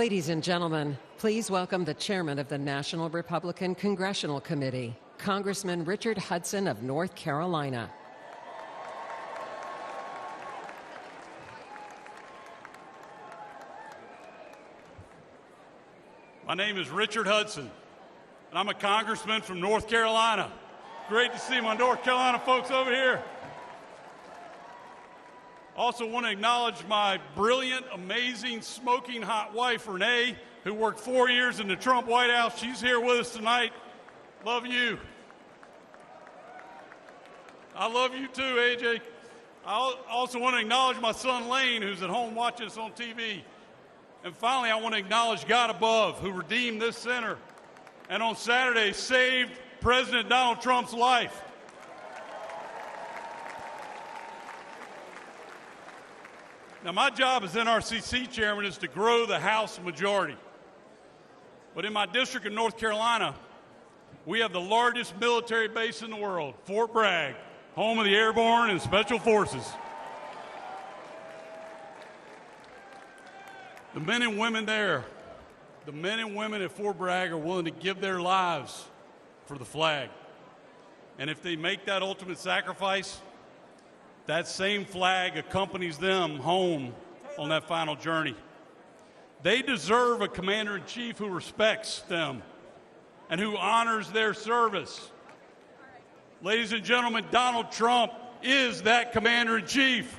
Ladies and gentlemen, please welcome the chairman of the National Republican Congressional Committee, Congressman Richard Hudson of North Carolina. My name is Richard Hudson, and I'm a congressman from North Carolina. Great to see my North Carolina folks over here. Also want to acknowledge my brilliant, amazing, smoking hot wife, Renee, who worked 4 years in the Trump White House. She's here with us tonight. Love you. I love you too, AJ. I also want to acknowledge my son, Lane, who's at home watching us on TV. And finally, I want to acknowledge God above, who redeemed this center and on Saturday saved President Donald Trump's life. Now, my job as NRCC chairman is to grow the House majority. But in my district of North Carolina, we have the largest military base in the world, Fort Bragg, home of the Airborne and Special Forces. The men and women there, the men and women at Fort Bragg are willing to give their lives for the flag. And if they make that ultimate sacrifice, that same flag accompanies them home on that final journey. They deserve a commander-in-chief who respects them and who honors their service. Ladies and gentlemen, Donald Trump is that commander-in-chief.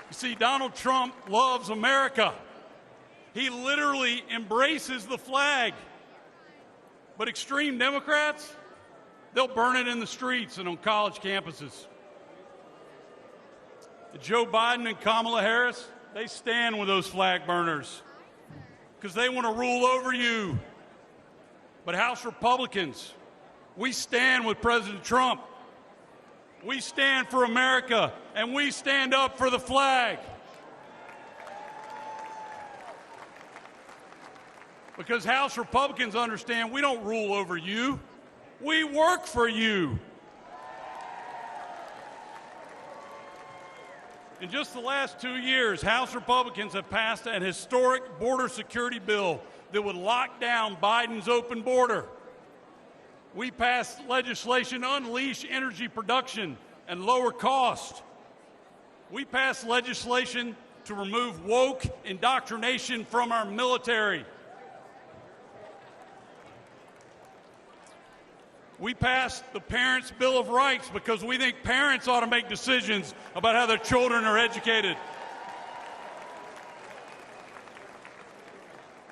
You see, Donald Trump loves America. He literally embraces the flag. But extreme Democrats, they'll burn it in the streets and on college campuses. Joe Biden and Kamala Harris, they stand with those flag burners because they want to rule over you. But House Republicans, we stand with President Trump. We stand for America, and we stand up for the flag. Because House Republicans understand we don't rule over you. We work for you. In just the last 2 years, House Republicans have passed an historic border security bill that would lock down Biden's open border. We passed legislation to unleash energy production and lower cost. We passed legislation to remove woke indoctrination from our military. We passed the Parents' Bill of Rights because we think parents ought to make decisions about how their children are educated.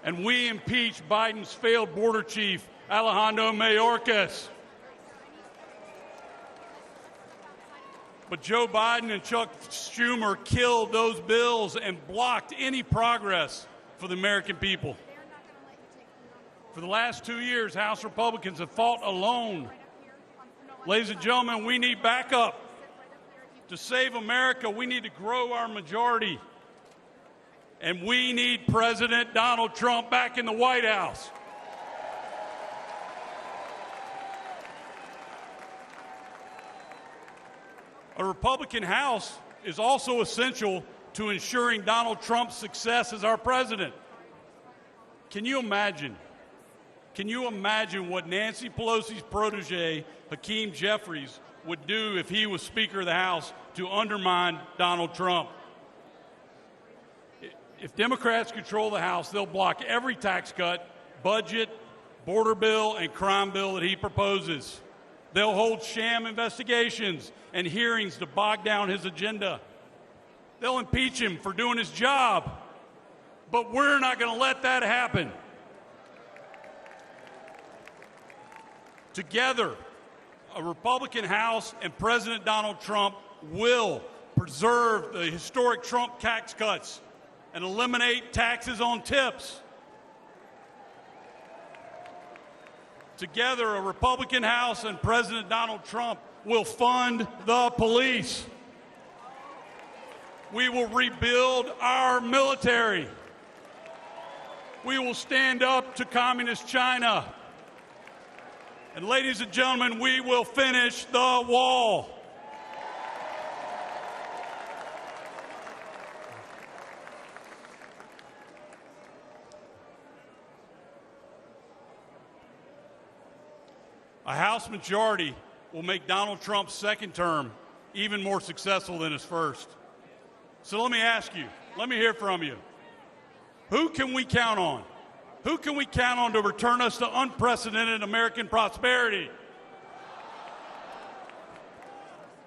And we impeached Biden's failed border chief, Alejandro Mayorkas. But Joe Biden and Chuck Schumer killed those bills and blocked any progress for the American people. For the last 2 years, House Republicans have fought alone. Ladies and gentlemen, we need backup. To save America, we need to grow our majority. And we need President Donald Trump back in the White House. A Republican House is also essential to ensuring Donald Trump's success as our president. Can you imagine what Nancy Pelosi's protege, Hakeem Jeffries, would do if he was Speaker of the House to undermine Donald Trump? If Democrats control the House, they'll block every tax cut, budget, border bill, and crime bill that he proposes. They'll hold sham investigations and hearings to bog down his agenda. They'll impeach him for doing his job. But we're not going to let that happen. Together, a Republican House and President Donald Trump will preserve the historic Trump tax cuts and eliminate taxes on tips. Together, a Republican House and President Donald Trump will fund the police. We will rebuild our military. We will stand up to communist China. And ladies and gentlemen, we will finish the wall. A House majority will make Donald Trump's second term even more successful than his first. So let me ask you, let me hear from you. Who can we count on? Who can we count on to return us to unprecedented American prosperity?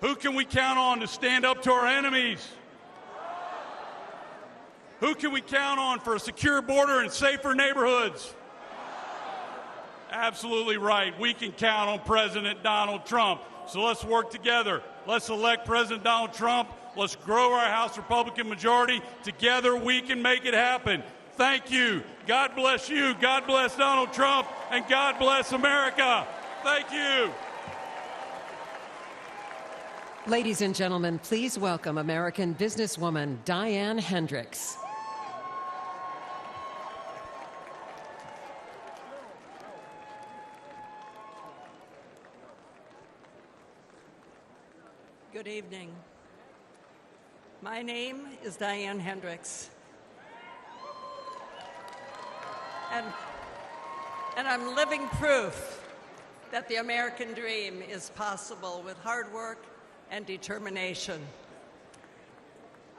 Who can we count on to stand up to our enemies? Who can we count on for a secure border and safer neighborhoods? Absolutely right. We can count on President Donald Trump. So let's work together. Let's elect President Donald Trump. Let's grow our House Republican majority. Together we can make it happen. Thank you. God bless you. God bless Donald Trump. And God bless America. Thank you. Ladies and gentlemen, please welcome American businesswoman Diane Hendricks. Good evening. My name is Diane Hendricks. And I'm living proof that the American dream is possible with hard work and determination.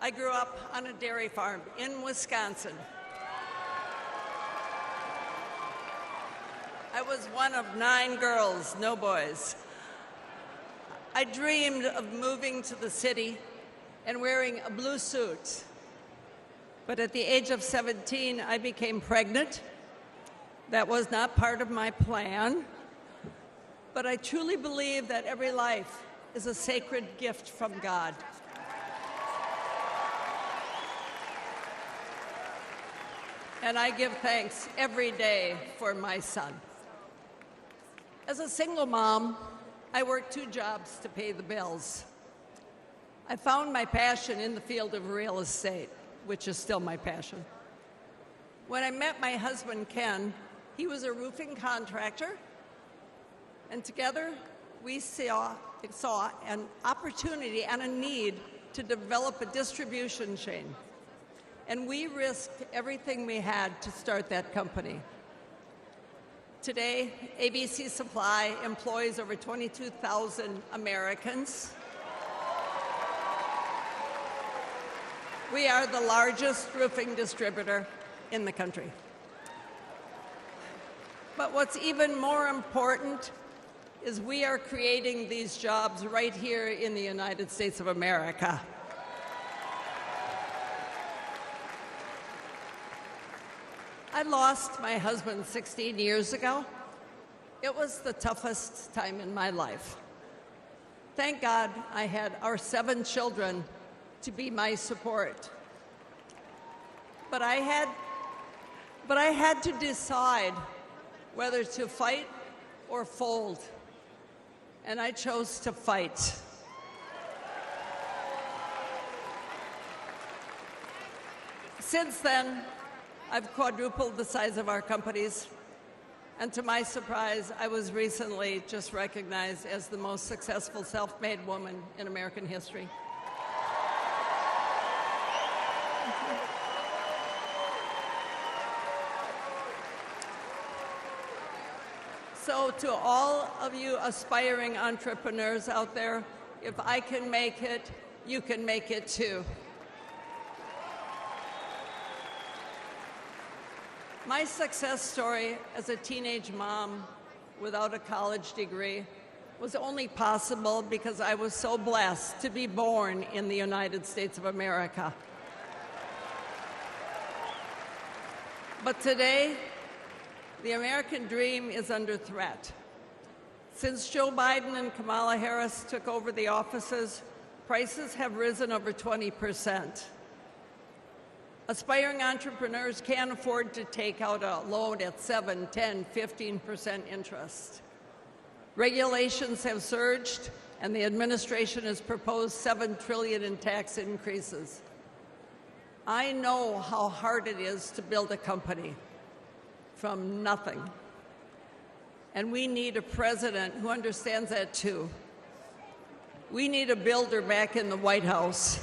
I grew up on a dairy farm in Wisconsin. I was one of 9 girls, no boys. I dreamed of moving to the city and wearing a blue suit. But at the age of 17, I became pregnant. That was not part of my plan. But I truly believe that every life is a sacred gift from God. And I give thanks every day for my son. As a single mom, I worked 2 jobs to pay the bills. I found my passion in the field of real estate, which is still my passion. When I met my husband, Ken, he was a roofing contractor, and together we saw an opportunity and a need to develop a distribution chain. And we risked everything we had to start that company. Today, ABC Supply employs over 22,000 Americans. We are the largest roofing distributor in the country. But what's even more important is we are creating these jobs right here in the United States of America. I lost my husband 16 years ago. It was the toughest time in my life. Thank God I had our 7 children to be my support. But I had to decide whether to fight or fold. And I chose to fight. Since then, I've quadrupled the size of our companies, and to my surprise, I was recently just recognized as the most successful self-made woman in American history. So to all of you aspiring entrepreneurs out there, if I can make it, you can make it too. My success story as a teenage mom without a college degree was only possible because I was so blessed to be born in the United States of America. But today, the American dream is under threat. Since Joe Biden and Kamala Harris took over the offices, prices have risen over 20%. Aspiring entrepreneurs can't afford to take out a loan at 7, 10, 15% interest. Regulations have surged, and the administration has proposed $7 trillion in tax increases. I know how hard it is to build a company from nothing. And we need a president who understands that too. We need a builder back in the White House.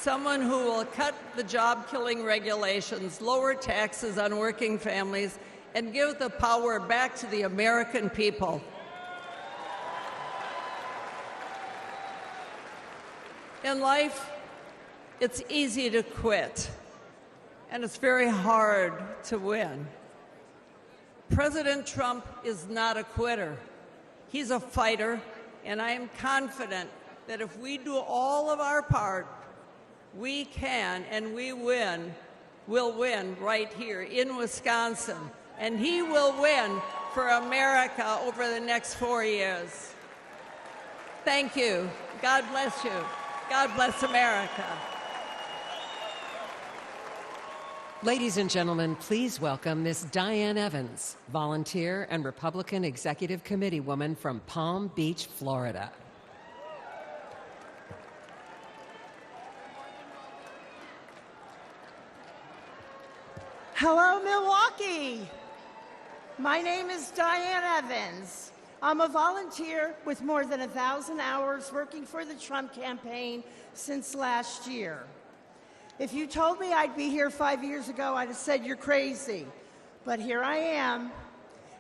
someone who will cut the job-killing regulations, lower taxes on working families, and give the power back to the American people. In life, it's easy to quit, and it's very hard to win. President Trump is not a quitter. He's a fighter, and I am confident that if we do all of our part, we can and we will win right here in Wisconsin. And he will win for America over the next 4 years. Thank you. God bless you. God bless America. Ladies and gentlemen, please welcome Miss Diane Evans, volunteer and Republican Executive Committee woman from Palm Beach, Florida. Hello, Milwaukee. My name is Diane Evans. I'm a volunteer with more than 1,000 hours working for the Trump campaign since last year. If you told me I'd be here 5 years ago, I'd have said you're crazy. But here I am,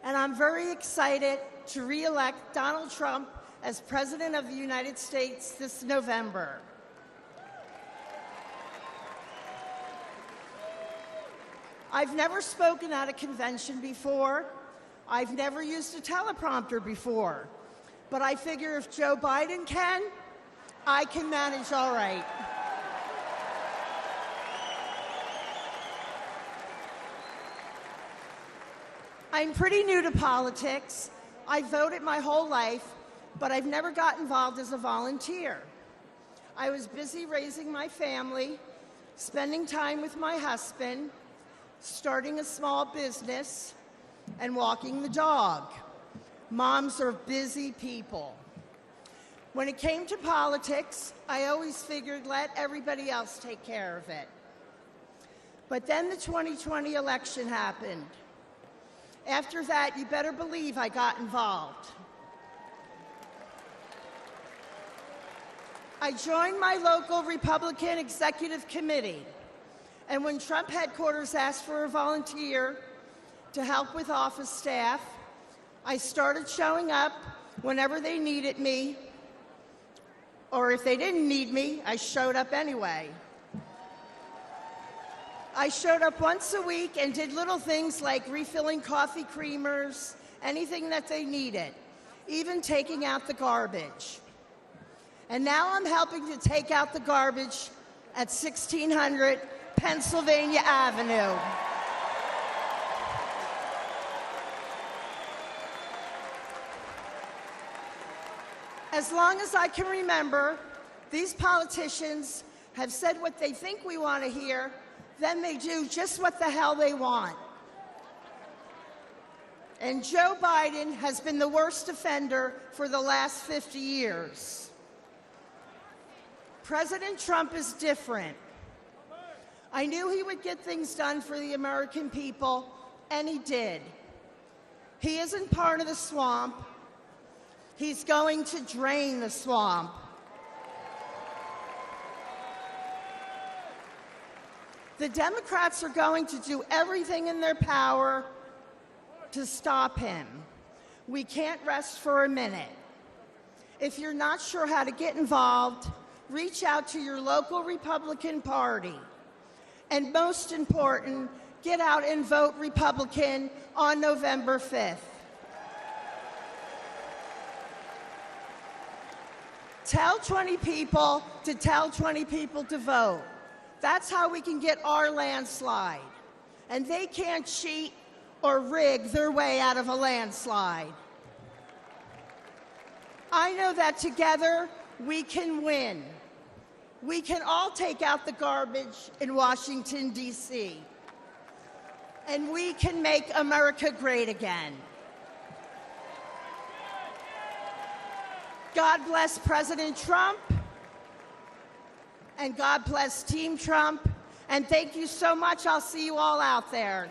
and I'm very excited to re-elect Donald Trump as President of the United States this November. I've never spoken at a convention before. I've never used a teleprompter before. But I figure if Joe Biden can, I can manage all right. I'm pretty new to politics. I voted my whole life, but I've never got involved as a volunteer. I was busy raising my family, spending time with my husband, starting a small business, and walking the dog. Moms are busy people. When it came to politics, I always figured let everybody else take care of it. But then the 2020 election happened. After that, you better believe I got involved. I joined my local Republican Executive Committee, and when Trump headquarters asked for a volunteer to help with office staff, I started showing up whenever they needed me, or if they didn't need me, I showed up anyway. I showed up once a week and did little things like refilling coffee creamers, anything that they needed, even taking out the garbage. And now I'm helping to take out the garbage at 1600 Pennsylvania Avenue. As long as I can remember, these politicians have said what they think we want to hear, then they do just what the hell they want. And Joe Biden has been the worst offender for the last 50 years. President Trump is different. I knew he would get things done for the American people, and he did. He isn't part of the swamp. He's going to drain the swamp. The Democrats are going to do everything in their power to stop him. We can't rest for a minute. If you're not sure how to get involved, reach out to your local Republican Party. And most important, get out and vote Republican on November 5th. Tell 20 people to tell 20 people to vote. That's how we can get our landslide. And they can't cheat or rig their way out of a landslide. I know that together we can win. We can all take out the garbage in Washington, D.C. And we can make America great again. God bless President Trump, and God bless Team Trump, and thank you so much. I'll see you all out there.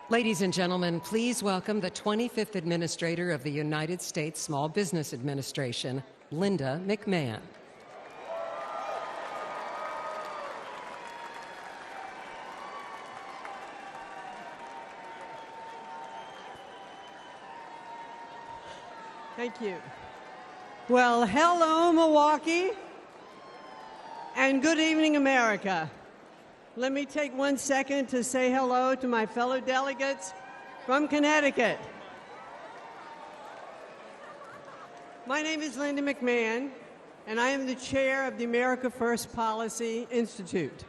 Ladies and gentlemen, please welcome the 25th Administrator of the United States Small Business Administration, Linda McMahon. Thank you. Well, hello, Milwaukee, and good evening, America. Let me take 1 second to say hello to my fellow delegates from Connecticut. My name is Linda McMahon, and I am the chair of the America First Policy Institute.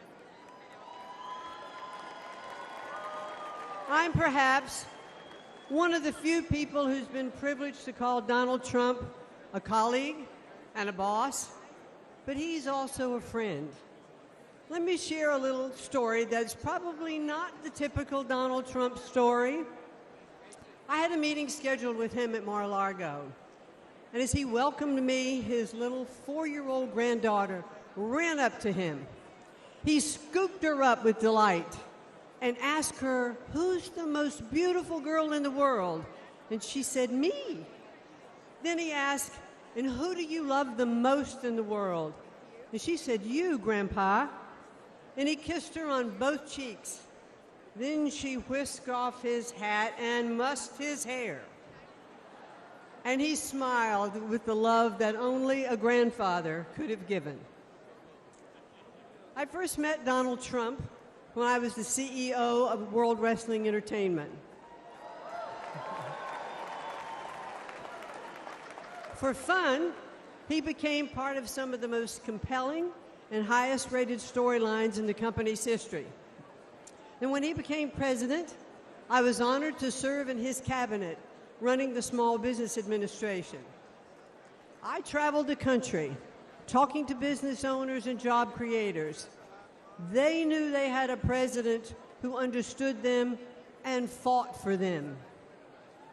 I'm perhaps one of the few people who's been privileged to call Donald Trump a colleague and a boss, but he's also a friend. Let me share a little story that's probably not the typical Donald Trump story. I had a meeting scheduled with him at Mar-a-Lago, and as he welcomed me, his little 4-year-old granddaughter ran up to him. He scooped her up with delight and asked her, "Who's the most beautiful girl in the world?" And she said, "Me." Then he asked, "And who do you love the most in the world?" And she said, "You, Grandpa." And he kissed her on both cheeks. Then she whisked off his hat and mussed his hair. And he smiled with the love that only a grandfather could have given. I first met Donald Trump when I was the CEO of World Wrestling Entertainment. For fun, he became part of some of the most compelling and highest rated storylines in the company's history. And when he became president, I was honored to serve in his cabinet running the Small Business Administration. I traveled the country talking to business owners and job creators. They knew they had a president who understood them and fought for them.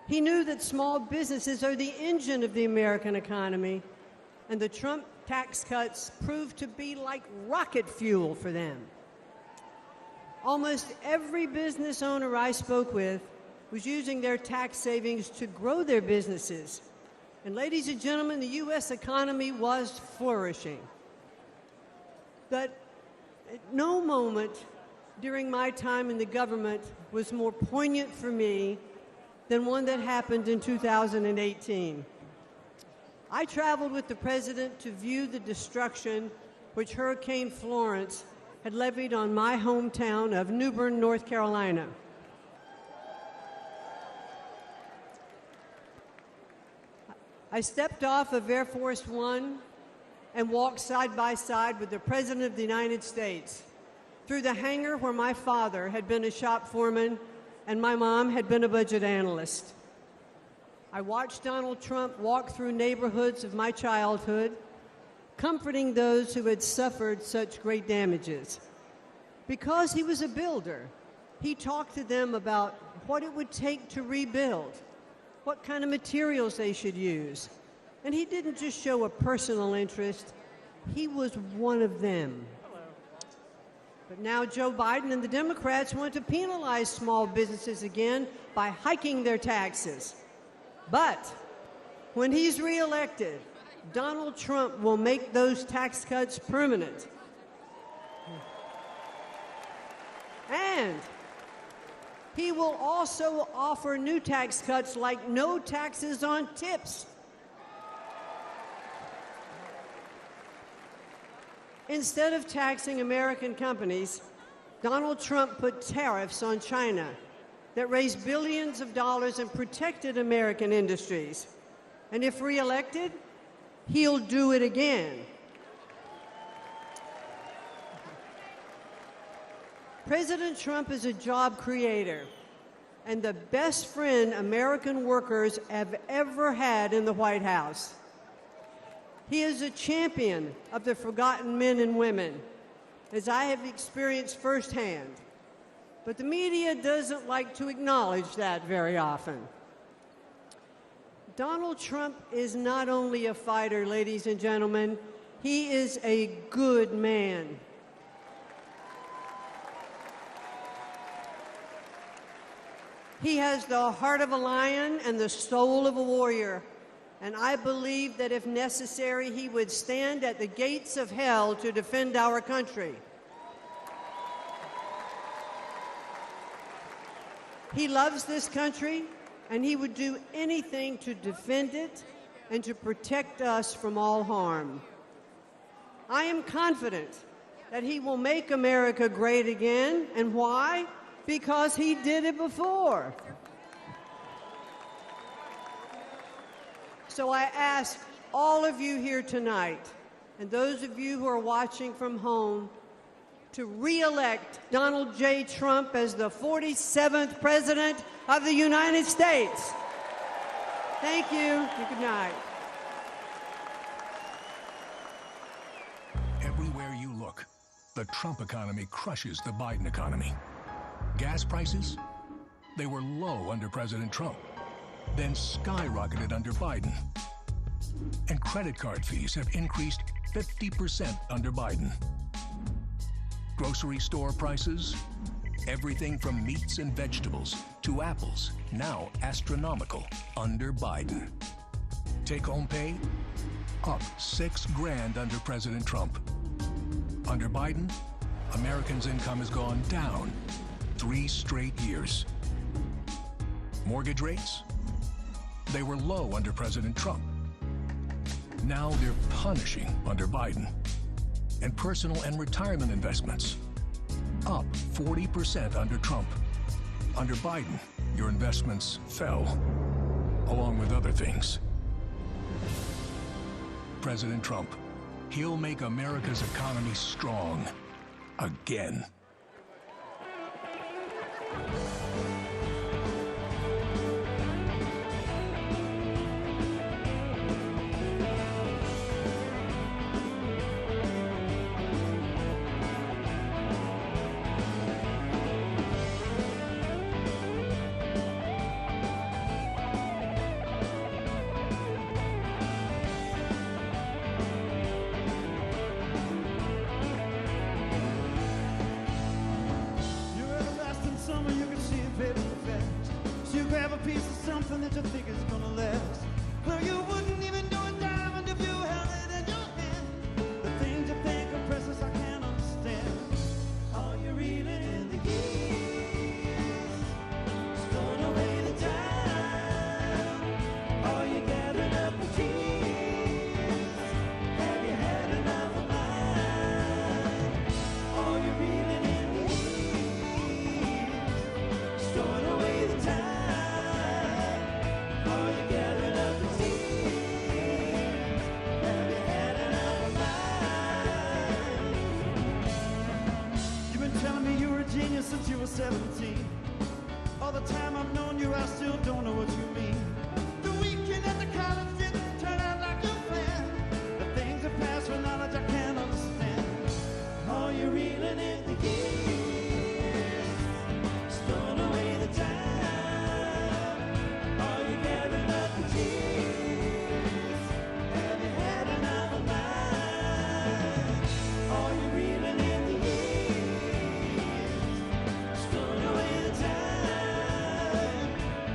He knew that small businesses are the engine of the American economy, and the Trump tax cuts proved to be like rocket fuel for them. Almost every business owner I spoke with was using their tax savings to grow their businesses. And ladies and gentlemen, the U.S. economy was flourishing. But at no moment during my time in the government was more poignant for me than one that happened in 2018. I traveled with the president to view the destruction which Hurricane Florence had levied on my hometown of New Bern, North Carolina. I stepped off of Air Force One and walked side by side with the President of the United States through the hangar where my father had been a shop foreman and my mom had been a budget analyst. I watched Donald Trump walk through neighborhoods of my childhood, comforting those who had suffered such great damages. Because he was a builder, he talked to them about what it would take to rebuild, what kind of materials they should use. And he didn't just show a personal interest, he was one of them. But now Joe Biden and the Democrats want to penalize small businesses again by hiking their taxes. But when he's reelected, Donald Trump will make those tax cuts permanent. And he will also offer new tax cuts like no taxes on tips. Instead of taxing American companies, Donald Trump put tariffs on China that raised billions of dollars and protected American industries. And if reelected, he'll do it again. President Trump is a job creator and the best friend American workers have ever had in the White House. He is a champion of the forgotten men and women, as I have experienced firsthand. But the media doesn't like to acknowledge that very often. Donald Trump is not only a fighter, ladies and gentlemen, he is a good man. He has the heart of a lion and the soul of a warrior. And I believe that if necessary, he would stand at the gates of hell to defend our country. He loves this country, and he would do anything to defend it and to protect us from all harm. I am confident that he will make America great again. And why? Because he did it before. So I ask all of you here tonight, and those of you who are watching from home, to re-elect Donald J. Trump as the 47th President of the United States. Thank you, and good night. Everywhere you look, the Trump economy crushes the Biden economy. Gas prices, they were low under President Trump, then skyrocketed under Biden. And credit card fees have increased 50% under Biden. Grocery store prices, everything from meats and vegetables to apples, now astronomical under Biden. Take-home pay, up $6,000 under President Trump. Under Biden, Americans' income has gone down 3 straight years. Mortgage rates, they were low under President Trump. Now they're punishing under Biden. And personal and retirement investments, up 40% under Trump. Under Biden, your investments fell, along with other things. President Trump, he'll make America's economy strong again. Since you were 17, all the time I've known you, I still don't know what you mean. The weekend at the college didn't turn out like you planned. The things that pass for knowledge I can't understand. All you're reeling in the years, storing away the time. All you gathering up the tears, have you had another night? All you're reeling in the years, storing away the time.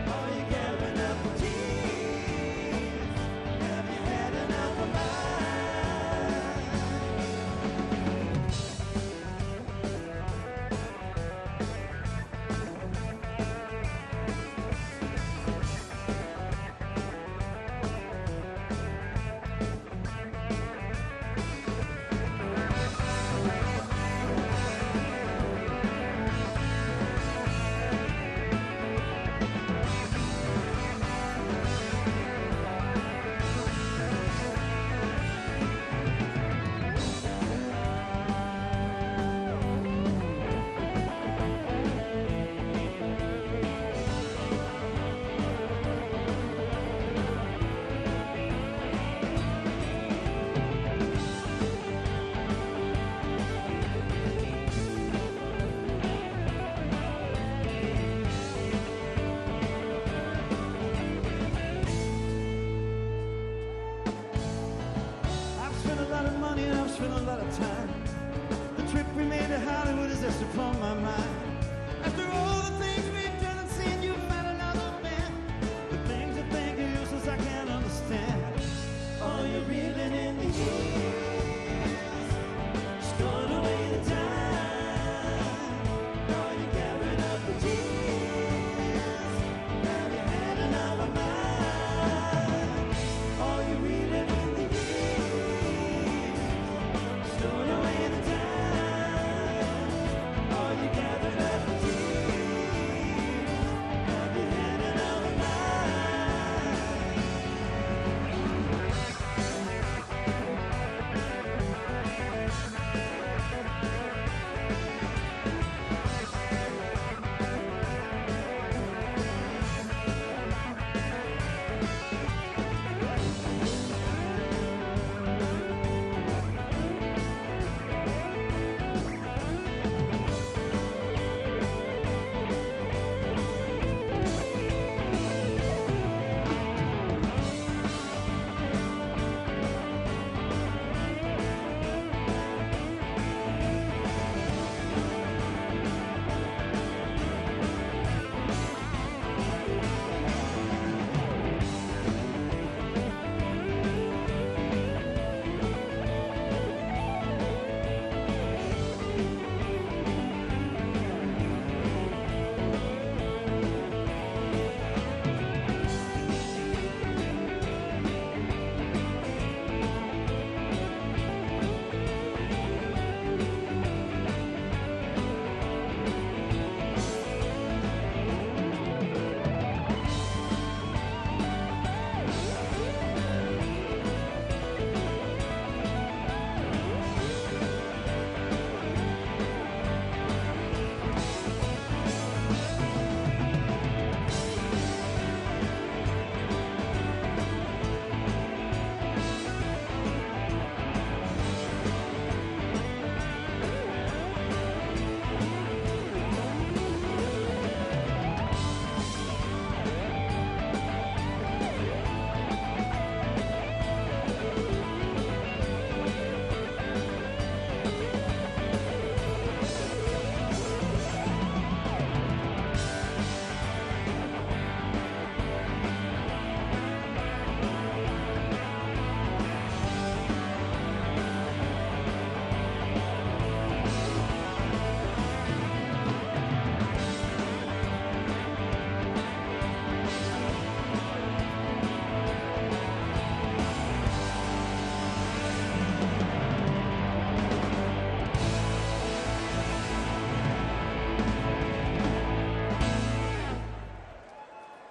All you gathering up the tears.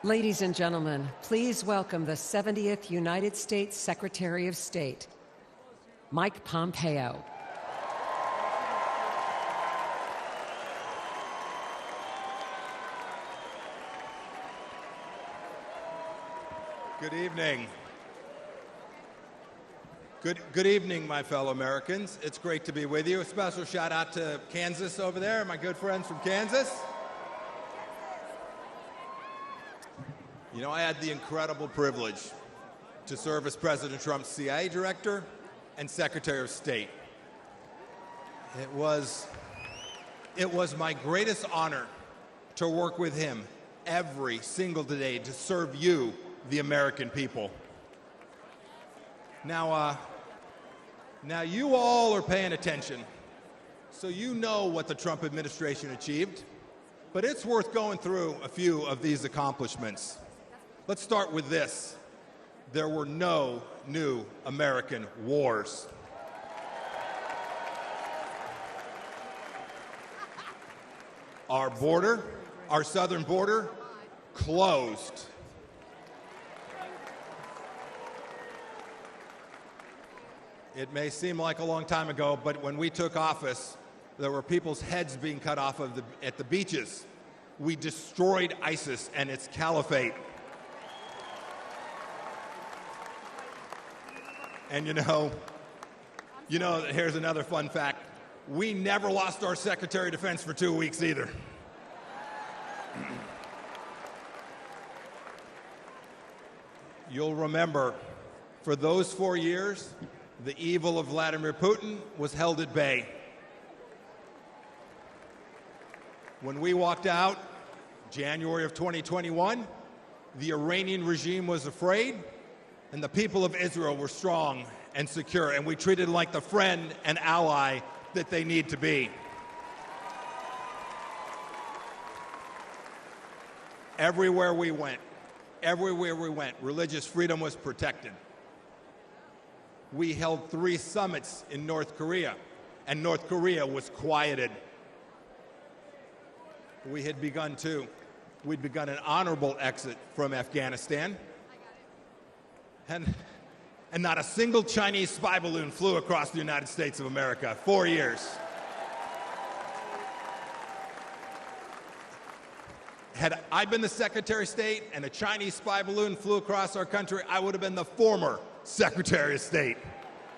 Ladies and gentlemen, please welcome the 70th United States Secretary of State, Mike Pompeo. Good evening. Good evening, my fellow Americans. It's great to be with you. A special shout out to Kansas over there, my good friends from Kansas. You know, I had the incredible privilege to serve as President Trump's CIA director and Secretary of State. It was my greatest honor to work with him every single day to serve you, the American people. Now you all are paying attention, so you know what the Trump administration achieved, but it's worth going through a few of these accomplishments. Let's start with this. There were no new American wars. Our border, our southern border, closed. It may seem like a long time ago, but when we took office, there were people's heads being cut off at the beaches. We destroyed ISIS and its caliphate. And you know, here's another fun fact. We never lost our Secretary of Defense for 2 weeks either. You'll remember, for those 4 years, the evil of Vladimir Putin was held at bay. When we walked out, January of 2021, the Iranian regime was afraid, and the people of Israel were strong and secure, and we treated them like the friend and ally that they need to be. Everywhere we went, religious freedom was protected. We held 3 summits in North Korea, and North Korea was quieted. We'd begun an honorable exit from Afghanistan, and not a single Chinese spy balloon flew across the United States of America. 4 years. Had I been the Secretary of State and a Chinese spy balloon flew across our country, I would have been the former Secretary of State,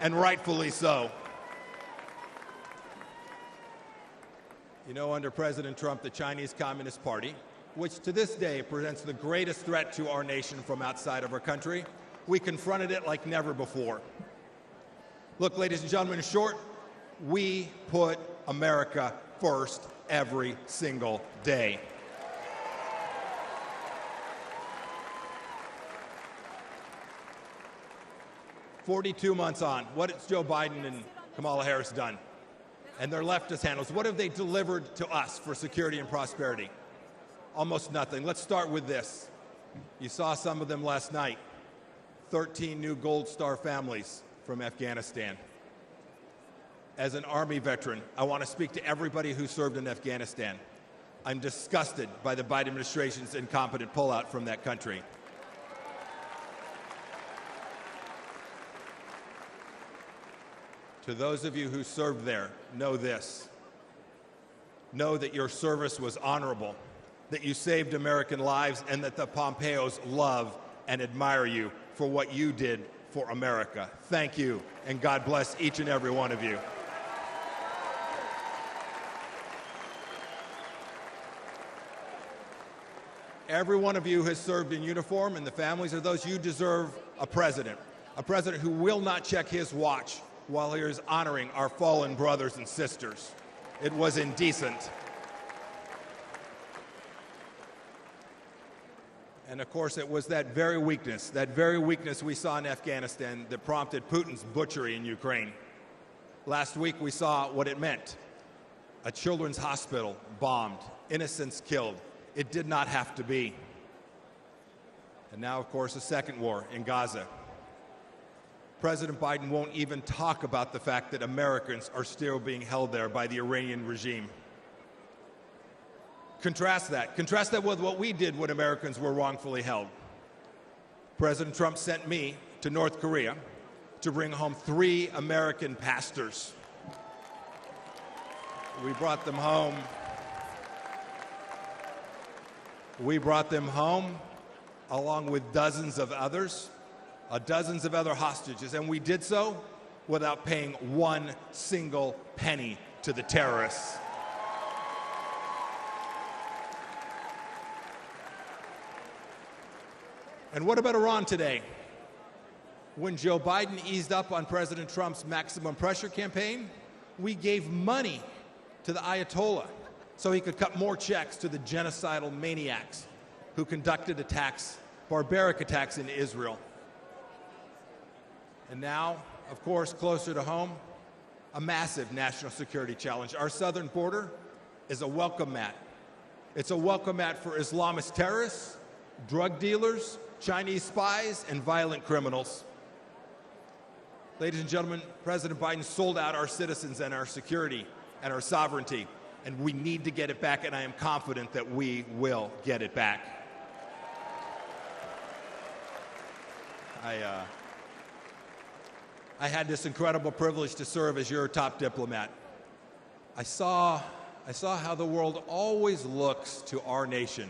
and rightfully so. You know, under President Trump, the Chinese Communist Party, which to this day presents the greatest threat to our nation from outside of our country, we confronted it like never before. Look, ladies and gentlemen, in short, we put America first every single day. "42 months on, what has Joe Biden and Kamala Harris done? And their leftist handlers, what have they delivered to us for security and prosperity? Almost nothing. Let's start with this. You saw some of them last night. 13 new Gold Star families from Afghanistan. As an Army veteran, I want to speak to everybody who served in Afghanistan. I'm disgusted by the Biden administration's incompetent pullout from that country. To those of you who served there, know this. Know that your service was honorable, that you saved American lives, and that the Pompeos love and admire you for what you did for America. Thank you, and God bless each and every one of you. Every one of you has served in uniform, and the families of those, you deserve a president who will not check his watch while he is honoring our fallen brothers and sisters. It was indecent. And of course, it was that very weakness we saw in Afghanistan that prompted Putin's butchery in Ukraine. Last week, we saw what it meant. A children's hospital bombed, innocents killed. It did not have to be. And now, of course, a second war in Gaza. President Biden won't even talk about the fact that Americans are still being held there by the Iranian regime. Contrast that. Contrast that with what we did when Americans were wrongfully held. President Trump sent me to North Korea to bring home 3 American pastors. We brought them home. We brought them home along with dozens of other hostages, and we did so without paying one single penny to the terrorists. And what about Iran today? When Joe Biden eased up on President Trump's maximum pressure campaign, we gave money to the Ayatollah so he could cut more checks to the genocidal maniacs who conducted attacks, barbaric attacks in Israel. And now, of course, closer to home, a massive national security challenge. Our southern border is a welcome mat. It's a welcome mat for Islamist terrorists, drug dealers, Chinese spies, and violent criminals. Ladies and gentlemen, President Biden sold out our citizens and our security and our sovereignty, and we need to get it back, and I am confident that we will get it back. I had this incredible privilege to serve as your top diplomat. I saw how the world always looks to our nation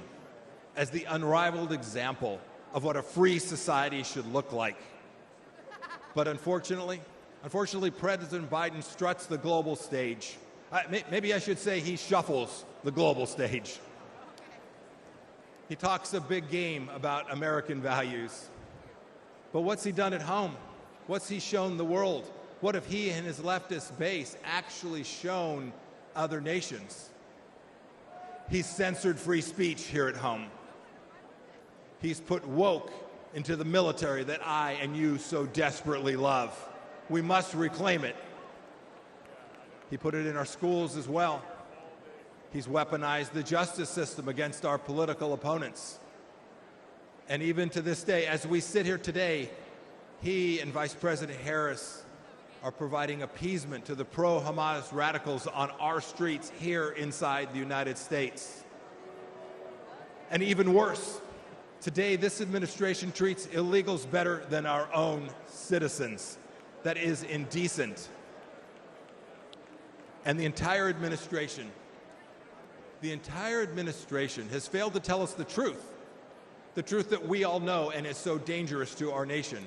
as the unrivaled example of what a free society should look like. But unfortunately, President Biden struts the global stage. Maybe I should say he shuffles the global stage. He talks a big game about American values. But what's he done at home? What's he shown the world? What have he and his leftist base actually shown other nations? He's censored free speech here at home. He's put woke into the military that I and you so desperately love. We must reclaim it. He put it in our schools as well. He's weaponized the justice system against our political opponents. And even to this day, as we sit here today, he and Vice President Harris are providing appeasement to the pro-Hamas radicals on our streets here inside the United States. And even worse, today this administration treats illegals better than our own citizens. That is indecent. And the entire administration has failed to tell us the truth that we all know and is so dangerous to our nation.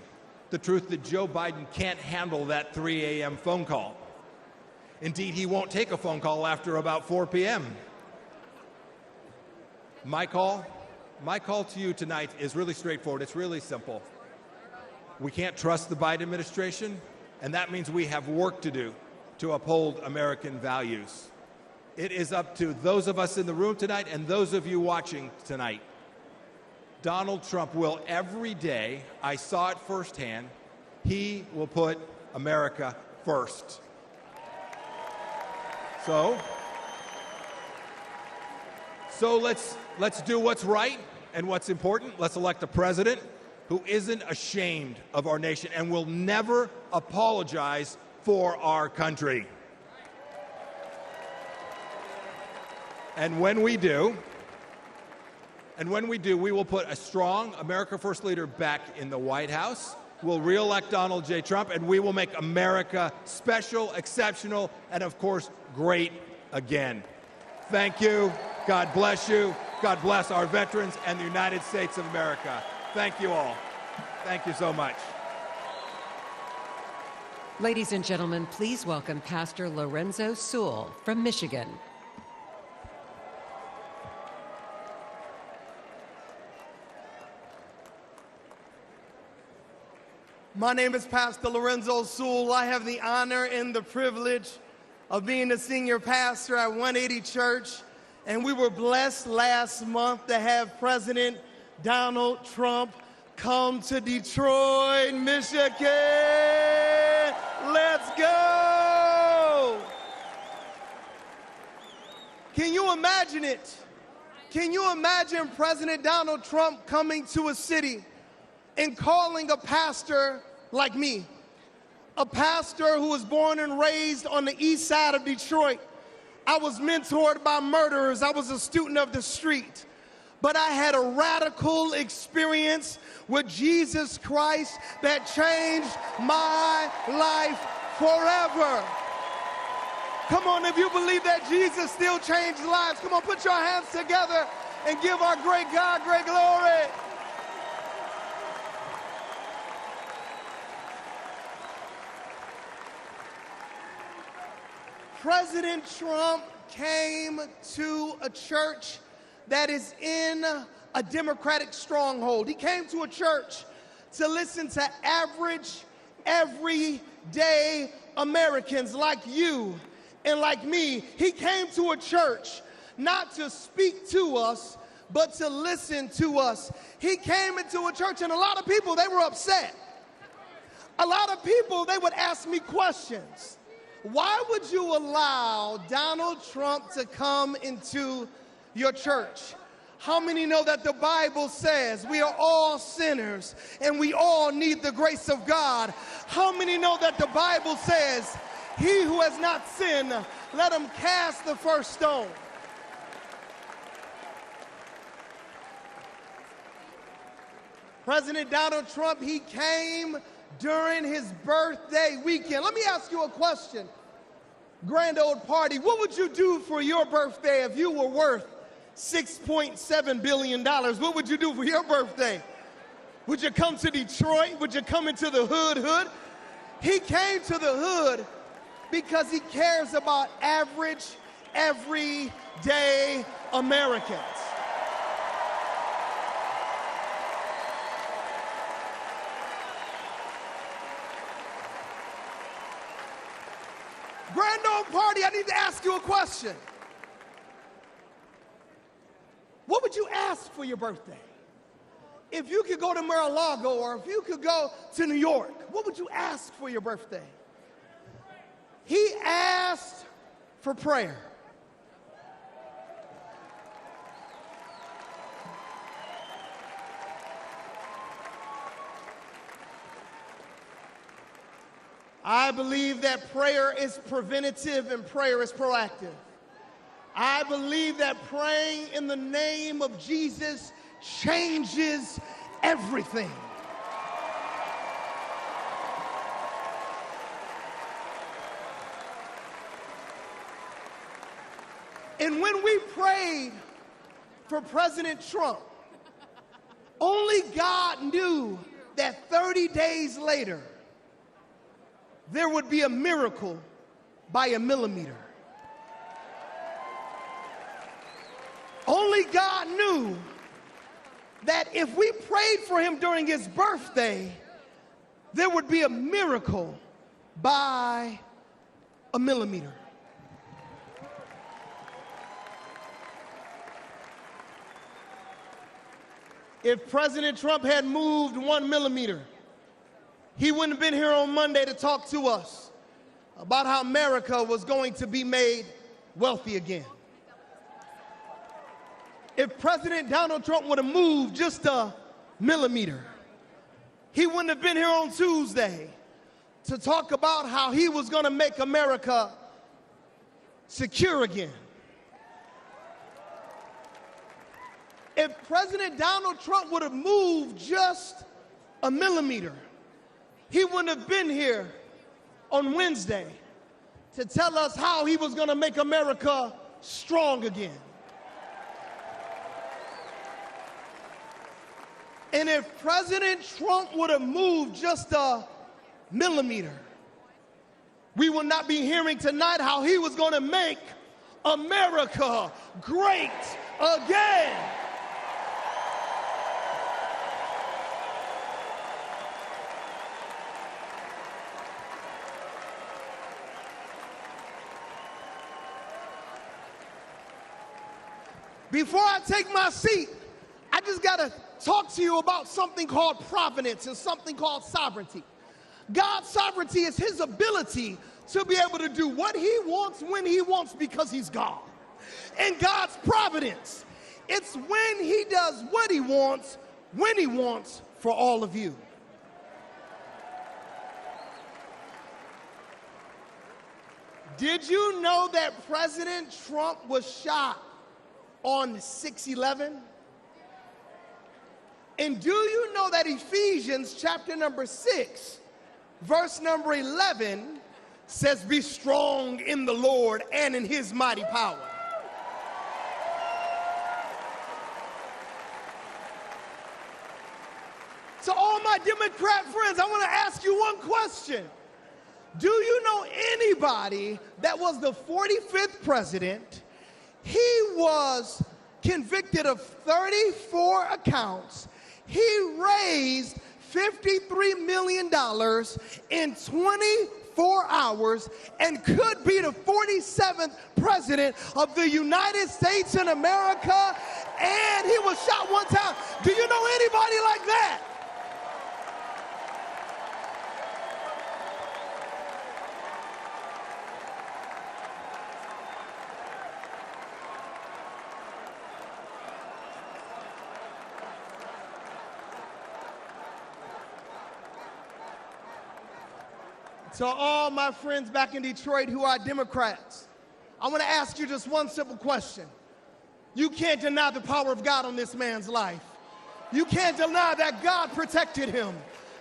The truth that Joe Biden can't handle that 3 a.m. phone call. Indeed, he won't take a phone call after about 4 p.m. My call to you tonight is really straightforward. It's really simple. We can't trust the Biden administration, and that means we have work to do to uphold American values. It is up to those of us in the room tonight and those of you watching tonight. Donald Trump will every day, I saw it firsthand, he will put America first. So let's do what's right and what's important. Let's elect a president who isn't ashamed of our nation and will never apologize for our country. And when we do, we will put a strong America First leader back in the White House. We'll re-elect Donald J. Trump, and we will make America special, exceptional, and of course, great again. Thank you. God bless you. God bless our veterans and the United States of America. Thank you all. Thank you so much. Ladies and gentlemen, please welcome Pastor Lorenzo Sewell from Michigan. My name is Pastor Lorenzo Sewell. I have the honor and the privilege of being the senior pastor at 180 Church, and we were blessed last month to have President Donald Trump come to Detroit, Michigan. Let's go! Can you imagine it? Can you imagine President Donald Trump coming to a city and calling a pastor like me, a pastor who was born and raised on the east side of Detroit, I was mentored by murderers. I was a student of the street. But I had a radical experience with Jesus Christ that changed my life forever. Come on, if you believe that Jesus still changed lives, come on, put your hands together and give our great God great glory. President Trump came to a church that is in a Democratic stronghold. He came to a church to listen to average, everyday Americans like you and like me. He came to a church not to speak to us, but to listen to us. He came into a church, and a lot of people, they were upset. A lot of people, they would ask me questions. Why would you allow Donald Trump to come into your church? How many know that the Bible says we are all sinners and we all need the grace of God? How many know that the Bible says, he who has not sinned, let him cast the first stone? President Donald Trump, he came during his birthday weekend. Let me ask you a question. Grand old party, what would you do for your birthday if you were worth $6.7 billion? What would you do for your birthday? Would you come to Detroit? Would you come into the hood? He came to the hood because he cares about average, everyday Americans. Grand old party, I need to ask you a question. What would you ask for your birthday? If you could go to Mar-a-Lago or if you could go to New York, what would you ask for your birthday? He asked for prayer. I believe that prayer is preventative and prayer is proactive. I believe that praying in the name of Jesus changes everything. And when we prayed for President Trump, only God knew that 30 days later, there would be a miracle by a millimeter. Only God knew that if we prayed for him during his birthday, there would be a miracle by a millimeter. If President Trump had moved 1 millimeter, he wouldn't have been here on Monday to talk to us about how America was going to be made wealthy again. If President Donald Trump would have moved just a millimeter, he wouldn't have been here on Tuesday to talk about how he was going to make America secure again. If President Donald Trump would have moved just a millimeter, he wouldn't have been here on Wednesday to tell us how he was going to make America strong again. And if President Trump would have moved just a millimeter, we would not be hearing tonight how he was going to make America great again. Before I take my seat, I just got to talk to you about something called providence and something called sovereignty. God's sovereignty is his ability to be able to do what he wants when he wants because he's God. And God's providence, it's when he does what he wants, when he wants for all of you. Did you know that President Trump was shot on 6/11? And do you know that Ephesians chapter number 6, verse number 11 says, be strong in the Lord and in his mighty power? To all my Democrat friends, I want to ask you one question. Do you know anybody that was the 45th president? He was convicted of 34 accounts. He raised $53 million in 24 hours and could be the 47th president of the United States in America, and he was shot one time. Do you know anybody like that? To all my friends back in Detroit who are Democrats, I want to ask you just one simple question. You can't deny the power of God on this man's life. You can't deny that God protected him.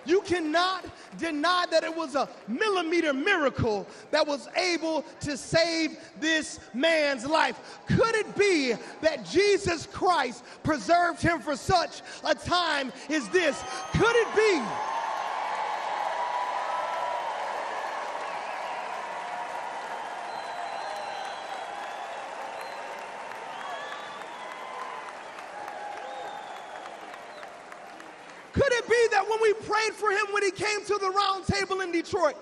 You cannot deny that it was a millimeter miracle that was able to save this man's life. Could it be that Jesus Christ preserved him for such a time as this? Could it be? Could it be that when we prayed for him when he came to the round table in Detroit,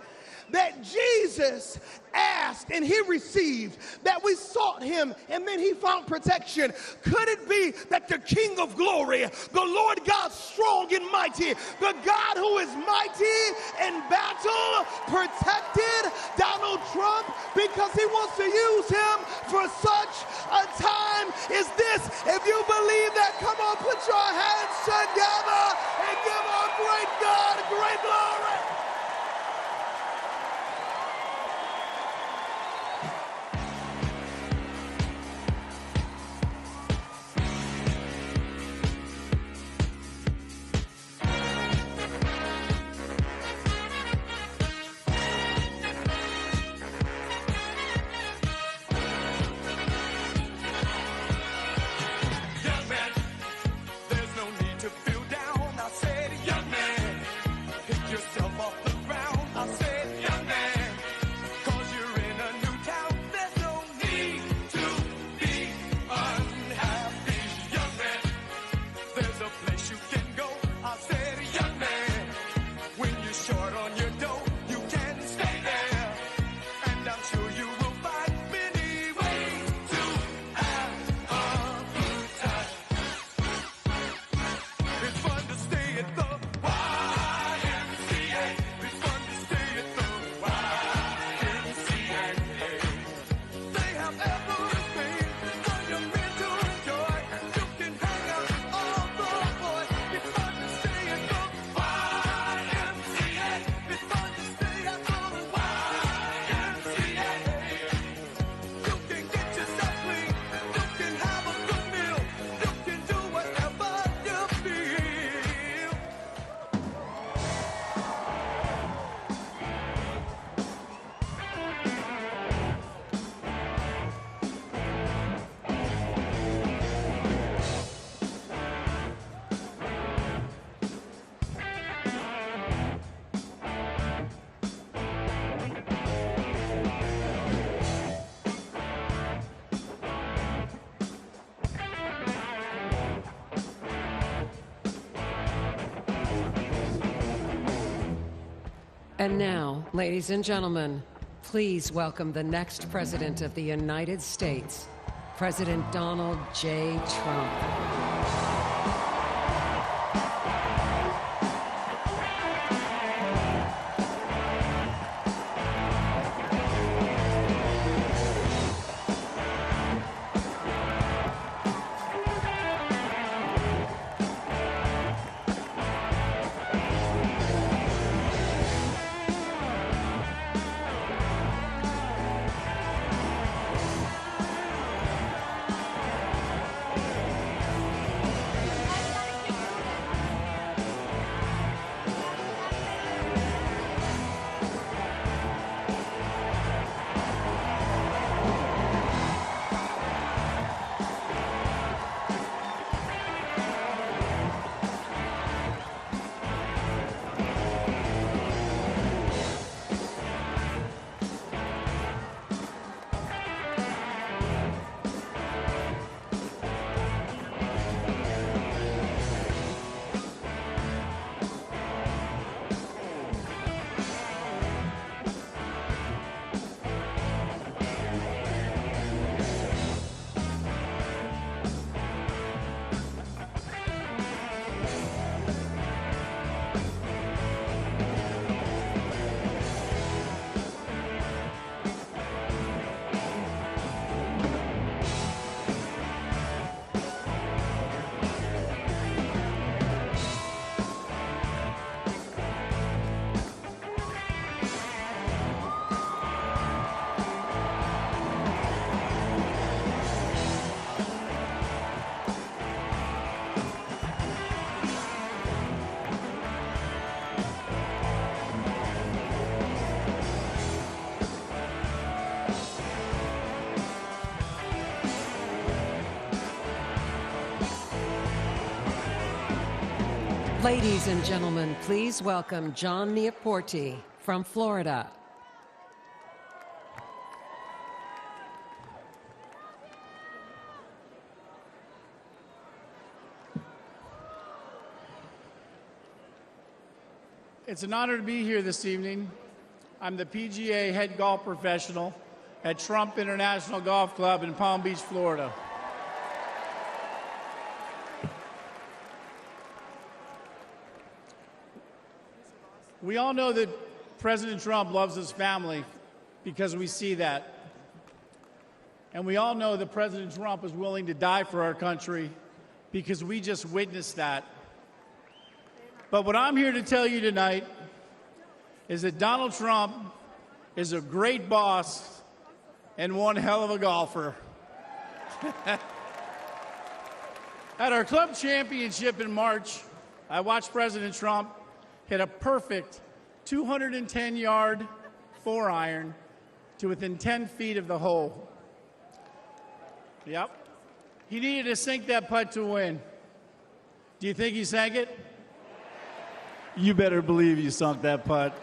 that Jesus asked and he received, that we sought him and then he found protection? Could it be that the King of glory, the Lord God strong and mighty, the God who is mighty in battle, protected Donald Trump because he wants to use him for such a time as this? If you believe that, come on, put your hands together and give our great God great glory. And now, ladies and gentlemen, please welcome the next President of the United States, President Donald J. Trump. Ladies and gentlemen, please welcome John Neaporte from Florida. It's an honor to be here this evening. I'm the PGA head golf professional at Trump International Golf Club in Palm Beach, Florida. We all know that President Trump loves his family because we see that. And we all know that President Trump is willing to die for our country because we just witnessed that. But what I'm here to tell you tonight is that Donald Trump is a great boss and one hell of a golfer. At our club championship in March, I watched President Trump hit a perfect 210-yard 4-iron to within 10 feet of the hole. Yep. He needed to sink that putt to win. Do you think he sank it? You better believe you sunk that putt.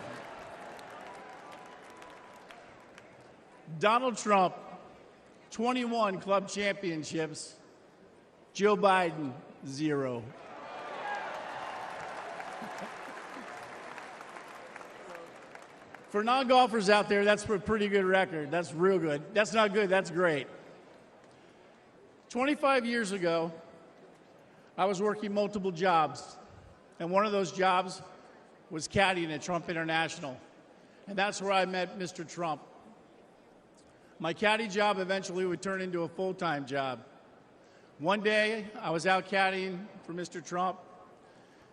Donald Trump, 21 club championships. Joe Biden, 0. For non-golfers out there, that's a pretty good record. That's real good. That's not good, that's great. 25 years ago, I was working multiple jobs, and one of those jobs was caddying at Trump International, and that's where I met Mr. Trump. My caddy job eventually would turn into a full-time job. One day, I was out caddying for Mr. Trump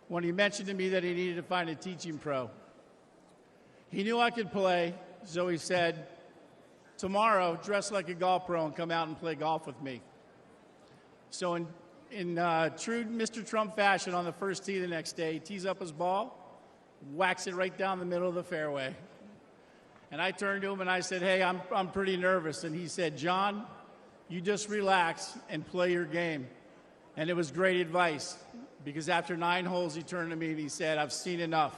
when he mentioned to me that he needed to find a teaching pro. He knew I could play, so he said, tomorrow, dress like a golf pro and come out and play golf with me. So in true Mr. Trump fashion, on the first tee the next day, he tees up his ball, whacks it right down the middle of the fairway. And I turned to him and I said, hey, I'm pretty nervous. And he said, John, you just relax and play your game. And it was great advice, because after 9 holes, he turned to me and he said, I've seen enough.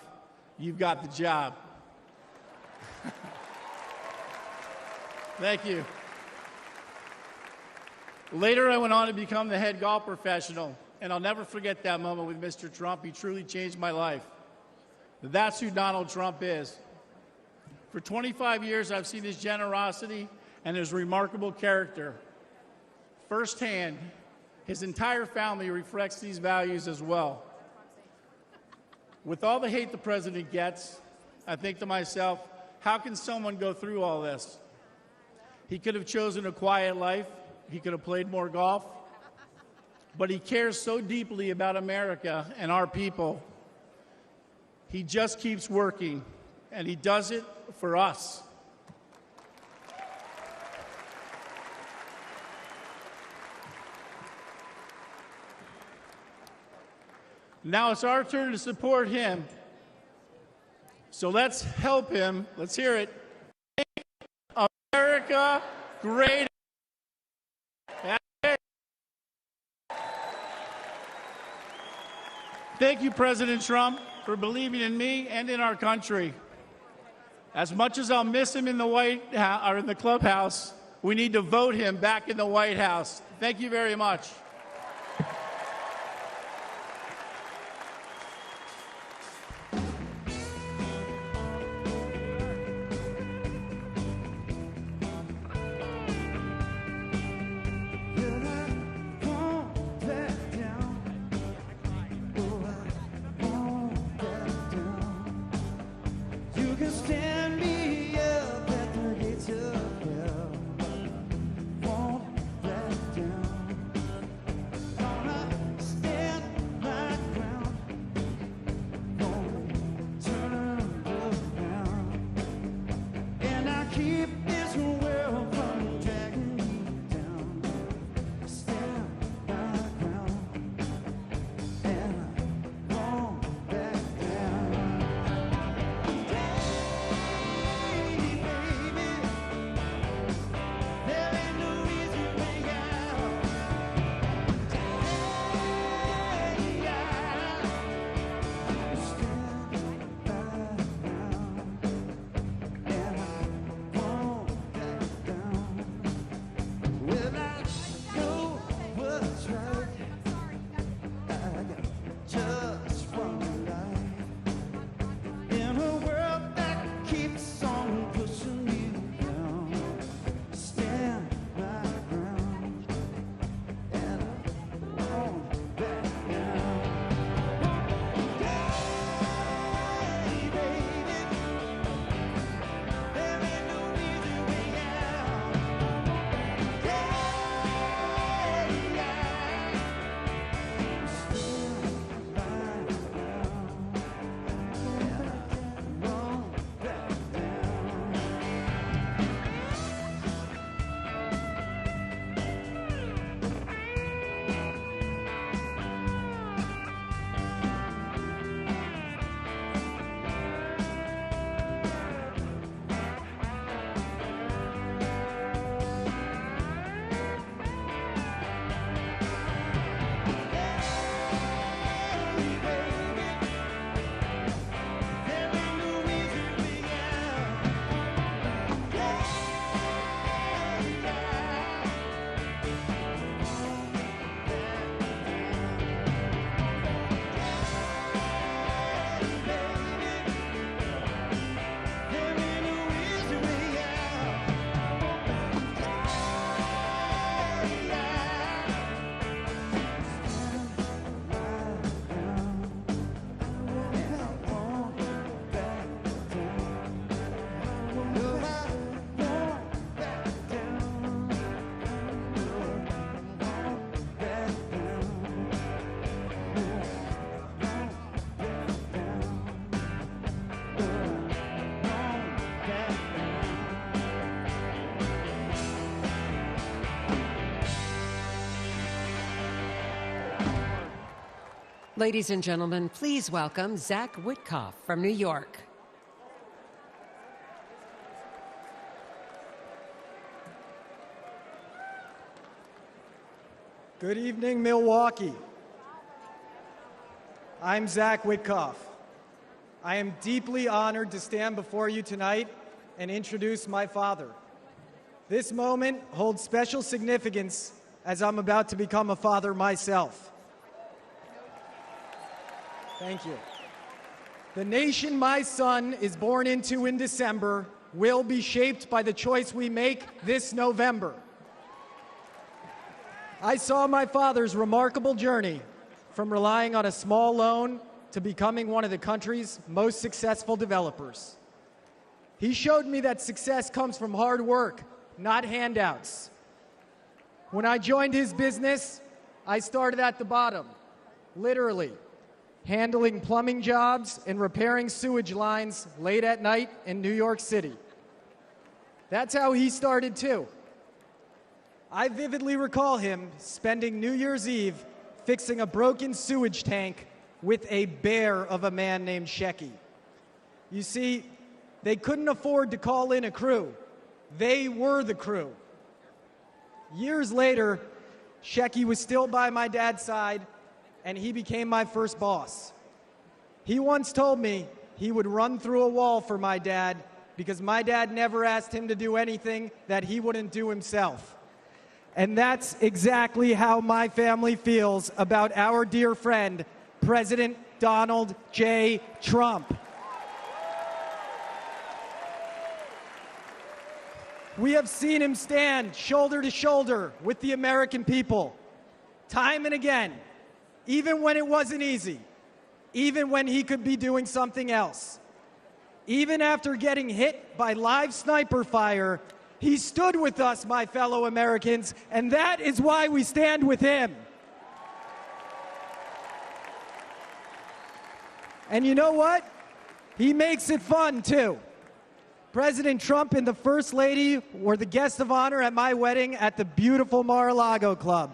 You've got the job. Thank you. Later, I went on to become the head golf professional, and I'll never forget that moment with Mr. Trump. He truly changed my life. That's who Donald Trump is. For 25 years, I've seen his generosity and his remarkable character. Firsthand, his entire family reflects these values as well. With all the hate the president gets, I think to myself, how can someone go through all this? He could have chosen a quiet life. He could have played more golf. But he cares so deeply about America and our people. He just keeps working, and he does it for us. Now it's our turn to support him. So let's help him. Let's hear it. Make America great. Thank you, President Trump, for believing in me and in our country. As much as I'll miss him in the White House or in the clubhouse, we need to vote him back in the White House. Thank you very much. Ladies and gentlemen, please welcome Zach Witkoff from New York. Good evening, Milwaukee. I'm Zach Witkoff. I am deeply honored to stand before you tonight and introduce my father. This moment holds special significance as I'm about to become a father myself. Thank you. The nation my son is born into in December will be shaped by the choice we make this November. I saw my father's remarkable journey from relying on a small loan to becoming one of the country's most successful developers. He showed me that success comes from hard work, not handouts. When I joined his business, I started at the bottom, literally, handling plumbing jobs and repairing sewage lines late at night in New York City. That's how he started too. I vividly recall him spending New Year's Eve fixing a broken sewage tank with a bear of a man named Shecky. You see, they couldn't afford to call in a crew. They were the crew. Years later, Shecky was still by my dad's side, and he became my first boss. He once told me he would run through a wall for my dad because my dad never asked him to do anything that he wouldn't do himself. And that's exactly how my family feels about our dear friend, President Donald J. Trump. We have seen him stand shoulder to shoulder with the American people, time and again, even when it wasn't easy, even when he could be doing something else. Even after getting hit by live sniper fire, he stood with us, my fellow Americans, and that is why we stand with him. And you know what? He makes it fun, too. President Trump and the First Lady were the guest of honor at my wedding at the beautiful Mar-a-Lago Club.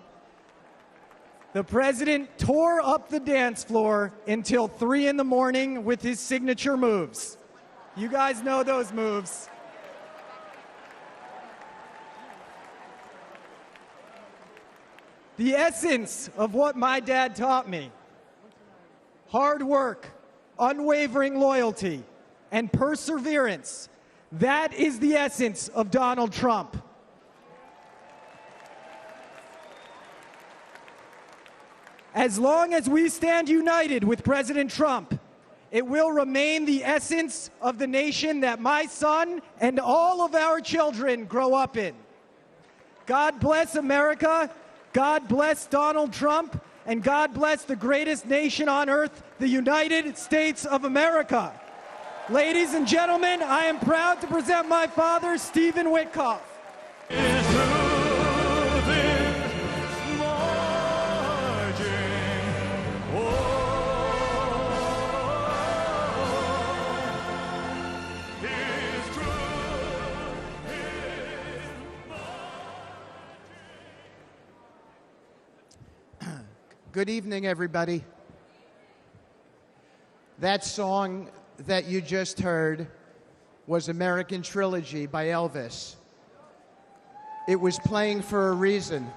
The president tore up the dance floor until 3 in the morning with his signature moves. You guys know those moves. The essence of what my dad taught me: hard work, unwavering loyalty, and perseverance. That is the essence of Donald Trump. As long as we stand united with President Trump, it will remain the essence of the nation that my son and all of our children grow up in. God bless America, God bless Donald Trump, and God bless the greatest nation on earth, the United States of America. Ladies and gentlemen, I am proud to present my father, Stephen Witkoff. Good evening, everybody. That song that you just heard was American Trilogy by Elvis. It was playing for a reason.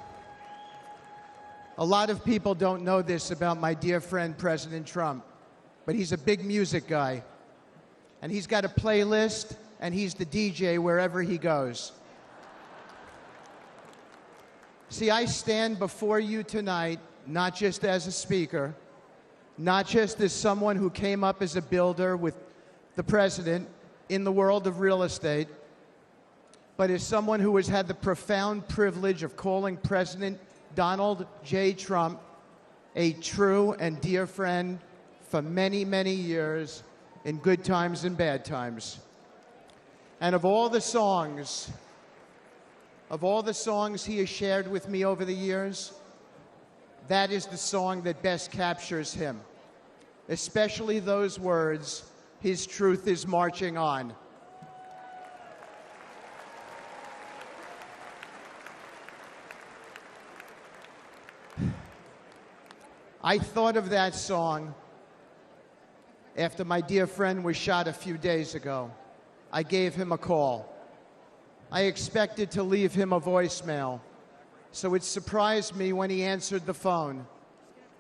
A lot of people don't know this about my dear friend, President Trump, but he's a big music guy. And he's got a playlist, and he's the DJ wherever he goes. See, I stand before you tonight not just as a speaker, not just as someone who came up as a builder with the president in the world of real estate, but as someone who has had the profound privilege of calling President Donald J. Trump a true and dear friend for many, many years, in good times and bad times. And of all the songs he has shared with me over the years, that is the song that best captures him, especially those words, "His truth is marching on." I thought of that song after my dear friend was shot a few days ago. I gave him a call. I expected to leave him a voicemail, so it surprised me when he answered the phone.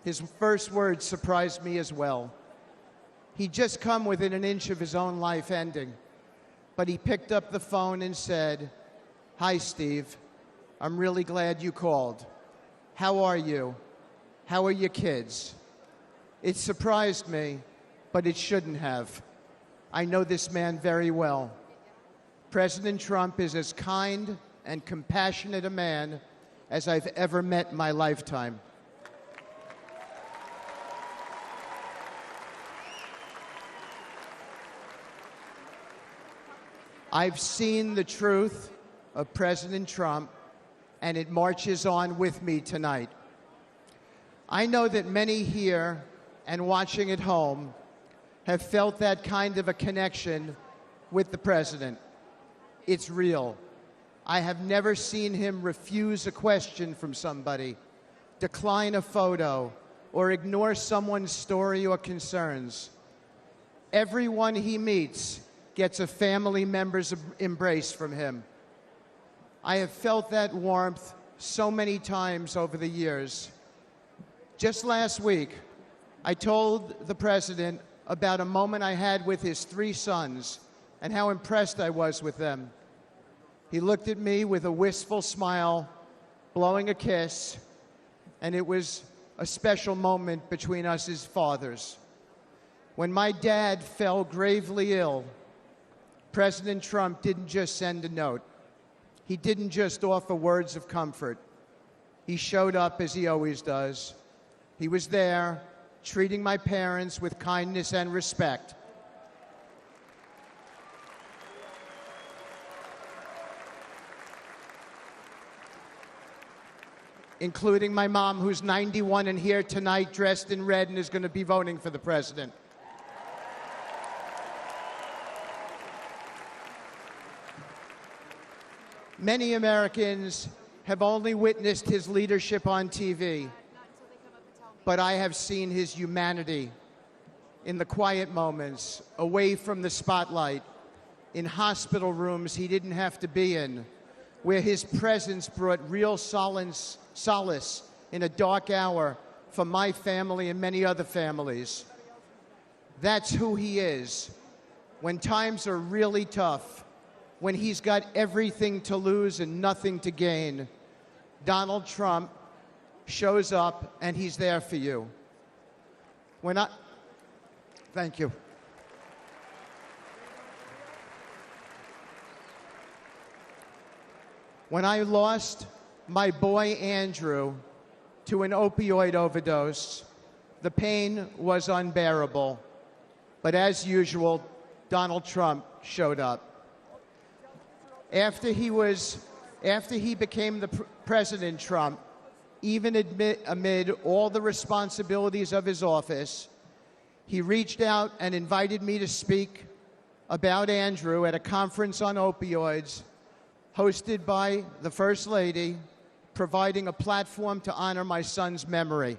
His first words surprised me as well. He'd just come within an inch of his own life ending, but he picked up the phone and said, "Hi, Steve. I'm really glad you called. How are you? How are your kids?" It surprised me, but it shouldn't have. I know this man very well. President Trump is as kind and compassionate a man as I've ever met in my lifetime. I've seen the truth of President Trump, and it marches on with me tonight. I know that many here and watching at home have felt that kind of a connection with the president. It's real. I have never seen him refuse a question from somebody, decline a photo, or ignore someone's story or concerns. Everyone he meets gets a family member's embrace from him. I have felt that warmth so many times over the years. Just last week, I told the president about a moment I had with his 3 sons and how impressed I was with them. He looked at me with a wistful smile, blowing a kiss, and it was a special moment between us as fathers. When my dad fell gravely ill, President Trump didn't just send a note. He didn't just offer words of comfort. He showed up as he always does. He was there, treating my parents with kindness and respect. Including my mom, who's 91 and here tonight dressed in red and is going to be voting for the president. Many Americans have only witnessed his leadership on TV, but I have seen his humanity in the quiet moments, away from the spotlight, in hospital rooms he didn't have to be in, where his presence brought real solace in a dark hour for my family and many other families. That's who he is. When times are really tough, when he's got everything to lose and nothing to gain, Donald Trump shows up and he's there for you. Thank you. When I lost my boy Andrew to an opioid overdose, the pain was unbearable. But as usual, Donald Trump showed up. After he became the President Trump, even amid all the responsibilities of his office, he reached out and invited me to speak about Andrew at a conference on opioids hosted by the First Lady, providing a platform to honor my son's memory.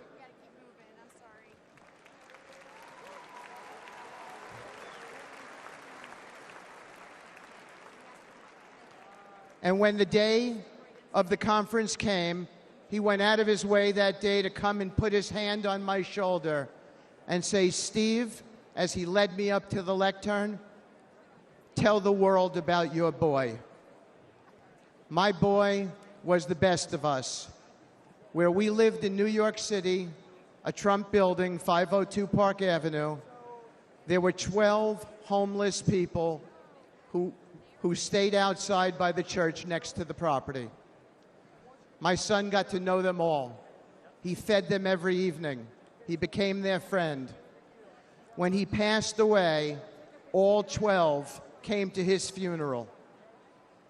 And when the day of the conference came, he went out of his way that day to come and put his hand on my shoulder and say, "Steve," as he led me up to the lectern, "tell the world about your boy." My boy was the best of us. Where we lived in New York City, a Trump building, 502 Park Avenue, there were 12 homeless people who stayed outside by the church next to the property. My son got to know them all. He fed them every evening. He became their friend. When he passed away, all 12 came to his funeral.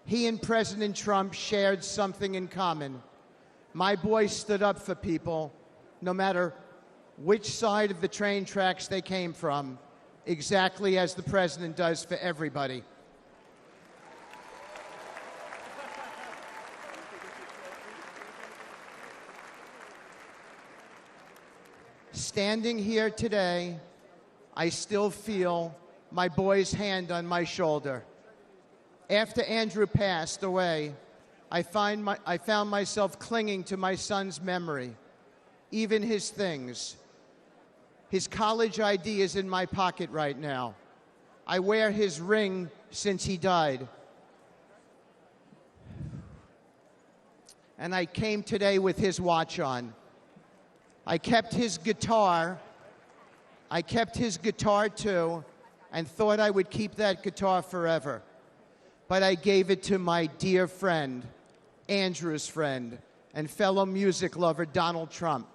He and President Trump shared something in common. My boy stood up for people, no matter which side of the train tracks they came from, exactly as the president does for everybody. Standing here today, I still feel my boy's hand on my shoulder. After Andrew passed away, I found myself clinging to my son's memory, even his things. His college ID is in my pocket right now. I wear his ring since he died. And I came today with his watch on. I kept his guitar too, and thought I would keep that guitar forever. But I gave it to my dear friend, Andrew's friend, and fellow music lover, Donald Trump.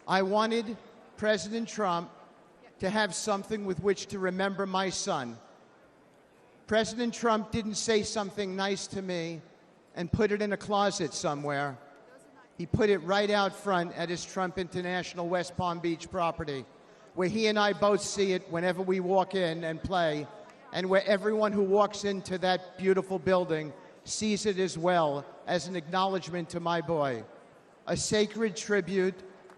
I wanted President Trump to have something with which to remember my son. President Trump didn't say something nice to me and put it in a closet somewhere. He put it right out front at his Trump International West Palm Beach property, where he and I both see it whenever we walk in and play, and where everyone who walks into that beautiful building sees it as well as an acknowledgement to my boy, a sacred tribute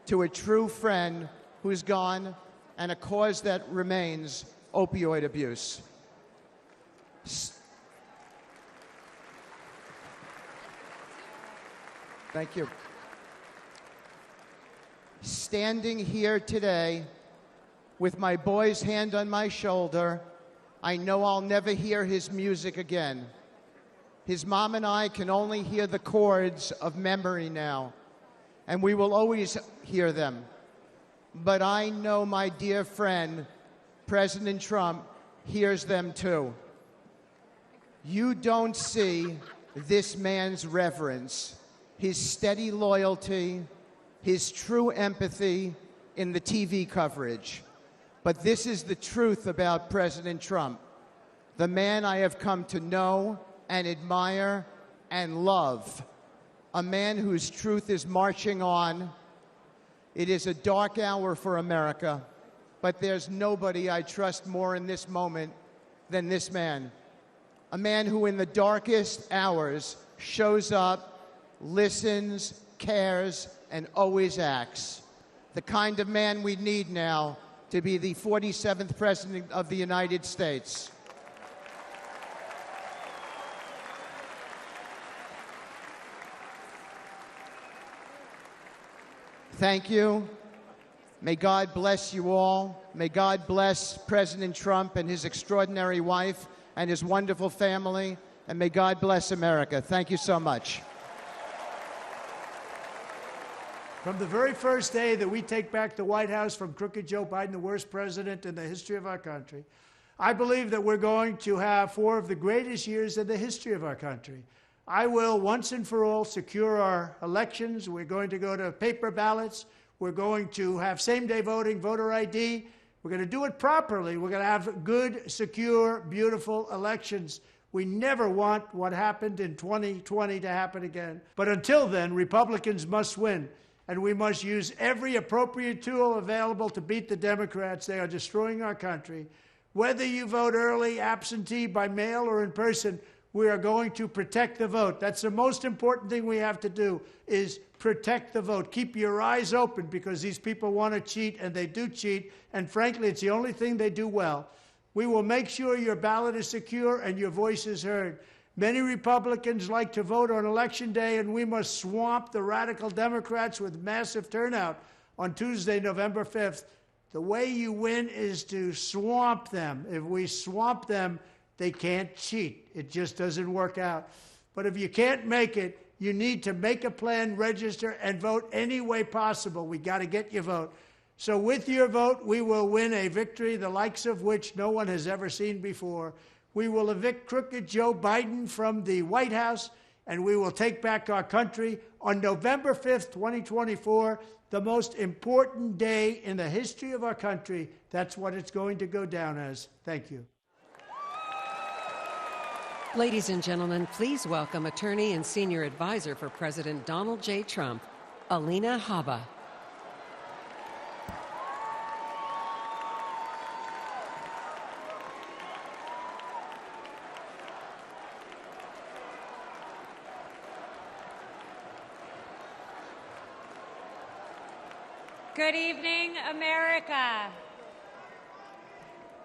to a true friend who's gone, and a cause that remains opioid abuse. Thank you. Standing here today with my boy's hand on my shoulder, I know I'll never hear his music again. His mom and I can only hear the chords of memory now, and we will always hear them. But I know my dear friend, President Trump, hears them too. You don't see this man's reverence, his steady loyalty, his true empathy in the TV coverage. But this is the truth about President Trump, the man I have come to know and admire and love, a man whose truth is marching on. It is a dark hour for America, but there's nobody I trust more in this moment than this man. A man who in the darkest hours shows up, listens, cares, and always acts. The kind of man we need now to be the 47th President of the United States. Thank you. May God bless you all. May God bless President Trump and his extraordinary wife and his wonderful family. And may God bless America. Thank you so much. From the very first day that we take back the White House from crooked Joe Biden, the worst president in the history of our country, I believe that we're going to have 4 of the greatest years in the history of our country. I will, once and for all, secure our elections. We're going to go to paper ballots. We're going to have same-day voting, voter ID. We're going to do it properly. We're going to have good, secure, beautiful elections. We never want what happened in 2020 to happen again. But until then, Republicans must win, and we must use every appropriate tool available to beat the Democrats. They are destroying our country. Whether you vote early, absentee, by mail, or in person, we are going to protect the vote. That's the most important thing we have to do, is protect the vote. Keep your eyes open, because these people want to cheat, and they do cheat, and frankly, it's the only thing they do well. We will make sure your ballot is secure and your voice is heard. Many Republicans like to vote on Election Day, and we must swamp the radical Democrats with massive turnout on Tuesday, November 5th. The way you win is to swamp them. If we swamp them, they can't cheat. It just doesn't work out. But if you can't make it, you need to make a plan, register, and vote any way possible. We got to get your vote. So with your vote, we will win a victory the likes of which no one has ever seen before. We will evict crooked Joe Biden from the White House, and we will take back our country on November 5th, 2024, the most important day in the history of our country. That's what it's going to go down as. Thank you. Ladies and gentlemen, please welcome attorney and senior advisor for President Donald J. Trump, Alina Habba. Good evening, America.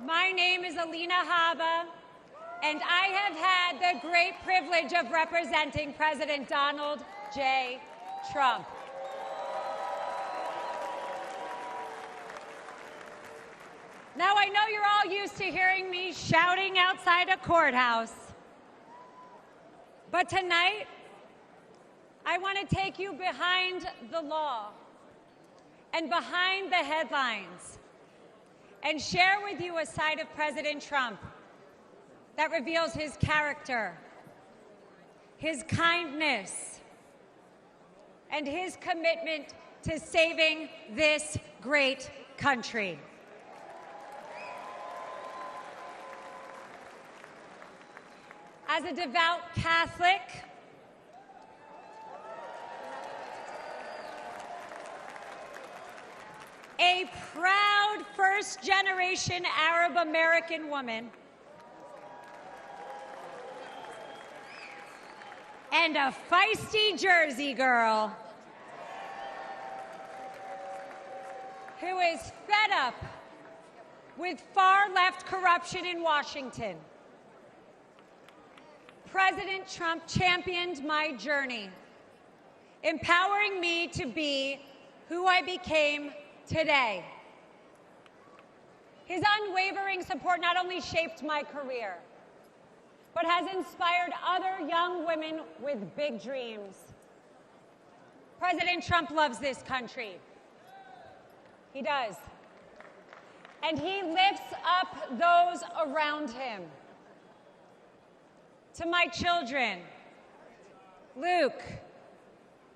My name is Alina Habba, and I have had the great privilege of representing President Donald J. Trump. Now, I know you're all used to hearing me shouting outside a courthouse, but tonight, I want to take you behind the law and behind the headlines and share with you a side of President Trump that reveals his character, his kindness, and his commitment to saving this great country. As a devout Catholic, a proud first-generation Arab-American woman, and a feisty Jersey girl who is fed up with far-left corruption in Washington. President Trump championed my journey, empowering me to be who I became today. His unwavering support not only shaped my career, but has inspired other young women with big dreams. President Trump loves this country. He does. And he lifts up those around him. To my children, Luke,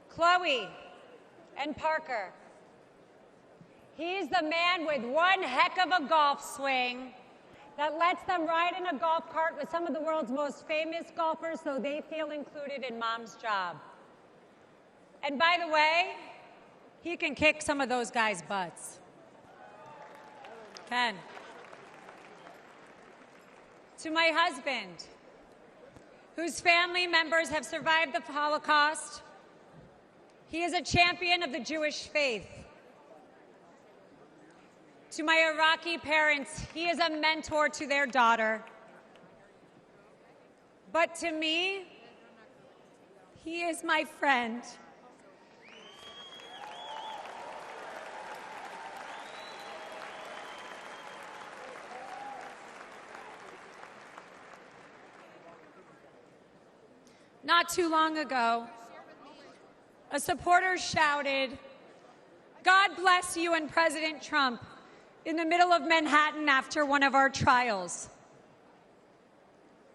Chloe, and Parker, he's the man with one heck of a golf swing that lets them ride in a golf cart with some of the world's most famous golfers so they feel included in mom's job. And by the way, he can kick some of those guys' butts. Ken. To my husband, whose family members have survived the Holocaust, he is a champion of the Jewish faith. To my Iraqi parents, he is a mentor to their daughter. But to me, he is my friend. Not too long ago, a supporter shouted, "God bless you and President Trump," in the middle of Manhattan after one of our trials.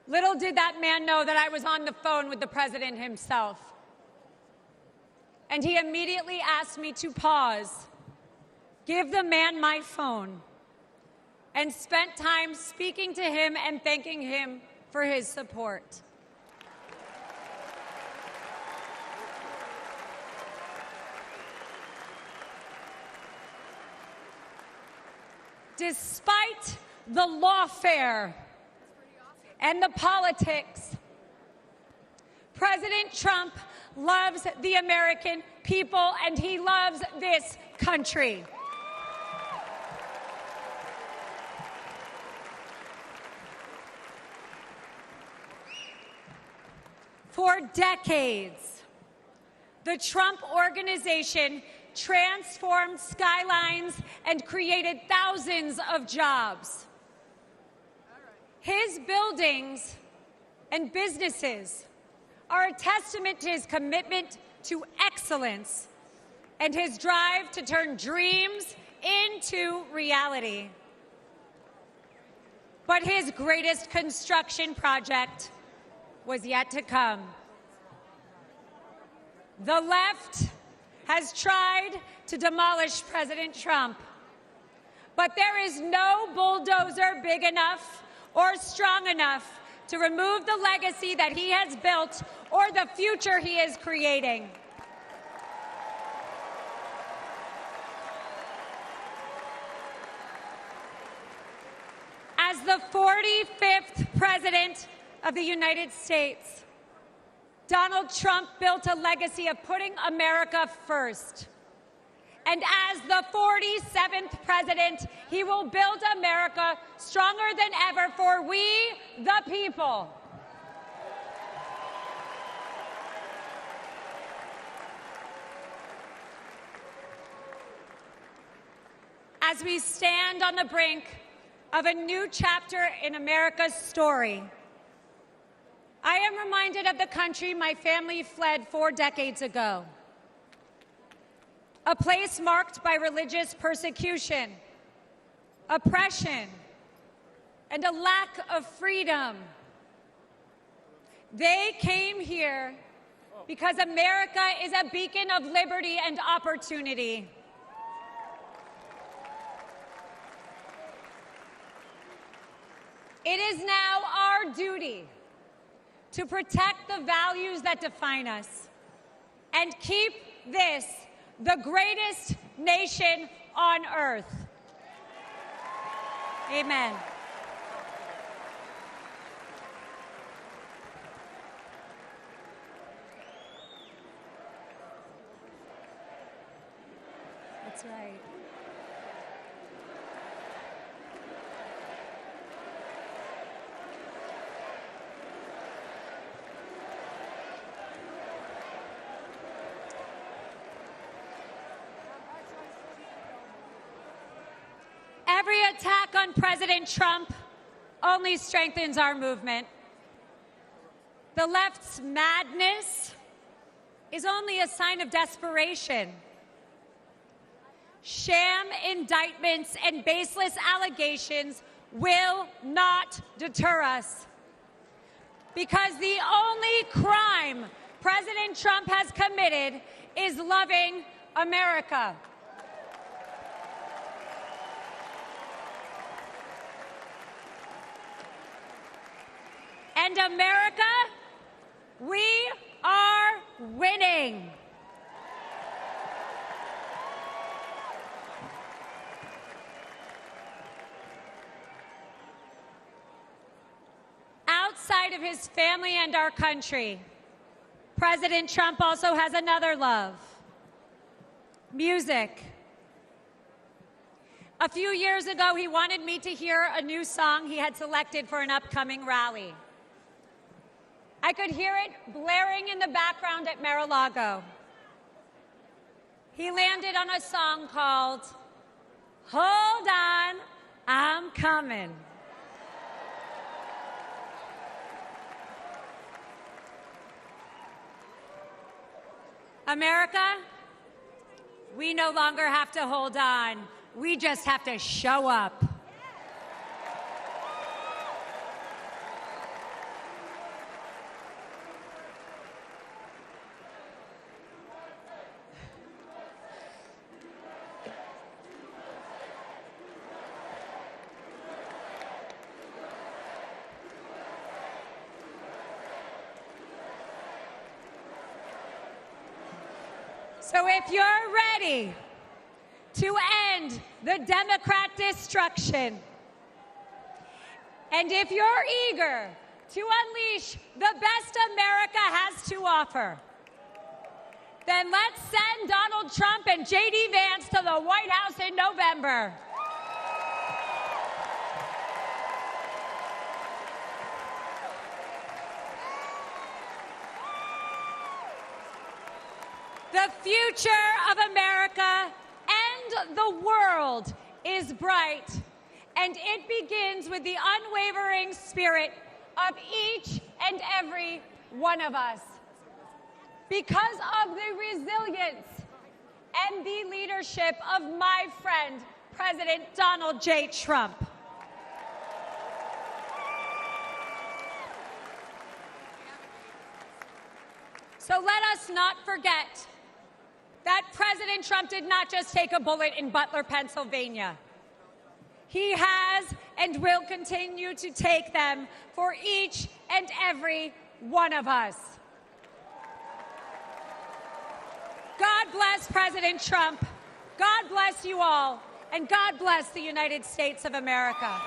Little did that man know that I was on the phone with the president himself. And he immediately asked me to pause, give the man my phone, and spent time speaking to him and thanking him for his support. Despite the lawfare and the politics, President Trump loves the American people and he loves this country. For decades, the Trump Organization transformed skylines and created thousands of jobs. His buildings and businesses are a testament to his commitment to excellence and his drive to turn dreams into reality. But his greatest construction project was yet to come. The left has tried to demolish President Trump, but there is no bulldozer big enough or strong enough to remove the legacy that he has built or the future he is creating. As the 45th President of the United States, Donald Trump built a legacy of putting America first And as the 47th president, he will build America stronger than ever for we, the people. As we stand on the brink of a new chapter in America's story, I am reminded of the country my family fled 4 decades ago. A place marked by religious persecution, oppression, and a lack of freedom. They came here because America is a beacon of liberty and opportunity. It is now our duty to protect the values that define us and keep this the greatest nation on earth. Amen. That's right. Every attack on President Trump only strengthens our movement. The left's madness is only a sign of desperation. Sham indictments and baseless allegations will not deter us. Because the only crime President Trump has committed is loving America. And America, we are winning. Outside of his family and our country, President Trump also has another love: music. A few years ago, he wanted me to hear a new song he had selected for an upcoming rally. I could hear it blaring in the background at Mar-a-Lago. He landed on a song called "Hold On, I'm Coming." America, we no longer have to hold on. We just have to show up. So if you're ready to end the Democrat destruction, and if you're eager to unleash the best America has to offer, then let's send Donald Trump and J.D. Vance to the White House in November. The future of America and the world is bright, and it begins with the unwavering spirit of each and every one of us. Because of the resilience and the leadership of my friend, President Donald J. Trump. So let us not forget that President Trump did not just take a bullet in Butler, Pennsylvania. He has and will continue to take them for each and every one of us. God bless President Trump. God bless you all. And God bless the United States of America.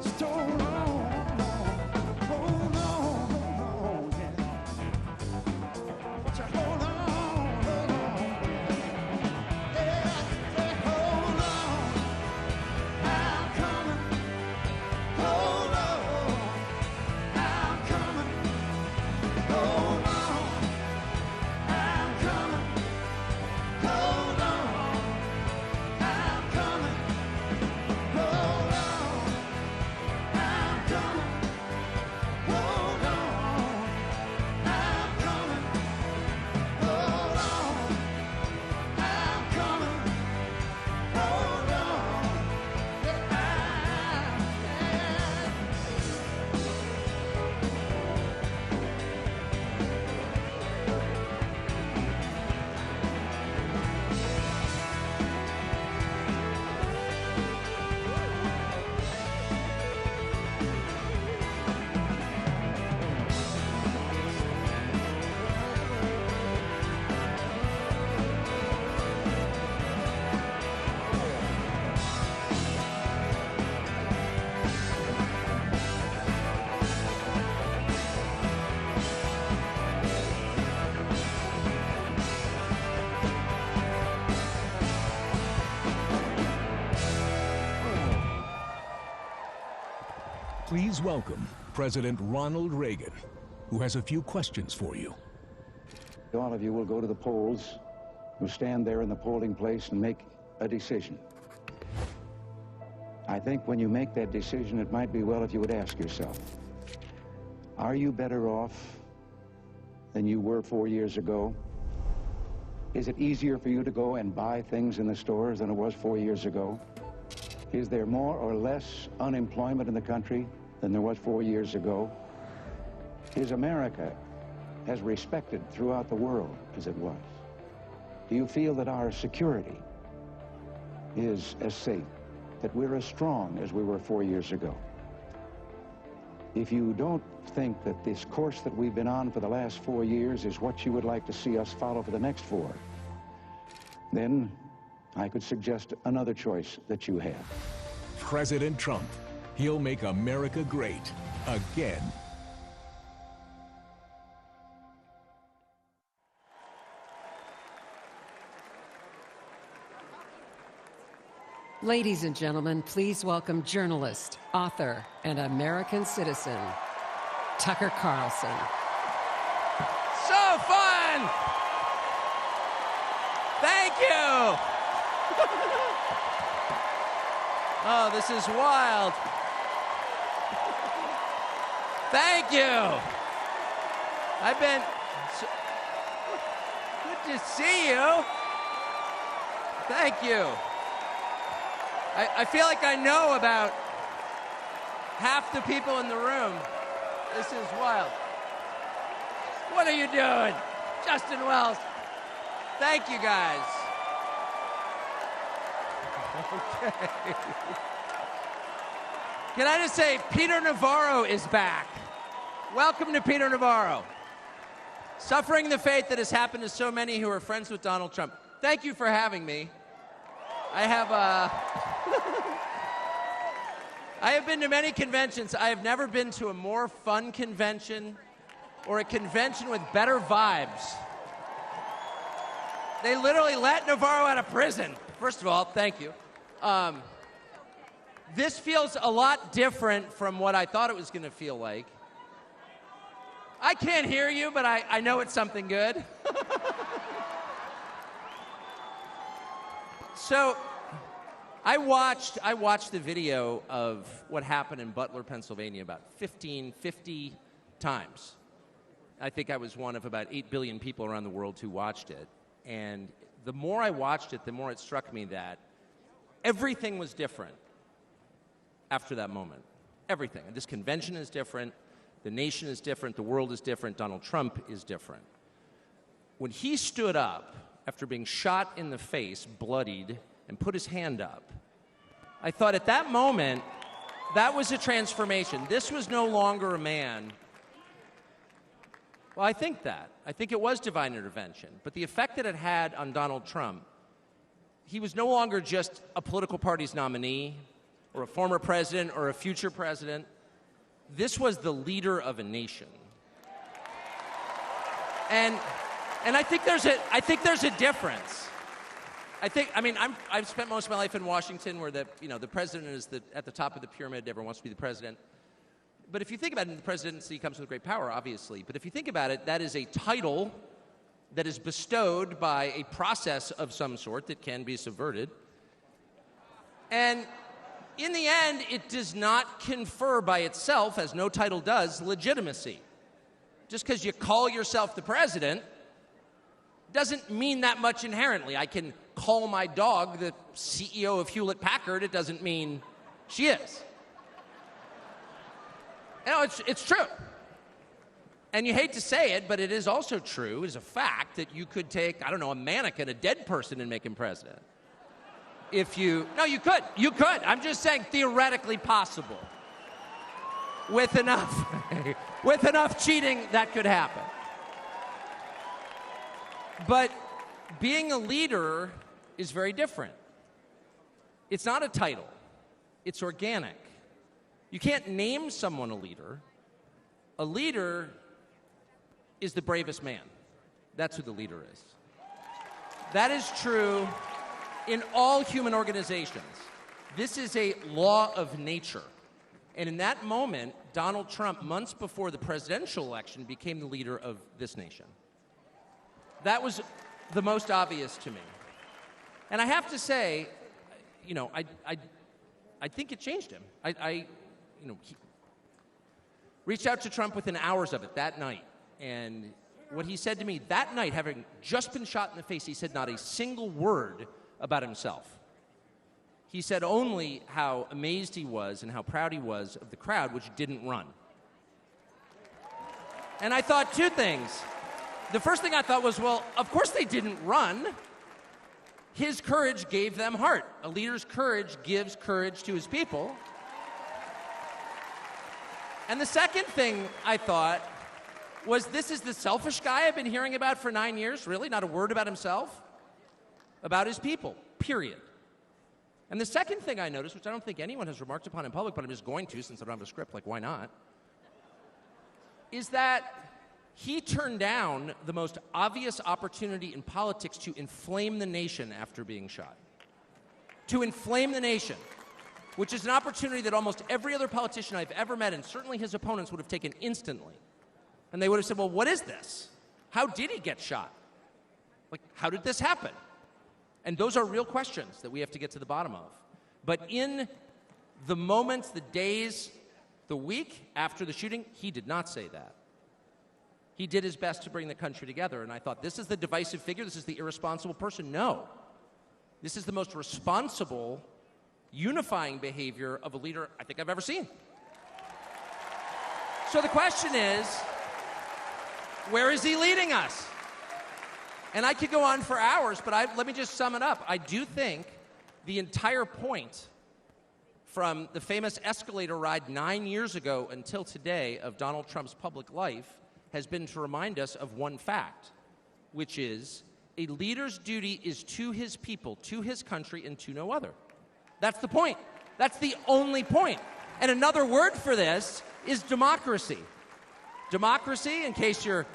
Just hold on, hold on, yeah. Just hold on, yeah. Say hold on, I'm coming. Hold on, I'm coming. Hold on, I'm coming. Hold on, I'm coming. Hold on, I'm coming. Hold on, I'm coming. Hold on, I'm coming. Hold on, Please welcome President Ronald Reagan, who has a few questions for you. All of you will go to the polls, will stand there in the polling place and make a decision. I think when you make that decision, it might be well if you would ask yourself, are you better off than you were 4 years ago? Is it easier for you to go and buy things in the stores than it was 4 years ago? Is there more or less unemployment in the country than there was 4 years ago? Is America as respected throughout the world as it was? Do you feel that our security is as safe, that we're as strong as we were 4 years ago? If you don't think that this course that we've been on for the last 4 years is what you would like to see us follow for the next 4, then I could suggest another choice that you have. President Trump. He'll make America great again. Ladies and gentlemen, please welcome journalist, author, and American citizen, Tucker Carlson. So fun! Thank you! Oh, this is wild. Thank you. I've been good to see you. Thank you. I feel like I know about half the people in the room. This is wild. What are you doing? Justin Wells. Thank you, guys. Okay. Can I just say, Peter Navarro is back. Welcome to Peter Navarro. Suffering the fate that has happened to so many who are friends with Donald Trump. Thank you for having me. I have been to many conventions. I have never been to a more fun convention or a convention with better vibes. They literally let Navarro out of prison. First of all, thank you. This feels a lot different from what I thought it was going to feel like. I can't hear you, but I know it's something good. So I watched the video of what happened in Butler, Pennsylvania about 50 times. I think I was one of about 8 billion people around the world who watched it. And the more I watched it, the more it struck me that everything was different after that moment. Everything. And this convention is different. The nation is different. The world is different. Donald Trump is different. When he stood up after being shot in the face, bloodied, and put his hand up, I thought at that moment, that was a transformation. This was no longer a man. Well, I think it was divine intervention. But the effect that it had on Donald Trump, he was no longer just a political party's nominee. or a former president or a future president. This was the leader of a nation. And I think there's a difference. I've spent most of my life in Washington, where the president is at the top of the pyramid. Everyone wants to be the president. But if you think about it, the presidency comes with great power, obviously. But if you think about it, that is a title that is bestowed by a process of some sort that can be subverted. And in the end, it does not confer by itself, as no title does, legitimacy. Just because you call yourself the president doesn't mean that much inherently. I can call my dog the CEO of Hewlett-Packard. It doesn't mean she is. It's true. And you hate to say it, but it is also true, as a fact, that you could take, a mannequin, a dead person, and make him president. No, you could. You could. I'm just saying theoretically possible. With enough cheating, that could happen. But being a leader is very different. It's not a title. It's organic. You can't name someone a leader. A leader is the bravest man. That's who the leader is. That is true in all human organizations. This is a law of nature. And in that moment, Donald Trump, months before the presidential election, became the leader of this nation. That was the most obvious to me. And I have to say, I think it changed him. He reached out to Trump within hours of it that night. And what he said to me that night, having just been shot in the face, he said not a single word about himself. He said only how amazed he was and how proud he was of the crowd, which didn't run. And I thought two things. The first thing I thought was, well, of course they didn't run. His courage gave them heart. A leader's courage gives courage to his people. And the second thing I thought was, this is the selfish guy I've been hearing about for 9 years, really? Not a word about himself? About his people, period. And the second thing I noticed, which I don't think anyone has remarked upon in public, but I'm just going to since I don't have a script, like why not, is that he turned down the most obvious opportunity in politics to inflame the nation after being shot. To inflame the nation, which is an opportunity that almost every other politician I've ever met, and certainly his opponents, would have taken instantly. And they would have said, well, what is this? How did he get shot? Like, how did this happen? And those are real questions that we have to get to the bottom of. But in the moments, the days, the week after the shooting, he did not say that. He did his best to bring the country together. And I thought, this is the divisive figure, this is the irresponsible person. No. This is the most responsible, unifying behavior of a leader I think I've ever seen. So the question is, where is he leading us? And I could go on for hours, but let me just sum it up. I do think the entire point from the famous escalator ride 9 years ago until today of Donald Trump's public life has been to remind us of one fact, which is a leader's duty is to his people, to his country, and to no other. That's the point. That's the only point. And another word for this is democracy. Democracy, in case you're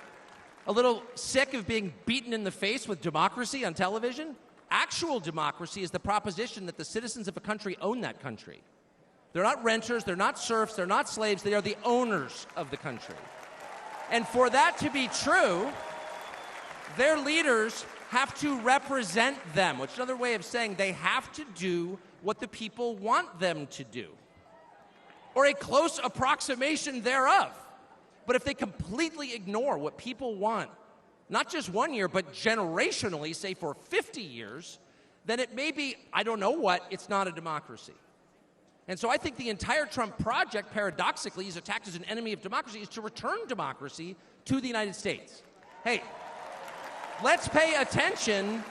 a little sick of being beaten in the face with democracy on television, actual democracy is the proposition that the citizens of a country own that country. They're not renters, they're not serfs, they're not slaves, they are the owners of the country. And for that to be true, their leaders have to represent them, which is another way of saying they have to do what the people want them to do, or a close approximation thereof. But if they completely ignore what people want, not just 1 year, but generationally, say for 50 years, then it may be, I don't know what, it's not a democracy. And so I think the entire Trump project, paradoxically, is attacked as an enemy of democracy, is to return democracy to the United States. Hey, let's pay attention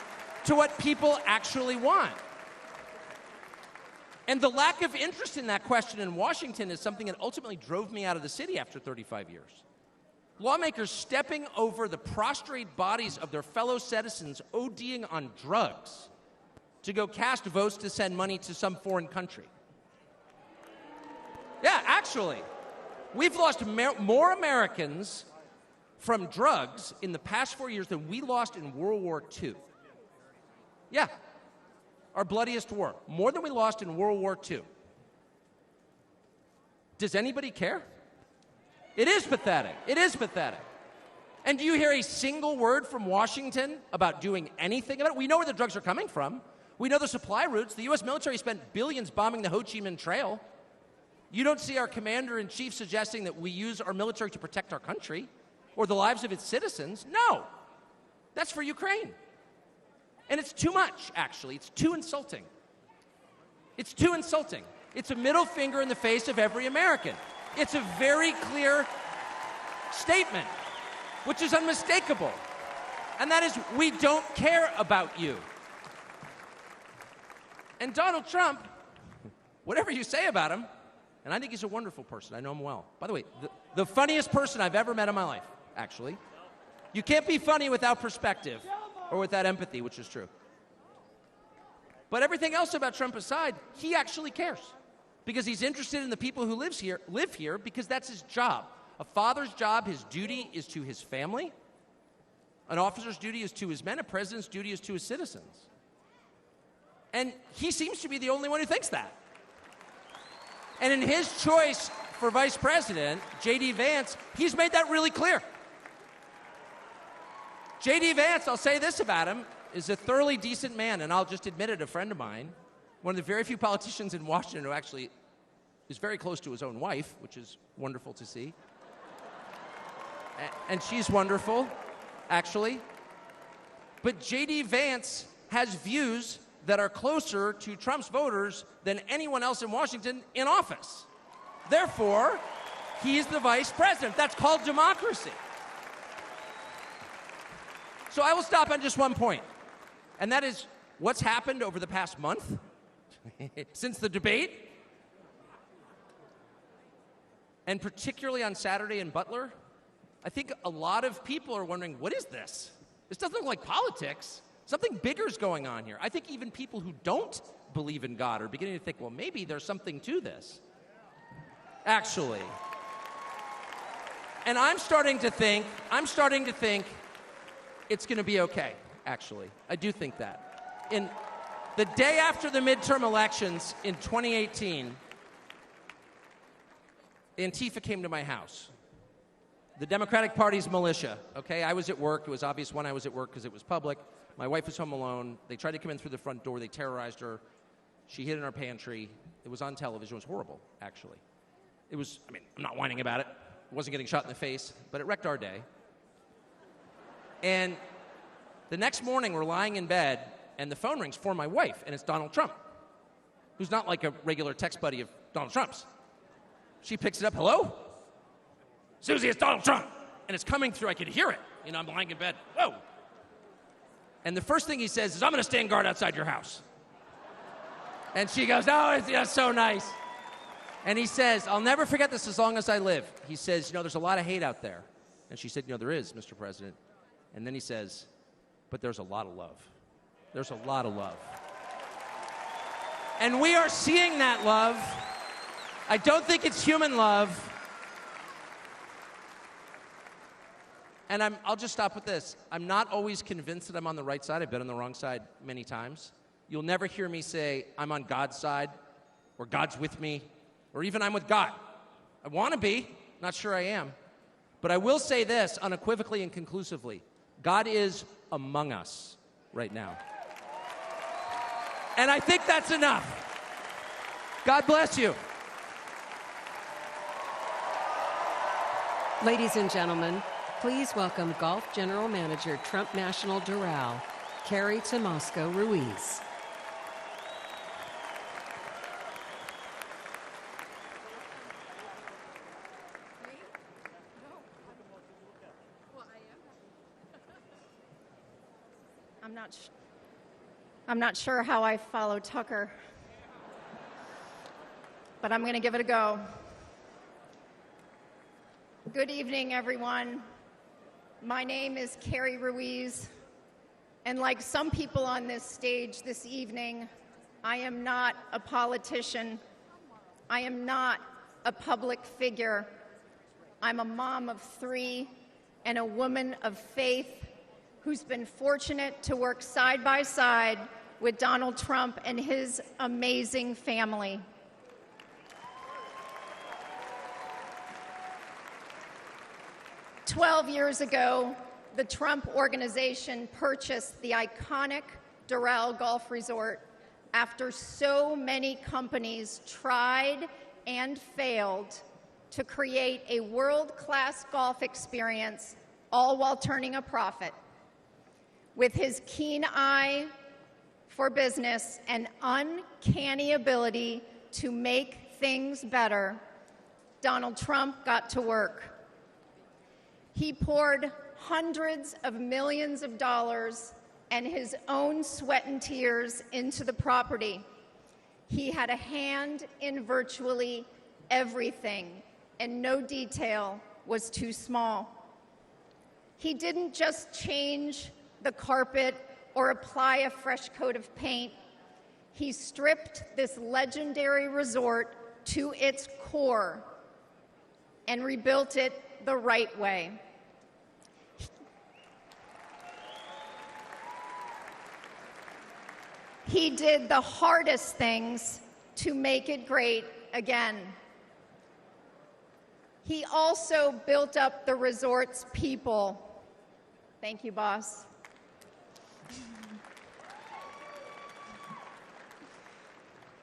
to what people actually want. And the lack of interest in that question in Washington is something that ultimately drove me out of the city after 35 years. Lawmakers stepping over the prostrate bodies of their fellow citizens ODing on drugs to go cast votes to send money to some foreign country. Actually, we've lost more Americans from drugs in the past 4 years than we lost in World War II. Yeah, our bloodiest war. More than we lost in World War II. Does anybody care? It is pathetic. It is pathetic. And do you hear a single word from Washington about doing anything about it? We know where the drugs are coming from. We know the supply routes. The U.S. military spent billions bombing the Ho Chi Minh Trail. You don't see our commander-in-chief suggesting that we use our military to protect our country or the lives of its citizens. No. That's for Ukraine. And it's too much, actually. It's too insulting. It's too insulting. It's a middle finger in the face of every American. It's a very clear statement, which is unmistakable. And that is, we don't care about you. And Donald Trump, whatever you say about him, and I think he's a wonderful person. I know him well. By the way, the funniest person I've ever met in my life, actually. You can't be funny without perspective or without empathy, which is true. But everything else about Trump aside, he actually cares because he's interested in the people who live here because that's his job. A father's job, his duty is to his family. An officer's duty is to his men. A president's duty is to his citizens. And he seems to be the only one who thinks that. And in his choice for vice president, J.D. Vance, he's made that really clear. J.D. Vance, I'll say this about him, is a thoroughly decent man, and I'll just admit it, a friend of mine, one of the very few politicians in Washington who actually is very close to his own wife, which is wonderful to see. And she's wonderful, actually. But J.D. Vance has views that are closer to Trump's voters than anyone else in Washington in office. Therefore, he's the vice president. That's called democracy. So I will stop on just one point, and that is what's happened over the past month since the debate, and particularly on Saturday in Butler. I think a lot of people are wondering, what is this? This doesn't look like politics. Something bigger is going on here. I think even people who don't believe in God are beginning to think, well, maybe there's something to this, actually. And I'm starting to think it's going to be okay, actually. I do think that. In the day after the midterm elections in 2018, Antifa came to my house. The Democratic Party's militia, okay? I was at work. It was obvious when I was at work because it was public. My wife was home alone. They tried to come in through the front door. They terrorized her. She hid in our pantry. It was on television. It was horrible, actually. It was, I mean, I'm not whining about it. I wasn't getting shot in the face, but it wrecked our day. And the next morning, we're lying in bed, and the phone rings for my wife, and it's Donald Trump, who's not like a regular text buddy of Donald Trump's. She picks it up. Hello? Susie, it's Donald Trump. And it's coming through. I could hear it. You know, I'm lying in bed. Whoa. And the first thing he says is, I'm going to stand guard outside your house. And she goes, oh, it's so nice. And he says, I'll never forget this as long as I live. He says, you know, there's a lot of hate out there. And she said, you know, there is, Mr. President. And then he says, but there's a lot of love. There's a lot of love. And we are seeing that love. I don't think it's human love. And I'll just stop with this. I'm not always convinced that I'm on the right side. I've been on the wrong side many times. You'll never hear me say, I'm on God's side, or God's with me, or even I'm with God. I want to be. Not sure I am. But I will say this unequivocally and conclusively. God is among us right now. And I think that's enough. God bless you. Ladies and gentlemen, please welcome Golf General Manager, Trump National Doral, Carrie Tomasco Ruiz. I'm not sure how I follow Tucker, but I'm going to give it a go. Good evening, everyone. My name is Carrie Ruiz, and like some people on this stage this evening, I am not a politician. I am not a public figure. I'm a mom of 3 and a woman of faith who's been fortunate to work side by side with Donald Trump and his amazing family. "12 years ago, the Trump Organization purchased the iconic Doral Golf Resort after so many companies tried and failed to create a world-class golf experience, all while turning a profit. With his keen eye for business and uncanny ability to make things better, Donald Trump got to work. He poured hundreds of millions of dollars and his own sweat and tears into the property. He had a hand in virtually everything, and no detail was too small. He didn't just change the carpet or apply a fresh coat of paint. He stripped this legendary resort to its core and rebuilt it the right way. He did the hardest things to make it great again. He also built up the resort's people. Thank you, boss.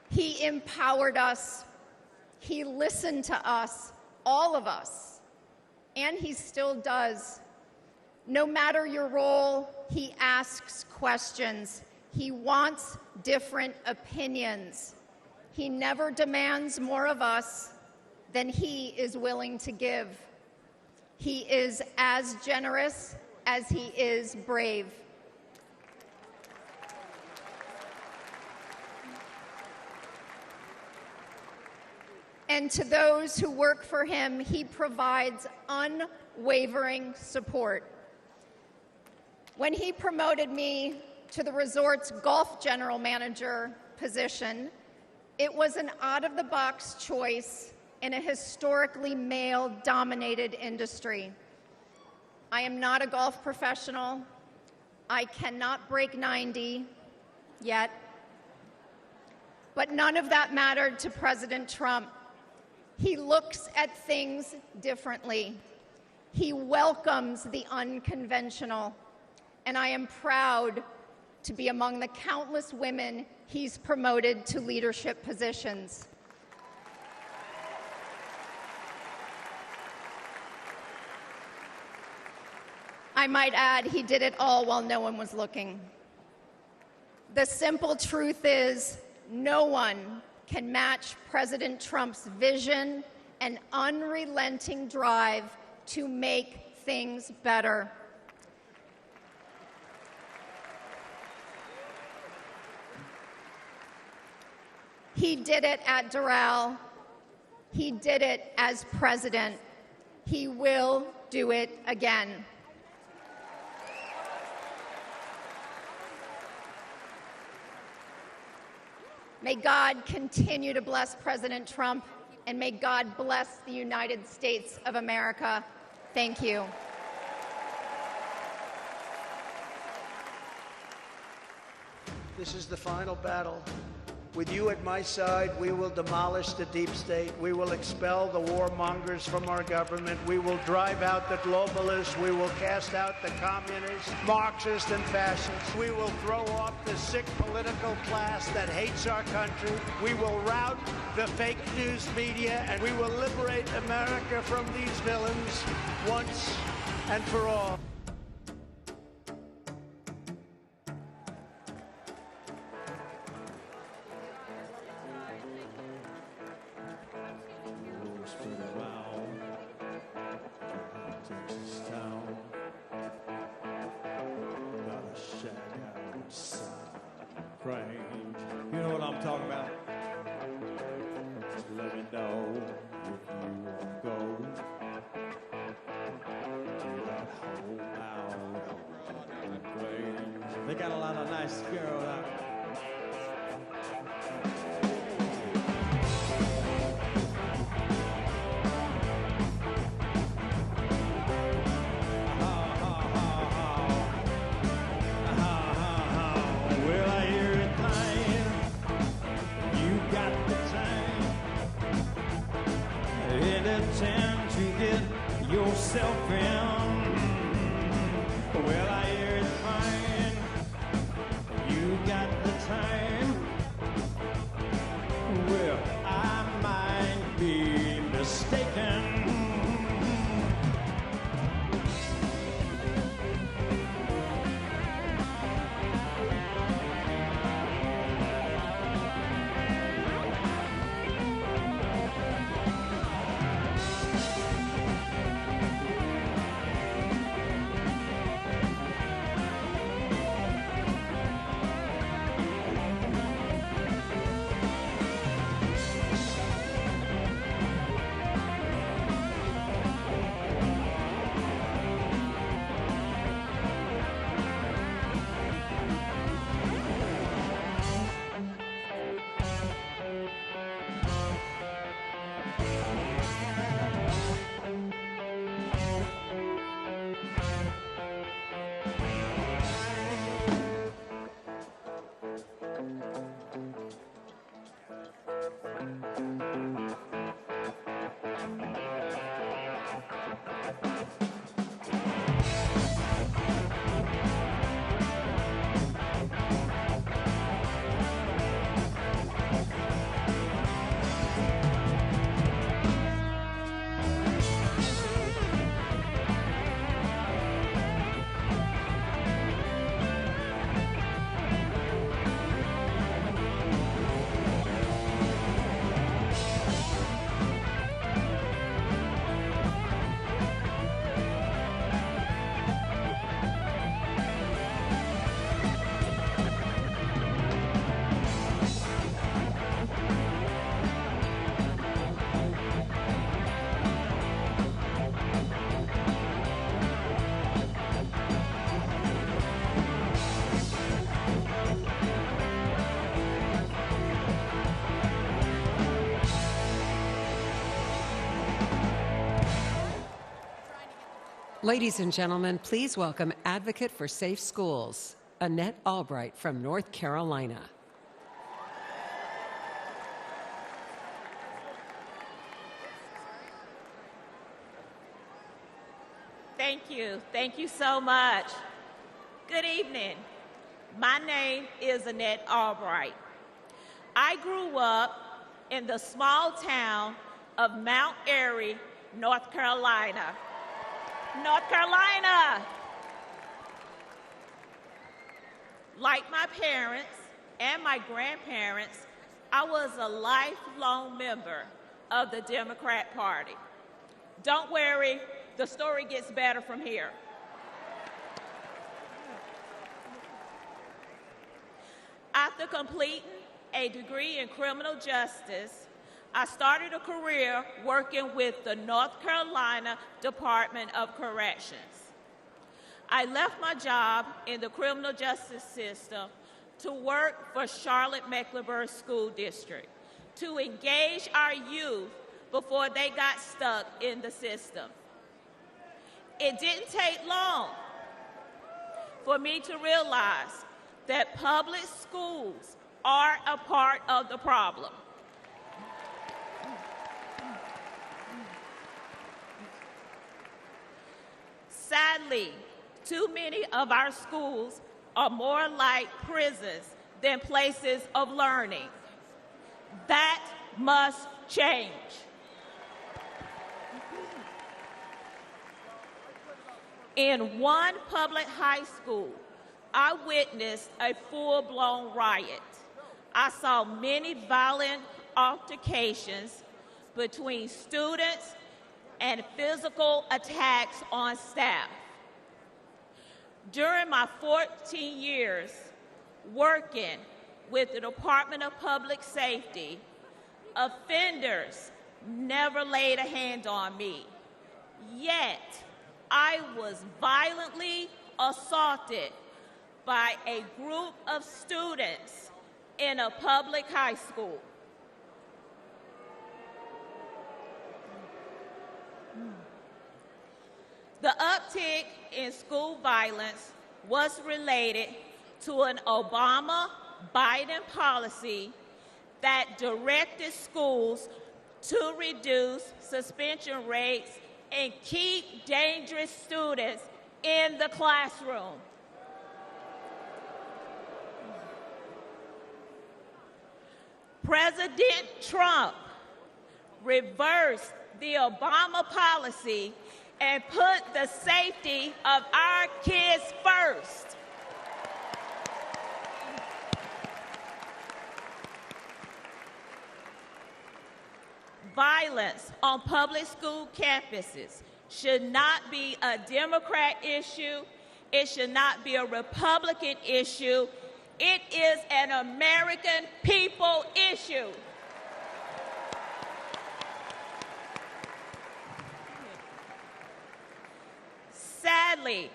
He empowered us. He listened to us, all of us, and he still does. No matter your role, he asks questions. He wants different opinions. He never demands more of us than he is willing to give. He is as generous as he is brave. And to those who work for him, he provides unwavering support. When he promoted me to the resort's golf general manager position, it was an out-of-the-box choice in a historically male-dominated industry. I am not a golf professional. I cannot break 90 yet. But none of that mattered to President Trump. He looks at things differently. He welcomes the unconventional. And I am proud to be among the countless women he's promoted to leadership positions. I might add, he did it all while no one was looking. The simple truth is, no one can match President Trump's vision and unrelenting drive to make things better. He did it at Doral. He did it as president. He will do it again. May God continue to bless President Trump, and may God bless the United States of America. Thank you. This is the final battle. With you at my side, we will demolish the deep state. We will expel the warmongers from our government. We will drive out the globalists. We will cast out the communists, Marxists, and fascists. We will throw off the sick political class that hates our country. We will rout the fake news media, and we will liberate America from these villains once and for all. You know what I'm talking about? Just let me know if you want to go to that home out on the Grange. They got a lot of nice girls out. pretend to get yourself in. Well, I hear it's fine. You got the time. Well, I might be mistaken. Ladies and gentlemen, please welcome Advocate for Safe Schools, Annette Albright from North Carolina. Thank you. Thank you so much. Good evening. My name is Annette Albright. I grew up in the small town of Mount Airy, North Carolina. North Carolina. Like my parents and my grandparents, I was a lifelong member of the Democrat Party. Don't worry, the story gets better from here. After completing a degree in criminal justice, I started a career working with the North Carolina Department of Corrections. I left my job in the criminal justice system to work for Charlotte-Mecklenburg School District to engage our youth before they got stuck in the system. It didn't take long for me to realize that public schools are a part of the problem. Sadly, too many of our schools are more like prisons than places of learning. That must change. In one public high school, I witnessed a full-blown riot. I saw many violent altercations between students and physical attacks on staff. During my 14 years working with the Department of Public Safety, offenders never laid a hand on me. Yet, I was violently assaulted by a group of students in a public high school. The uptick in school violence was related to an Obama-Biden policy that directed schools to reduce suspension rates and keep dangerous students in the classroom. President Trump reversed the Obama policy and put the safety of our kids first. Violence on public school campuses should not be a Democrat issue. It should not be a Republican issue. It is an American people issue. Sadly,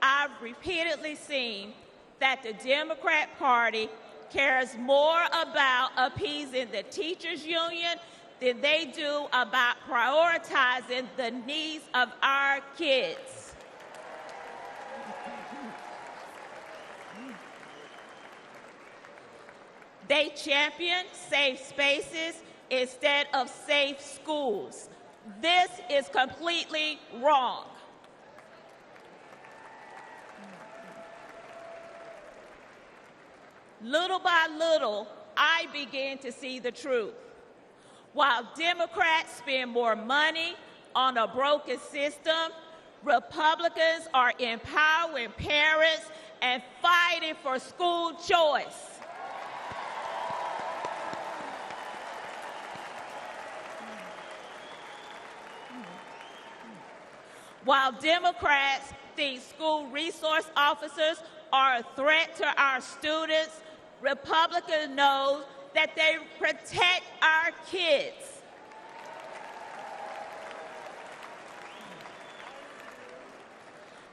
I've repeatedly seen that the Democrat Party cares more about appeasing the teachers' union than they do about prioritizing the needs of our kids. They champion safe spaces instead of safe schools. This is completely wrong. Little by little, I began to see the truth. While Democrats spend more money on a broken system, Republicans are empowering parents and fighting for school choice. While Democrats think school resource officers are a threat to our students, Republicans know that they protect our kids.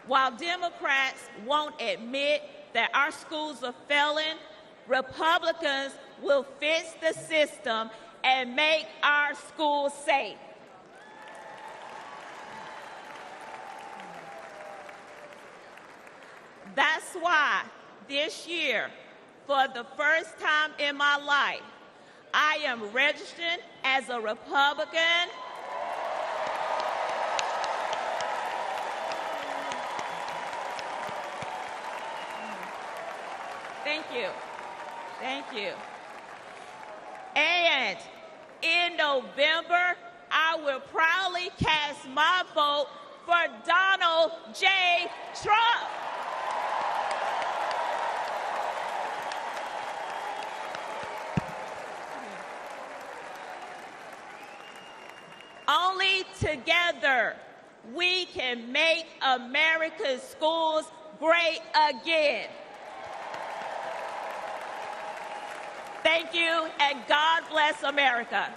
While Democrats won't admit that our schools are failing, Republicans will fix the system and make our schools safe. That's why this year, for the first time in my life, I am registered as a Republican. Thank you. Thank you. And in November, I will proudly cast my vote for Donald J. Trump. Only together we can make America's schools great again. Thank you, and God bless America.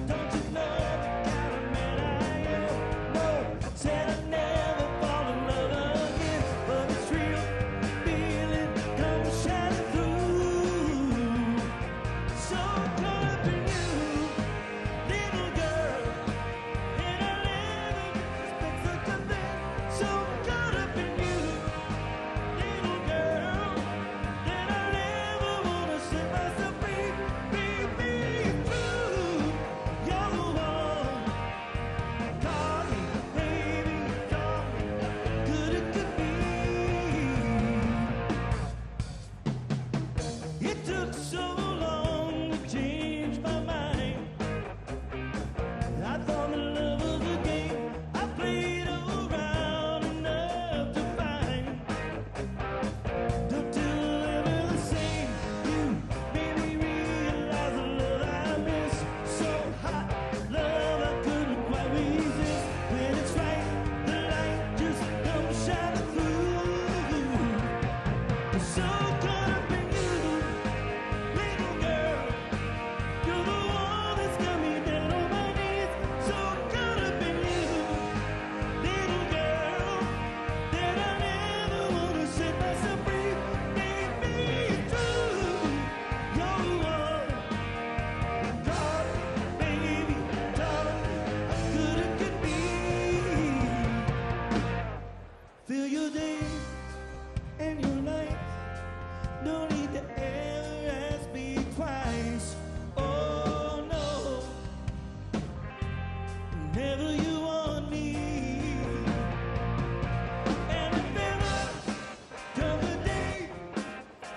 Don't you whenever you want me. And if ever comes a day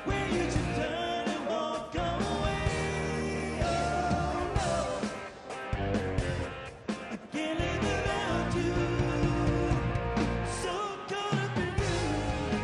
where you just turn and walk away, oh no, I can't live without you. So caught up in you.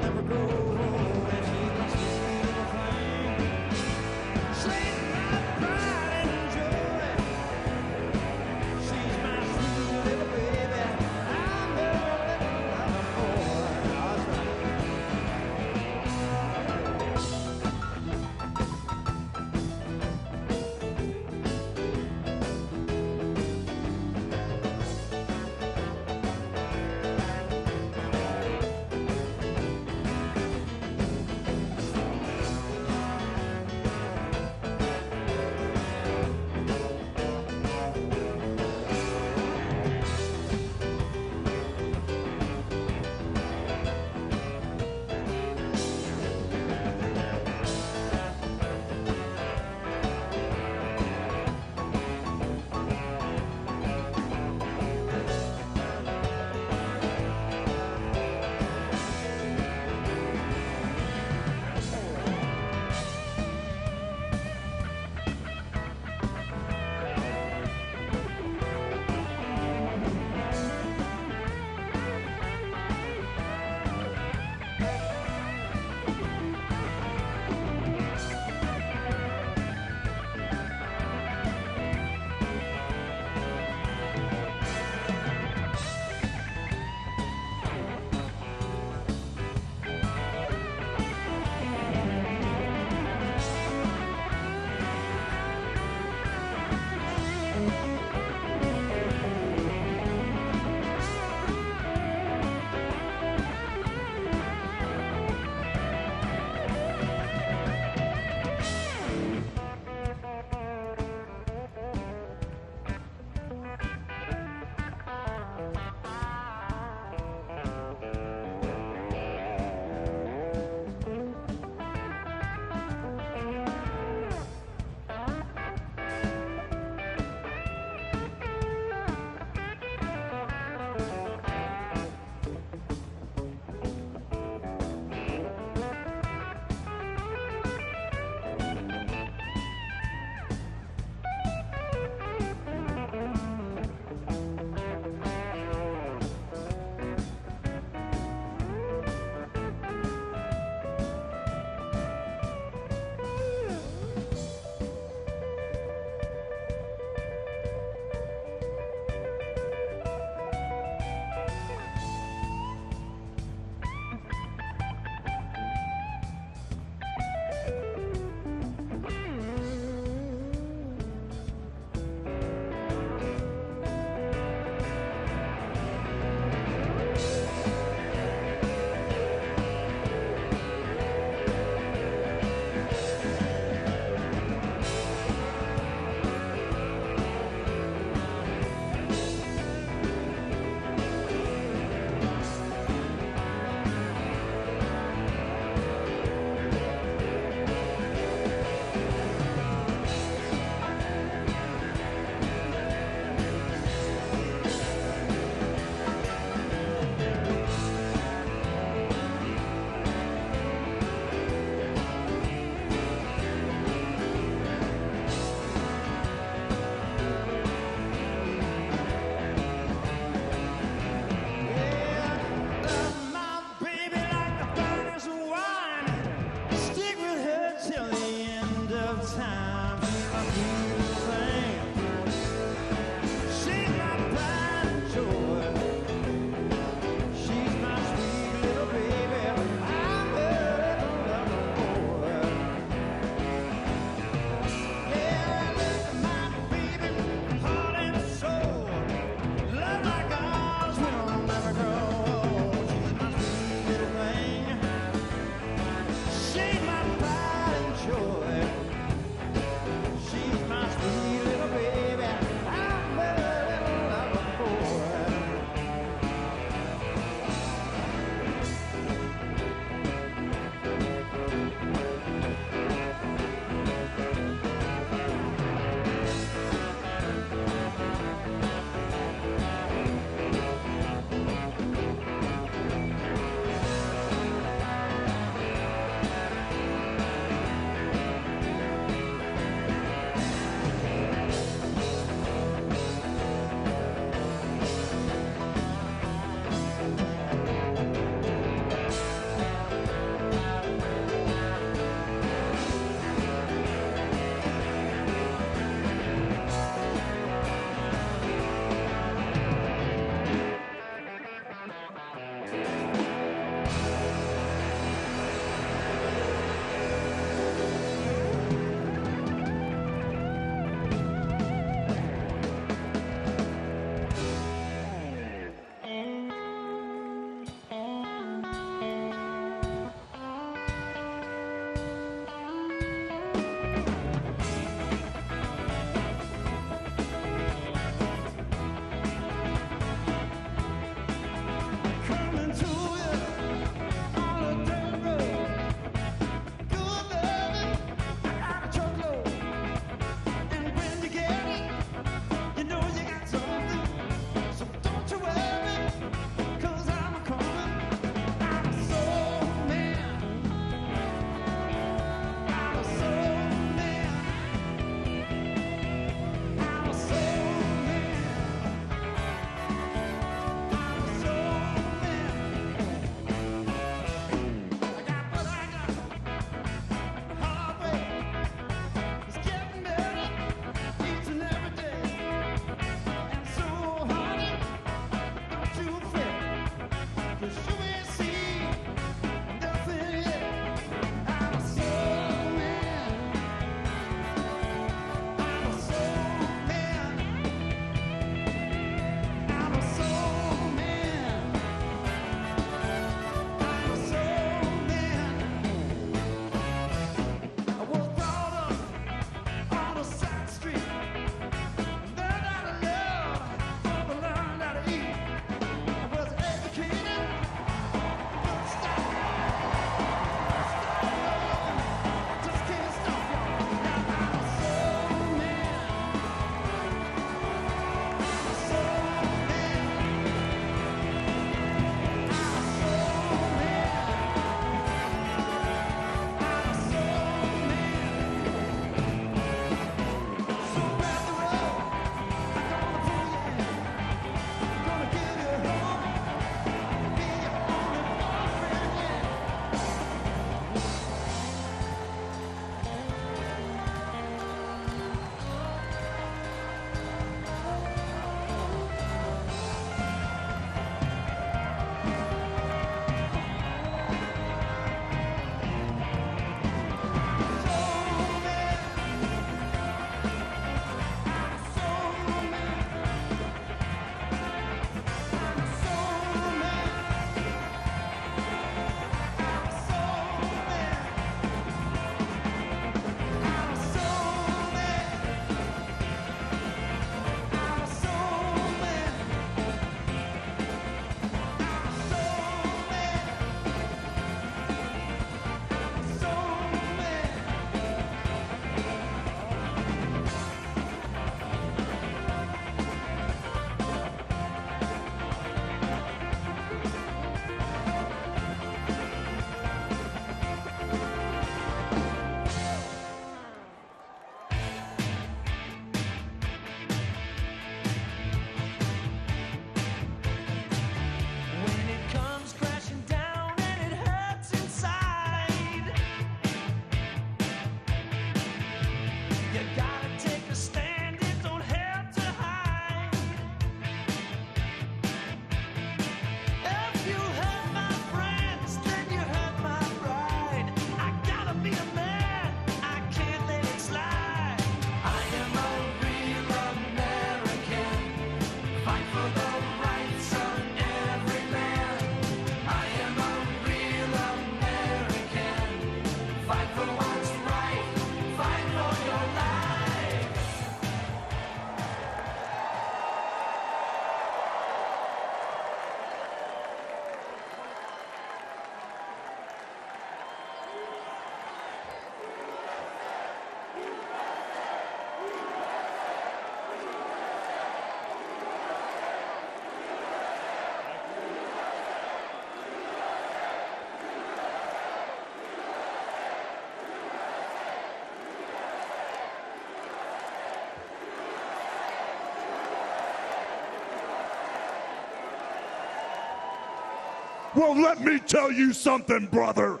Well, let me tell you something, brother.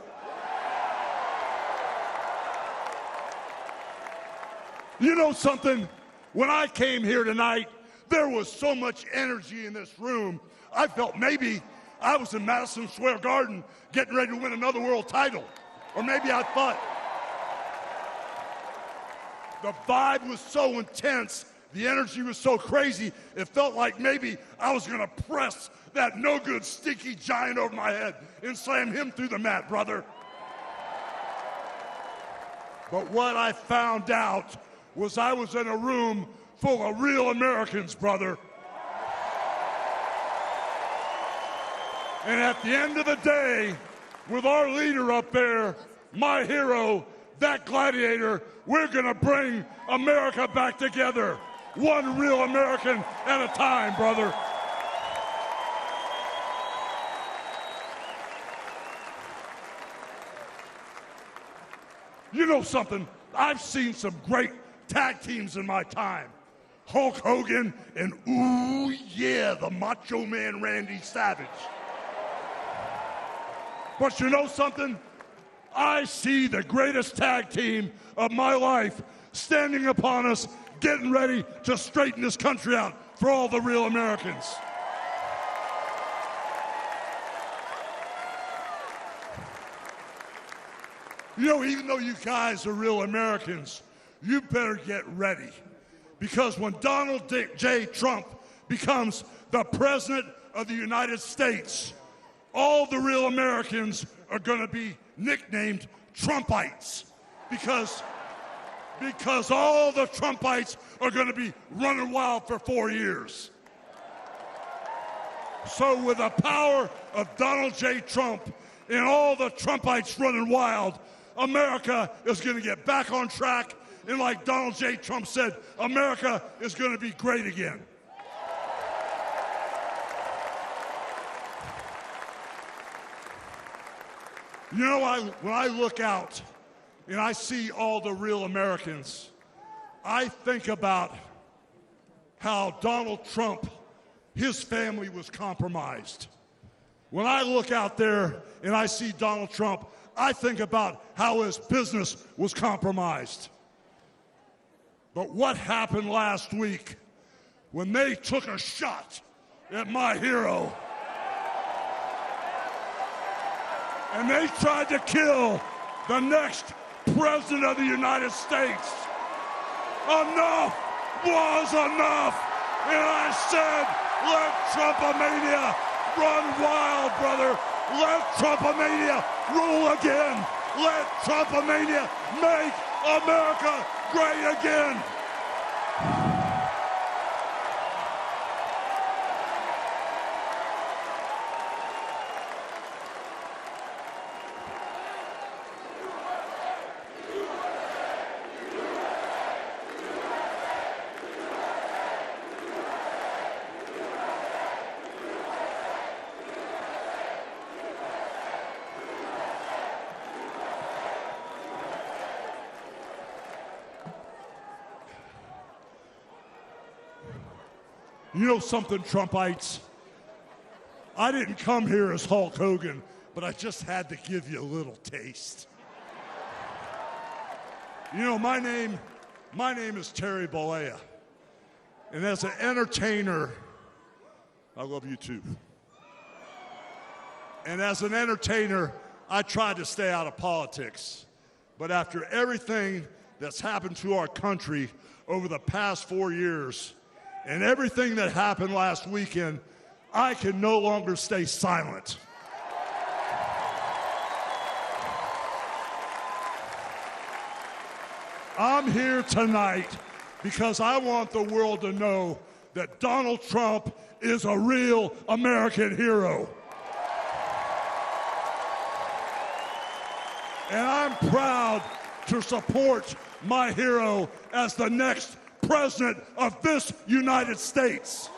You know something? When I came here tonight, there was so much energy in this room. I felt maybe I was in Madison Square Garden getting ready to win another world title. Or maybe I thought the vibe was so intense, the energy was so crazy, it felt like maybe I was going to press that no-good, stinky giant over my head and slam him through the mat, brother. But what I found out was I was in a room full of real Americans, brother. And at the end of the day, with our leader up there, my hero, that gladiator, we're gonna bring America back together. One real American at a time, brother. You know something? I've seen some great tag teams in my time. Hulk Hogan and, ooh yeah, the Macho Man Randy Savage. But you know something? I see the greatest tag team of my life standing upon us, getting ready to straighten this country out for all the real Americans. You know, even though you guys are real Americans, you better get ready. Because when Donald J. Trump becomes the President of the United States, all the real Americans are going to be nicknamed Trumpites. Because all the Trumpites are going to be running wild for 4 years. So with the power of Donald J. Trump and all the Trumpites running wild, America is going to get back on track. And like Donald J. Trump said, America is going to be great again. You know, when I look out and I see all the real Americans, I think about how Donald Trump, his family was compromised. When I look out there and I see Donald Trump, I think about how his business was compromised. But what happened last week when they took a shot at my hero and they tried to kill the next President of the United States? Enough was enough. And I said, let Trumpomania run wild, brother. Let Trumpomania rule again. Let Trumpomania make America great again. You know something, Trumpites? I didn't come here as Hulk Hogan, but I just had to give you a little taste. You know, my name is Terry Bollea. And as an entertainer, I love you too. And as an entertainer, I tried to stay out of politics. But after everything that's happened to our country over the past 4 years, and everything that happened last weekend, I can no longer stay silent. I'm here tonight because I want the world to know that Donald Trump is a real American hero. And I'm proud to support my hero as the next President of this United States.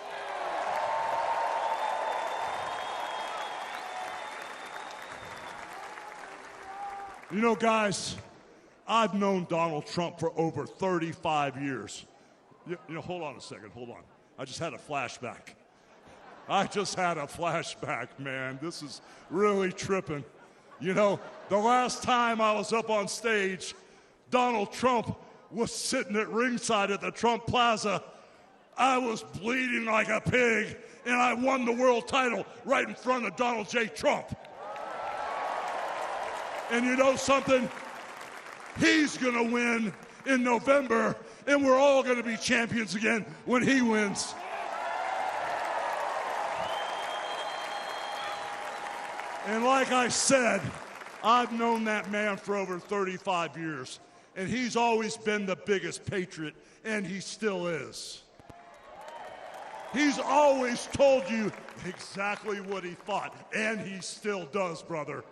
You know, guys, I've known Donald Trump for over 35 years. You know, hold on a second, hold on. I just had a flashback. I just had a flashback, man. This is really tripping. You know, the last time I was up on stage, Donald Trump was sitting at ringside at the Trump Plaza. I was bleeding like a pig, and I won the world title right in front of Donald J. Trump. And you know something? He's going to win in November, and we're all going to be champions again when he wins. And like I said, I've known that man for over 35 years, and he's always been the biggest patriot, and he still is. He's always told you exactly what he thought, and he still does, brother.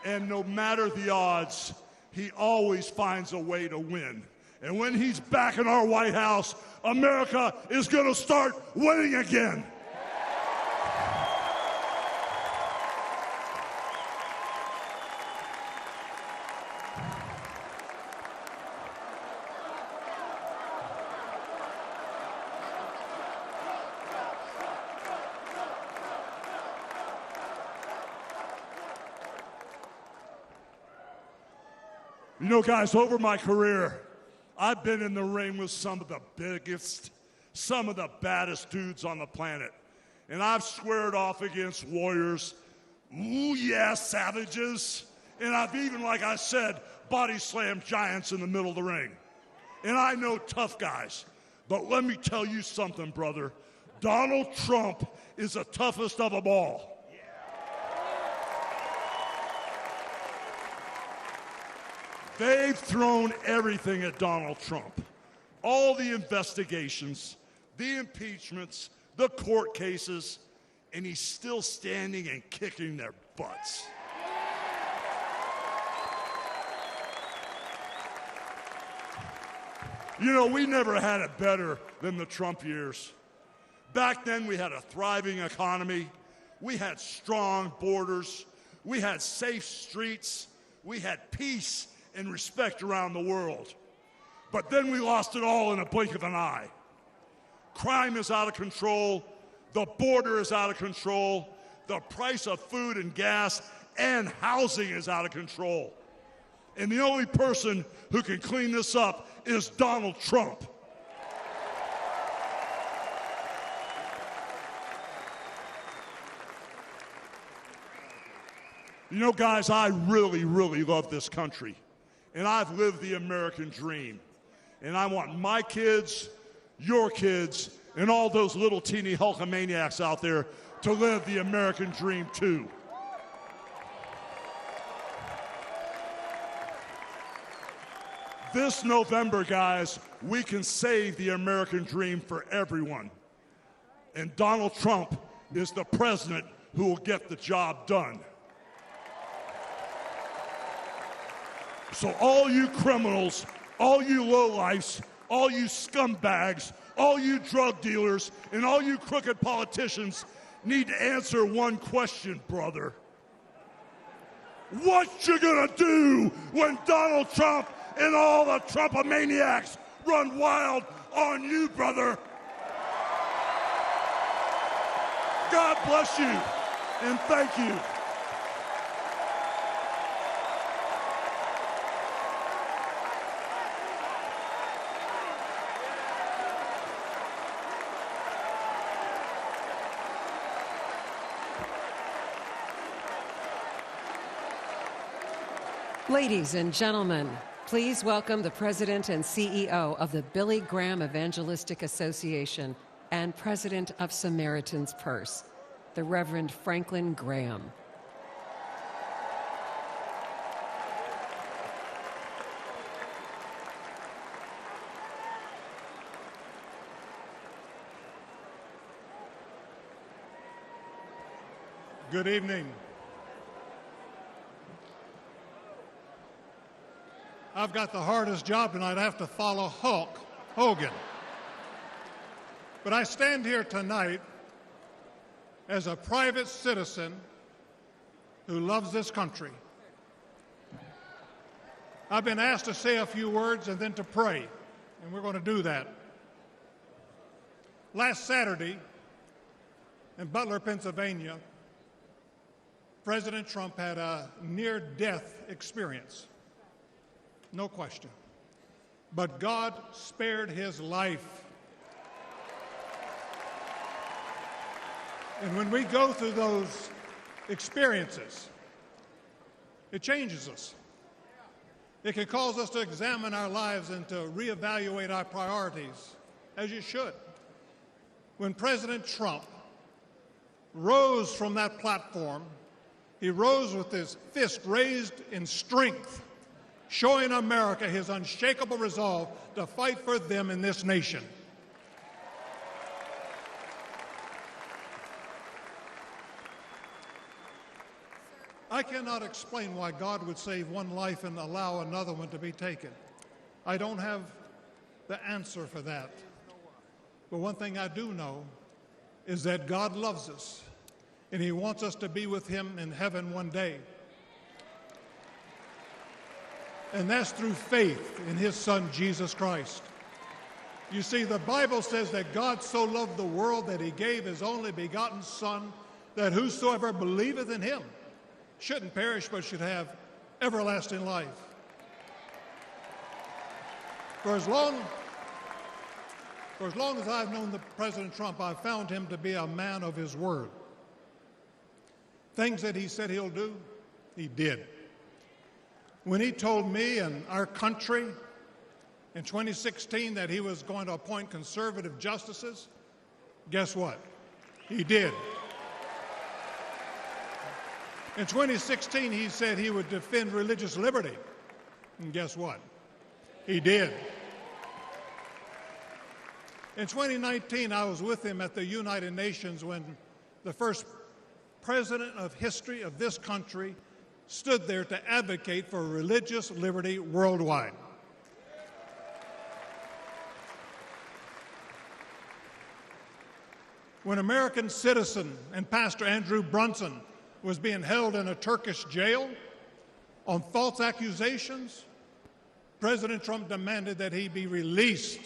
And no matter the odds, he always finds a way to win. And when he's back in our White House, America is going to start winning again. You know, guys, over my career, I've been in the ring with some of the biggest, some of the baddest dudes on the planet. And I've squared off against warriors, ooh yeah, savages. And I've even, like I said, body slammed giants in the middle of the ring. And I know tough guys. But let me tell you something, brother. Donald Trump is the toughest of them all. They've thrown everything at Donald Trump. All the investigations, the impeachments, the court cases, and he's still standing and kicking their butts. You know, we never had it better than the Trump years. Back then, we had a thriving economy. We had strong borders. We had safe streets. We had peace and respect around the world. But then we lost it all in a blink of an eye. Crime is out of control. The border is out of control. The price of food and gas and housing is out of control. And the only person who can clean this up is Donald Trump. You know, guys, I really, really love this country. And I've lived the American dream. And I want my kids, your kids, and all those little teeny Hulkamaniacs out there to live the American dream too. This November, guys, we can save the American dream for everyone. And Donald Trump is the president who will get the job done. So all you criminals, all you lowlifes, all you scumbags, all you drug dealers, and all you crooked politicians need to answer one question, brother. What you gonna do when Donald Trump and all the Trumpomaniacs run wild on you, brother? God bless you, and thank you. Ladies and gentlemen, please welcome the President and CEO of the Billy Graham Evangelistic Association and President of Samaritan's Purse, the Reverend Franklin Graham. Good evening. I've got the hardest job tonight. I have to follow Hulk Hogan. But I stand here tonight as a private citizen who loves this country. I've been asked to say a few words and then to pray, and we're going to do that. Last Saturday, in Butler, Pennsylvania, President Trump had a near-death experience, no question. But God spared his life. And when we go through those experiences, it changes us. It can cause us to examine our lives and to reevaluate our priorities, as you should. When President Trump rose from that platform, he rose with his fist raised in strength, showing America his unshakable resolve to fight for them in this nation. I cannot explain why God would save one life and allow another one to be taken. I don't have the answer for that. But one thing I do know is that God loves us, and he wants us to be with him in heaven one day. And that's through faith in his Son, Jesus Christ. You see, the Bible says that God so loved the world that he gave his only begotten Son, that whosoever believeth in him shouldn't perish but should have everlasting life. For as long as I've known President Trump, I've found him to be a man of his word. Things that he said he'll do, he did. When he told me and our country in 2016 that he was going to appoint conservative justices, guess what? He did. In 2016, he said he would defend religious liberty. And guess what? He did. In 2019, I was with him at the United Nations when the first president of history of this country stood there to advocate for religious liberty worldwide. When American citizen and Pastor Andrew Brunson was being held in a Turkish jail on false accusations, President Trump demanded that he be released.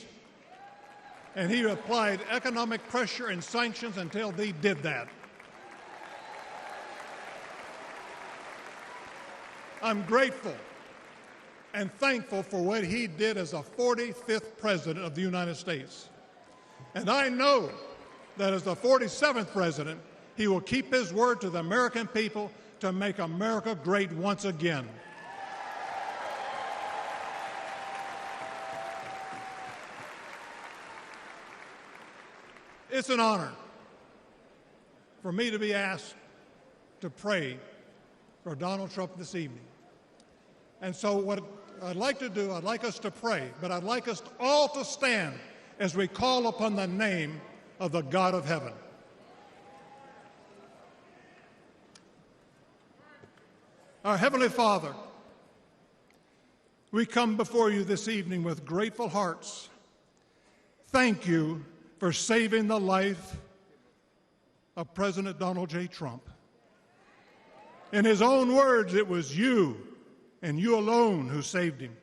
And he applied economic pressure and sanctions until they did that. I'm grateful and thankful for what he did as a 45th president of the United States. And I know that as the 47th president, he will keep his word to the American people to make America great once again. It's an honor for me to be asked to pray for Donald Trump this evening. And so what I'd like to do, I'd like us to pray, but I'd like us all to stand as we call upon the name of the God of heaven. Our Heavenly Father, we come before you this evening with grateful hearts. Thank you for saving the life of President Donald J. Trump. In his own words, it was you and you alone who saved him.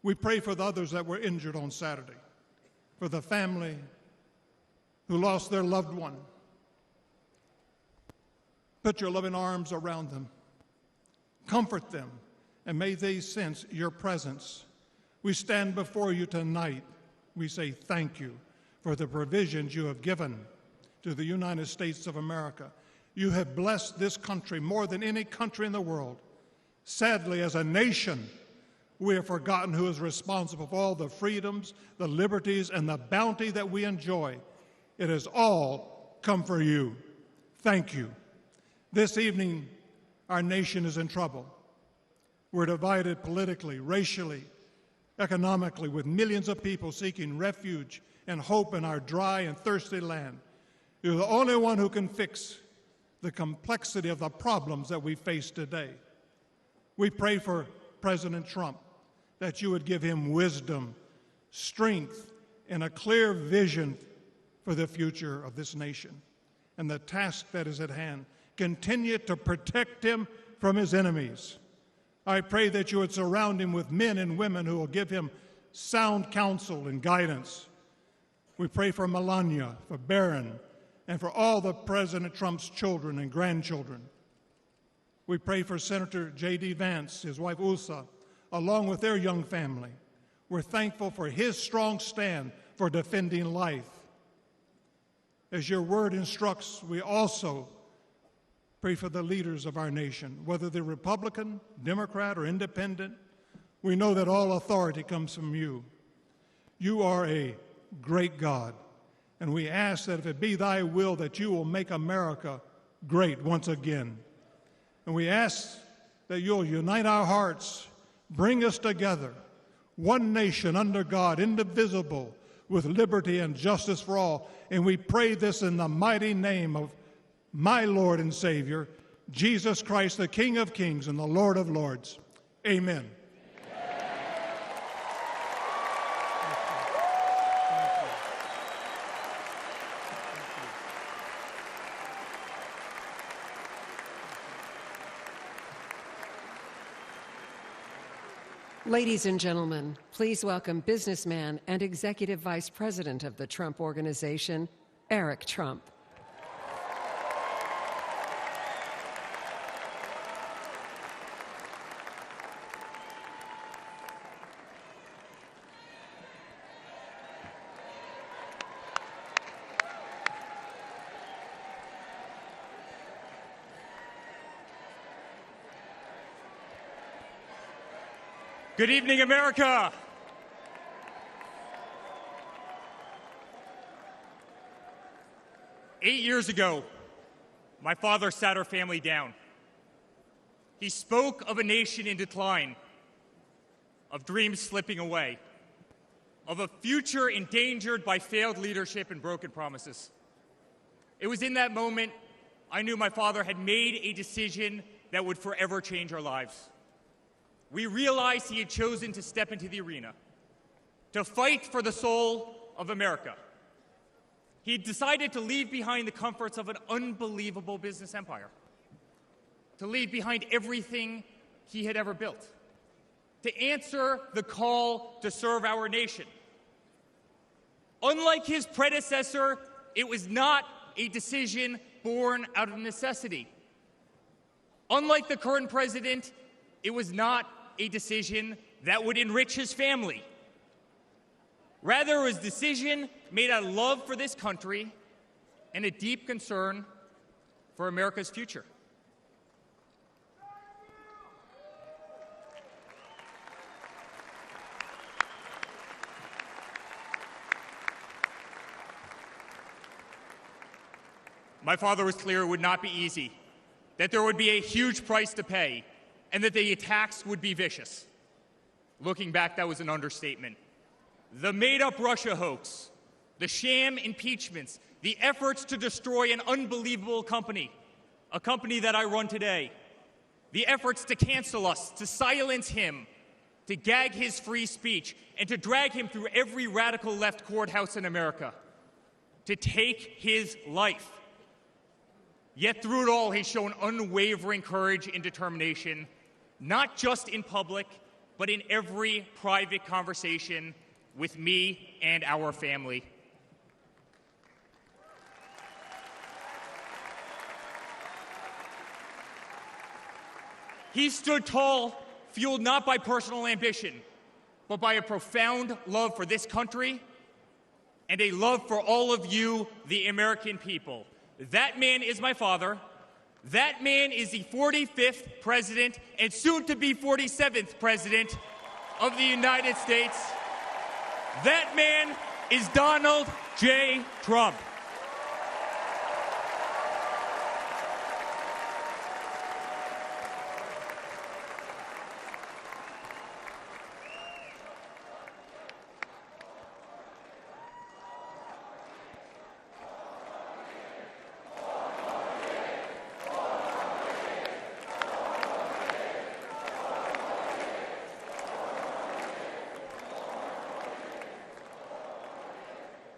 We pray for the others that were injured on Saturday, for the family who lost their loved one. Put your loving arms around them. Comfort them, and may they sense your presence. We stand before you tonight. We say thank you for the provisions you have given to the United States of America. You have blessed this country more than any country in the world. Sadly, as a nation, we have forgotten who is responsible for all the freedoms, the liberties, and the bounty that we enjoy. It has all come for you. Thank you. This evening, our nation is in trouble. We're divided politically, racially, economically, with millions of people seeking refuge and hope in our dry and thirsty land. You're the only one who can fix the complexity of the problems that we face today. We pray for President Trump, that you would give him wisdom, strength, and a clear vision for the future of this nation and the task that is at hand. Continue to protect him from his enemies. I pray that you would surround him with men and women who will give him sound counsel and guidance. We pray for Melania, for Barron, and for all the President Trump's children and grandchildren. We pray for Senator J.D. Vance, his wife Ulsa, along with their young family. We're thankful for his strong stand for defending life. As your word instructs, we also pray for the leaders of our nation, whether they're Republican, Democrat, or Independent. We know that all authority comes from you. You are a great God, and we ask that if it be thy will that you will make America great once again. And we ask that you'll unite our hearts, bring us together, one nation under God, indivisible, with liberty and justice for all. And we pray this in the mighty name of my Lord and Savior, Jesus Christ, the King of Kings and the Lord of Lords. Amen. Ladies and gentlemen, please welcome businessman and Executive Vice President of the Trump Organization, Eric Trump. Good evening, America. Eight years ago, my father sat our family down. He spoke of a nation in decline, of dreams slipping away, of a future endangered by failed leadership and broken promises. It was in that moment I knew my father had made a decision that would forever change our lives. We realized he had chosen to step into the arena, to fight for the soul of America. He had decided to leave behind the comforts of an unbelievable business empire, to leave behind everything he had ever built, to answer the call to serve our nation. Unlike his predecessor, it was not a decision born out of necessity. Unlike the current president, it was not a decision that would enrich his family. Rather, it was a decision made out of love for this country and a deep concern for America's future. My father was clear it would not be easy, that there would be a huge price to pay, and that the attacks would be vicious. Looking back, that was an understatement. The made-up Russia hoax, the sham impeachments, the efforts to destroy an unbelievable company, a company that I run today, the efforts to cancel us, to silence him, to gag his free speech, and to drag him through every radical left courthouse in America, to take his life. Yet through it all, he's shown unwavering courage and determination, not just in public, but in every private conversation with me and our family. He stood tall, fueled not by personal ambition, but by a profound love for this country and a love for all of you, the American people. That man is my father. That man is the 45th president and soon to be 47th president of the United States. That man is Donald J. Trump.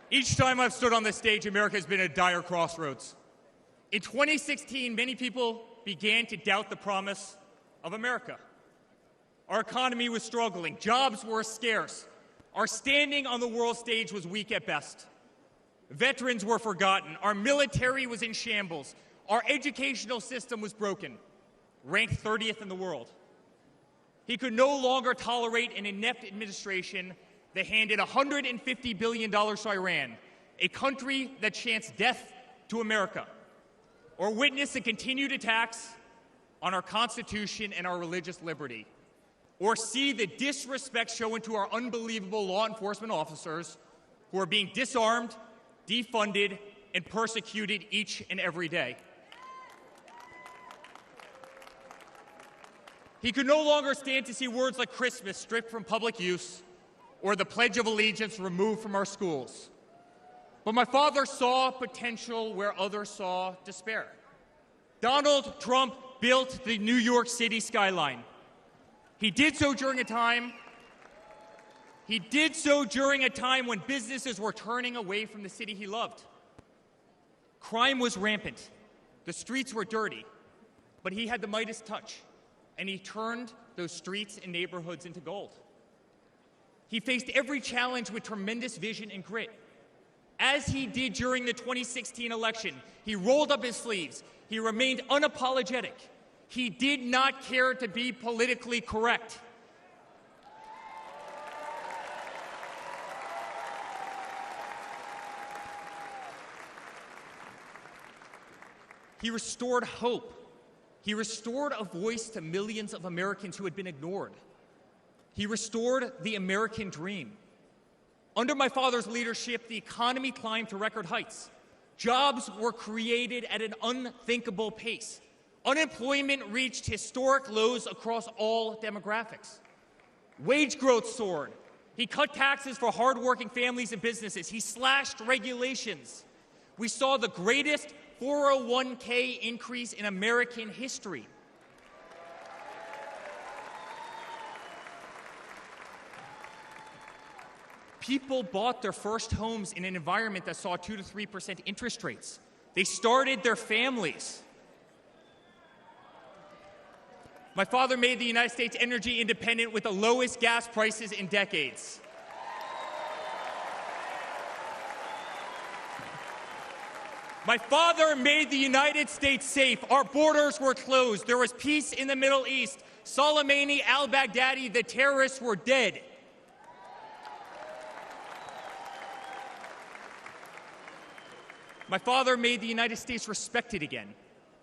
Each time I've stood on this stage, America has been at a dire crossroads. In 2016, many people began to doubt the promise of America. Our economy was struggling. Jobs were scarce. Our standing on the world stage was weak at best. Veterans were forgotten. Our military was in shambles. Our educational system was broken, ranked 30th in the world. He could no longer tolerate an inept administration that handed $150 billion to Iran, a country that chants death to America, or witness the continued attacks on our Constitution and our religious liberty, or see the disrespect shown to our unbelievable law enforcement officers who are being disarmed, defunded, and persecuted each and every day. He could no longer stand to see words like Christmas stripped from public use or the Pledge of Allegiance removed from our schools. But my father saw potential where others saw despair. Donald Trump built the New York City skyline. He did so during a time when businesses were turning away from the city he loved. Crime was rampant. The streets were dirty. But he had the Midas touch, and he turned those streets and neighborhoods into gold. He faced every challenge with tremendous vision and grit. As he did during the 2016 election, he rolled up his sleeves. He remained unapologetic. He did not care to be politically correct. He restored hope. He restored a voice to millions of Americans who had been ignored. He restored the American dream. Under my father's leadership, the economy climbed to record heights. Jobs were created at an unthinkable pace. Unemployment reached historic lows across all demographics. Wage growth soared. He cut taxes for hardworking families and businesses. He slashed regulations. We saw the greatest 401k increase in American history. People bought their first homes in an environment that saw 2 to 3% interest rates. They started their families. My father made the United States energy independent with the lowest gas prices in decades. My father made the United States safe. Our borders were closed. There was peace in the Middle East. Soleimani, al-Baghdadi, the terrorists were dead. My father made the United States respected again,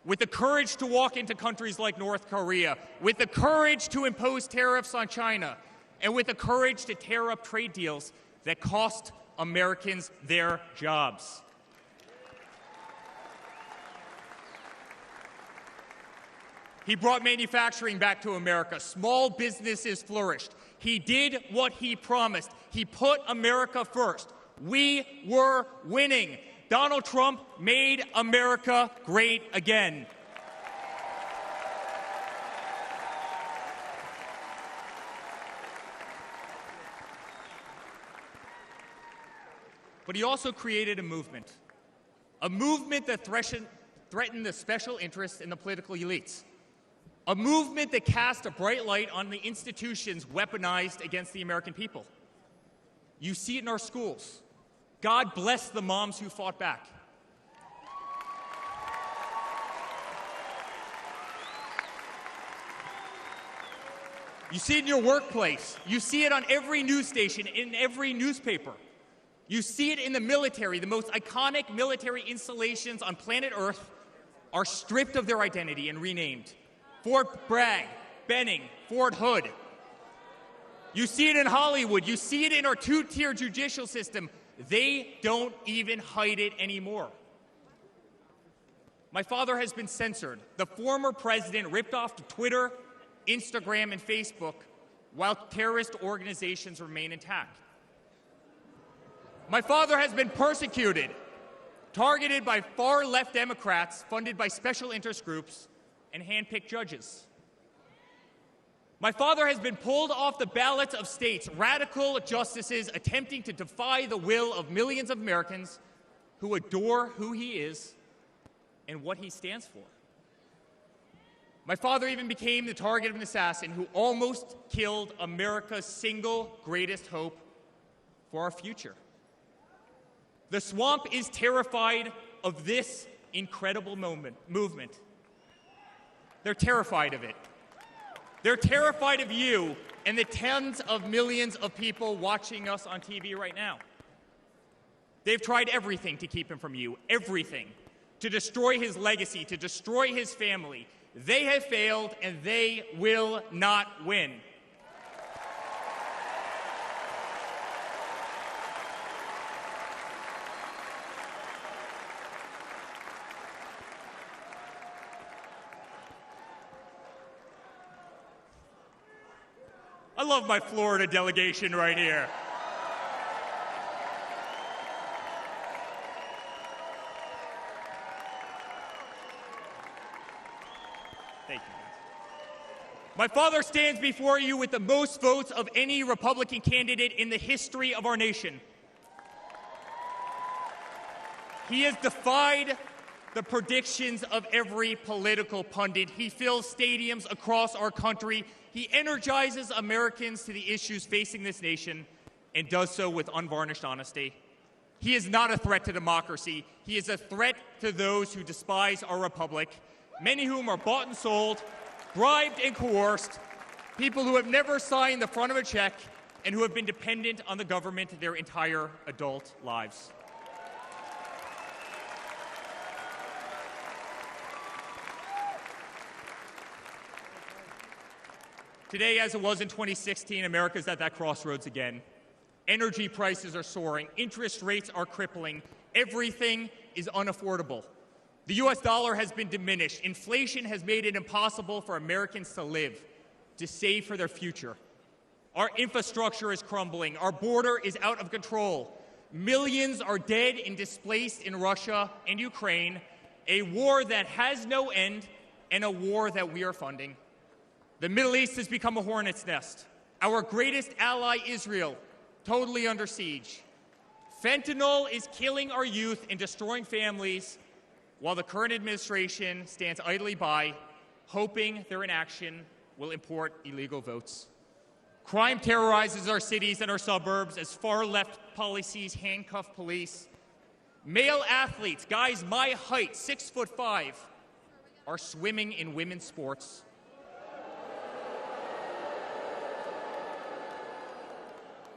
with the courage to walk into countries like North Korea, with the courage to impose tariffs on China, and with the courage to tear up trade deals that cost Americans their jobs. He brought manufacturing back to America. Small businesses flourished. He did what he promised. He put America first. We were winning. Donald Trump made America great again. But he also created a movement that threatened the special interests in the political elites. A movement that cast a bright light on the institutions weaponized against the American people. You see it in our schools. God bless the moms who fought back. You see it in your workplace. You see it on every news station, in every newspaper. You see it in the military. The most iconic military installations on planet Earth are stripped of their identity and renamed. Fort Bragg, Benning, Fort Hood. You see it in Hollywood. You see it in our two-tier judicial system. They don't even hide it anymore. My father has been censored. The former president ripped off to Twitter, Instagram, and Facebook, while terrorist organizations remain intact. My father has been persecuted, targeted by far-left Democrats, funded by special interest groups, and hand-picked judges. My father has been pulled off the ballots of states, radical justices attempting to defy the will of millions of Americans who adore who he is and what he stands for. My father even became the target of an assassin who almost killed America's single greatest hope for our future. The swamp is terrified of this incredible movement. They're terrified of it. They're terrified of you and the tens of millions of people watching us on TV right now. They've tried everything to keep him from you, everything, to destroy his legacy, to destroy his family. They have failed, and they will not win. I love my Florida delegation right here. Thank you. My father stands before you with the most votes of any Republican candidate in the history of our nation. He has defied the predictions of every political pundit. He fills stadiums across our country. He energizes Americans to the issues facing this nation and does so with unvarnished honesty. He is not a threat to democracy. He is a threat to those who despise our republic, many whom are bought and sold, bribed and coerced, people who have never signed the front of a check and who have been dependent on the government their entire adult lives. Today, as it was in 2016, America's at that crossroads again. Energy prices are soaring. Interest rates are crippling. Everything is unaffordable. The U.S. dollar has been diminished. Inflation has made it impossible for Americans to live, to save for their future. Our infrastructure is crumbling. Our border is out of control. Millions are dead and displaced in Russia and Ukraine, a war that has no end and a war that we are funding. The Middle East has become a hornet's nest. Our greatest ally, Israel, totally under siege. Fentanyl is killing our youth and destroying families, while the current administration stands idly by, hoping their inaction will import illegal votes. Crime terrorizes our cities and our suburbs as far-left policies handcuff police. Male athletes, guys my height, 6'5", are swimming in women's sports.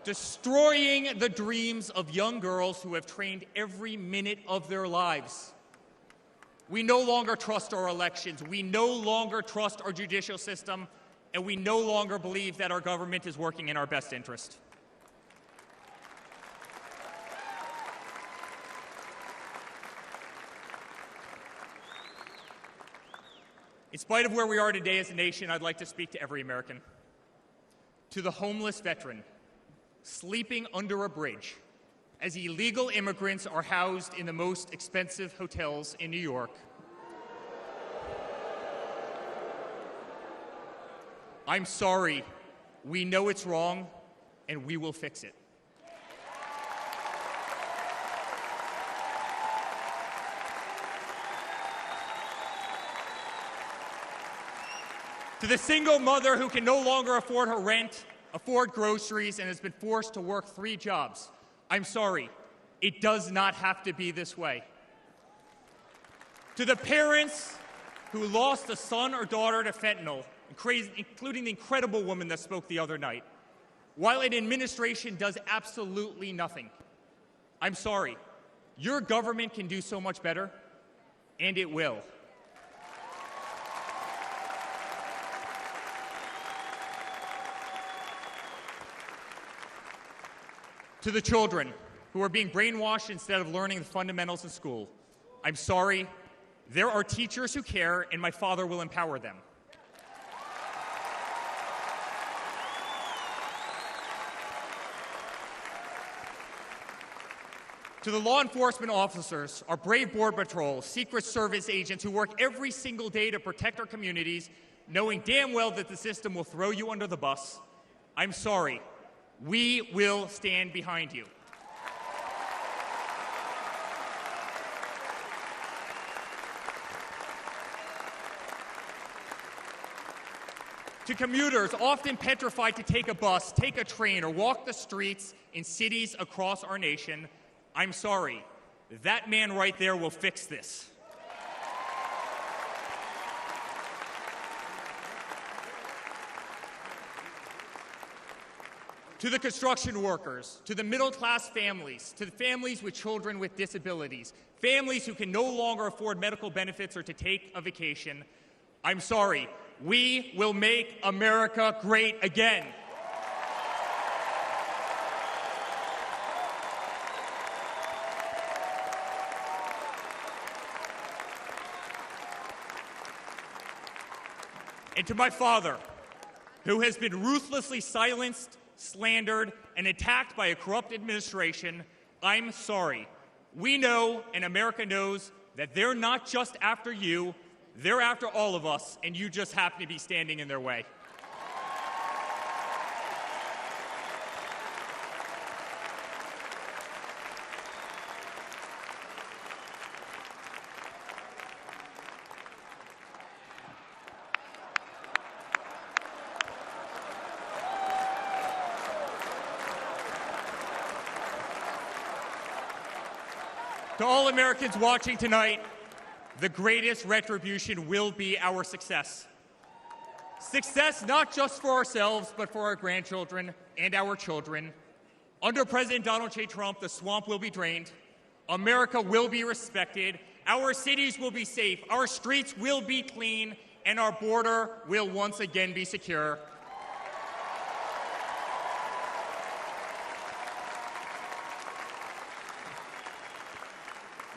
Destroying the dreams of young girls who have trained every minute of their lives. We no longer trust our elections. We no longer trust our judicial system. And we no longer believe that our government is working in our best interest. In spite of where we are today as a nation, I'd like to speak to every American. To the homeless veteran sleeping under a bridge as illegal immigrants are housed in the most expensive hotels in New York. I'm sorry. We know it's wrong, and we will fix it. To the single mother who can no longer afford her rent, afford groceries, and has been forced to work 3 jobs, I'm sorry. It does not have to be this way. To the parents who lost a son or daughter to fentanyl, including the incredible woman that spoke the other night, while an administration does absolutely nothing, I'm sorry. Your government can do so much better, and it will. To the children who are being brainwashed instead of learning the fundamentals in school, I'm sorry. There are teachers who care, and my father will empower them. To the law enforcement officers, our brave Border Patrol, Secret Service agents who work every single day to protect our communities, knowing damn well that the system will throw you under the bus, I'm sorry. We will stand behind you. To commuters often petrified to take a bus, take a train, or walk the streets in cities across our nation, I'm sorry. That man right there will fix this. To the construction workers, to the middle-class families, to the families with children with disabilities, families who can no longer afford medical benefits or to take a vacation, I'm sorry. We will make America great again. And to my father, who has been ruthlessly silenced, slandered, and attacked by a corrupt administration, I'm sorry. We know, and America knows, that they're not just after you, they're after all of us, and you just happen to be standing in their way. To all Americans watching tonight, the greatest retribution will be our success. Success not just for ourselves, but for our grandchildren and our children. Under President Donald J. Trump, the swamp will be drained. America will be respected. Our cities will be safe. Our streets will be clean. And our border will once again be secure.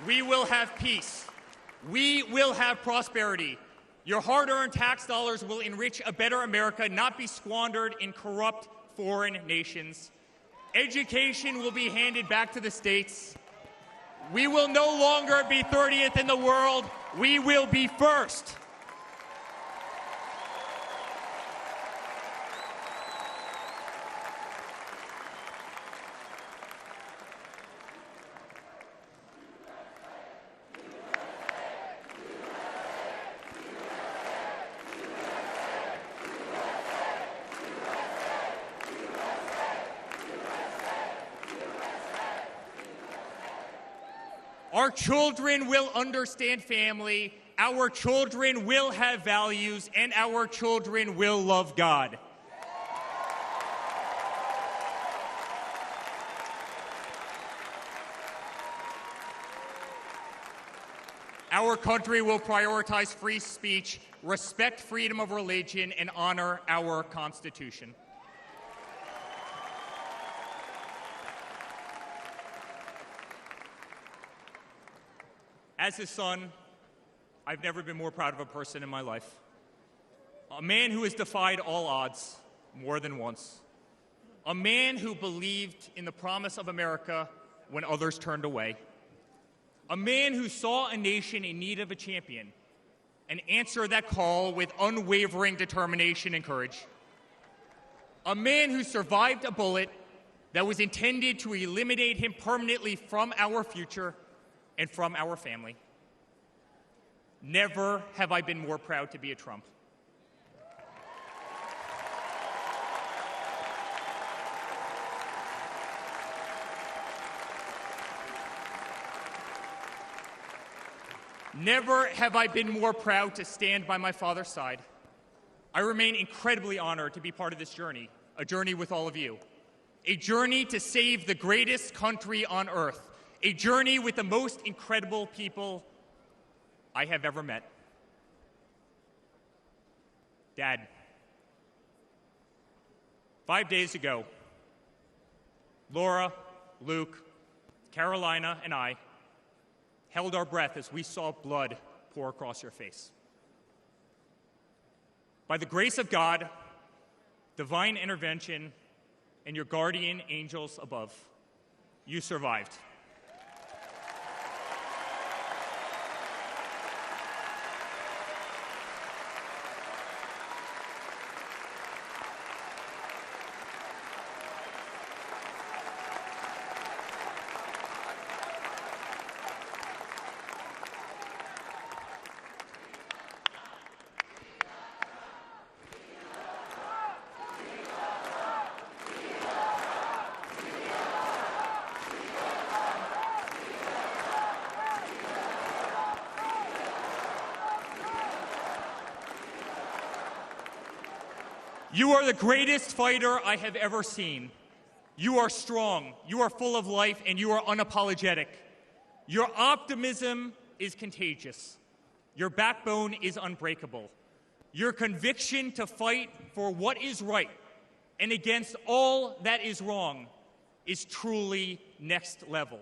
We will have peace. We will have prosperity. Your hard-earned tax dollars will enrich a better America, not be squandered in corrupt foreign nations. Education will be handed back to the states. We will no longer be 30th in the world. We will be first. Our children will understand family, our children will have values, and our children will love God. Our country will prioritize free speech, respect freedom of religion, and honor our Constitution. As his son, I've never been more proud of a person in my life. A man who has defied all odds more than once. A man who believed in the promise of America when others turned away. A man who saw a nation in need of a champion and answered that call with unwavering determination and courage. A man who survived a bullet that was intended to eliminate him permanently from our future and from our family. Never have I been more proud to be a Trump. Never have I been more proud to stand by my father's side. I remain incredibly honored to be part of this journey, a journey with all of you, a journey to save the greatest country on earth, a journey with the most incredible people I have ever met. Dad, 5 days ago, Laura, Luke, Carolina, and I held our breath as we saw blood pour across your face. By the grace of God, divine intervention, and your guardian angels above, you survived. You are the greatest fighter I have ever seen. You are strong, you are full of life, and you are unapologetic. Your optimism is contagious. Your backbone is unbreakable. Your conviction to fight for what is right and against all that is wrong is truly next level.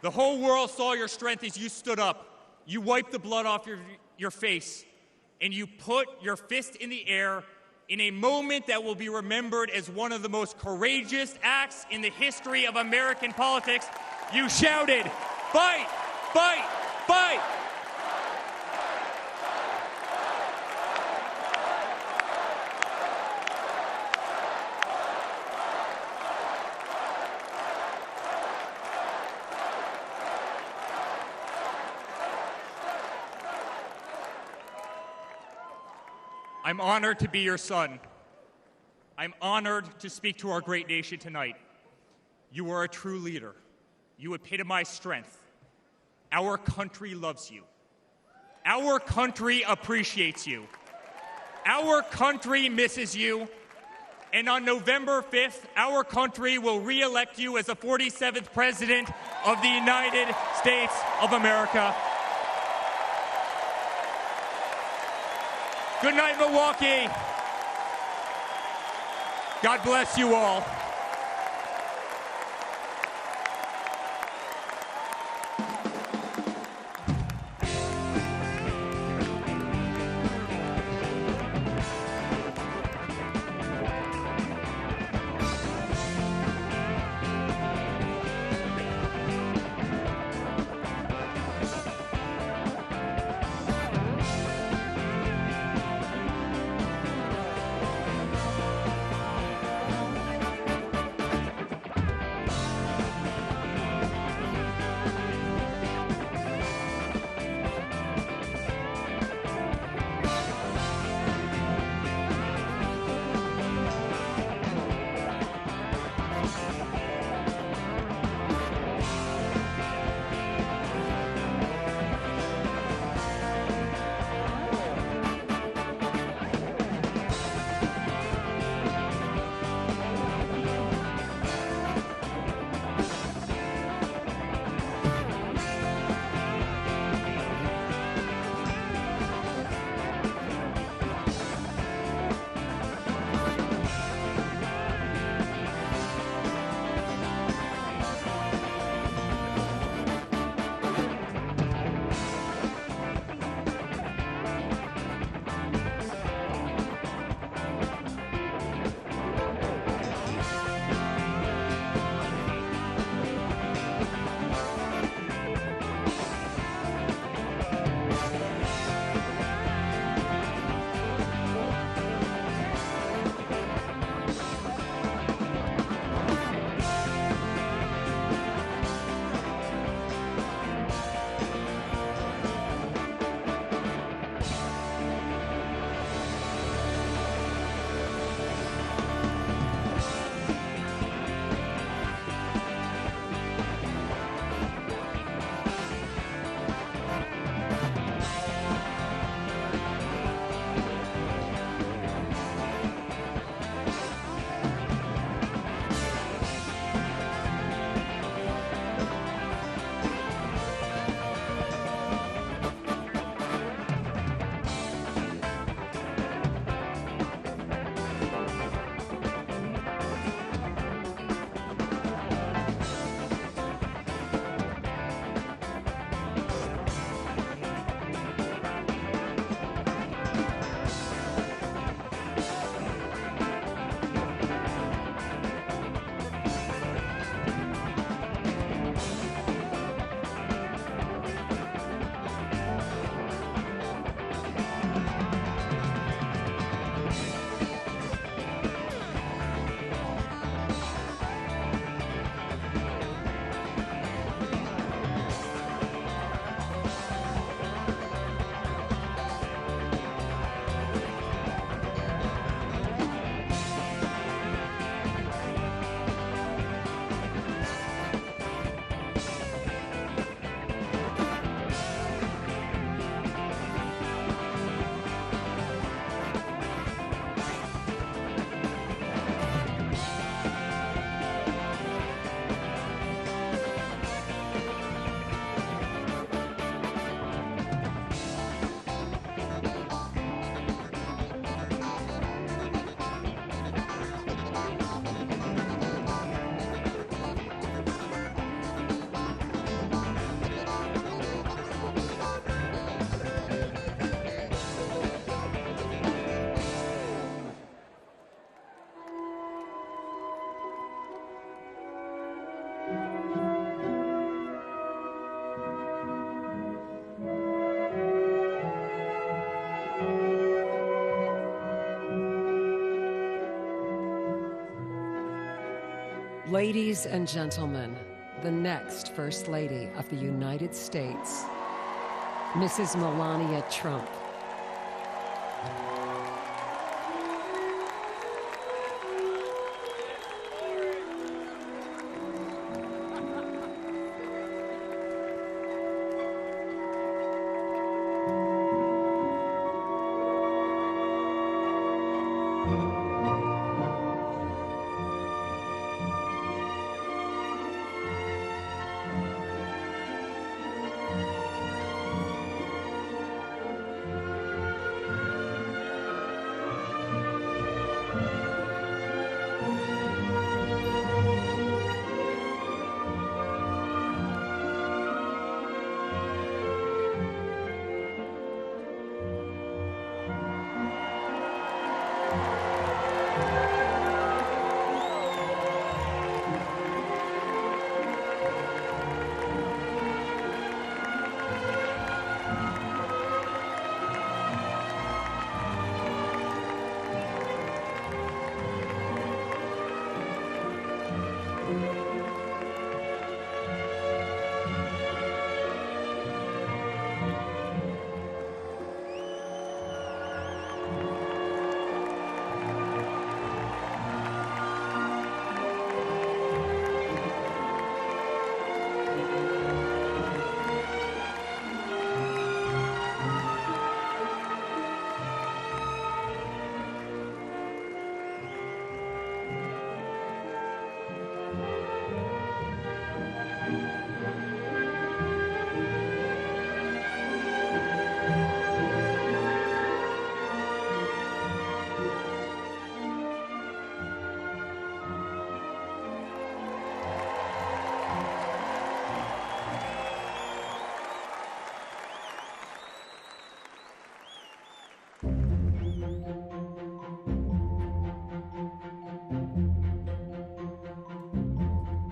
The whole world saw your strength as you stood up. You wiped the blood off your face, and you put your fist in the air in a moment that will be remembered as one of the most courageous acts in the history of American politics. You shouted, "Fight! Fight! Fight!" I'm honored to be your son. I'm honored to speak to our great nation tonight. You are a true leader. You epitomize strength. Our country loves you. Our country appreciates you. Our country misses you. And on November 5th, our country will re-elect you as the 47th President of the United States of America. Good night, Milwaukee. God bless you all. Ladies and gentlemen, the next First Lady of the United States, Mrs. Melania Trump.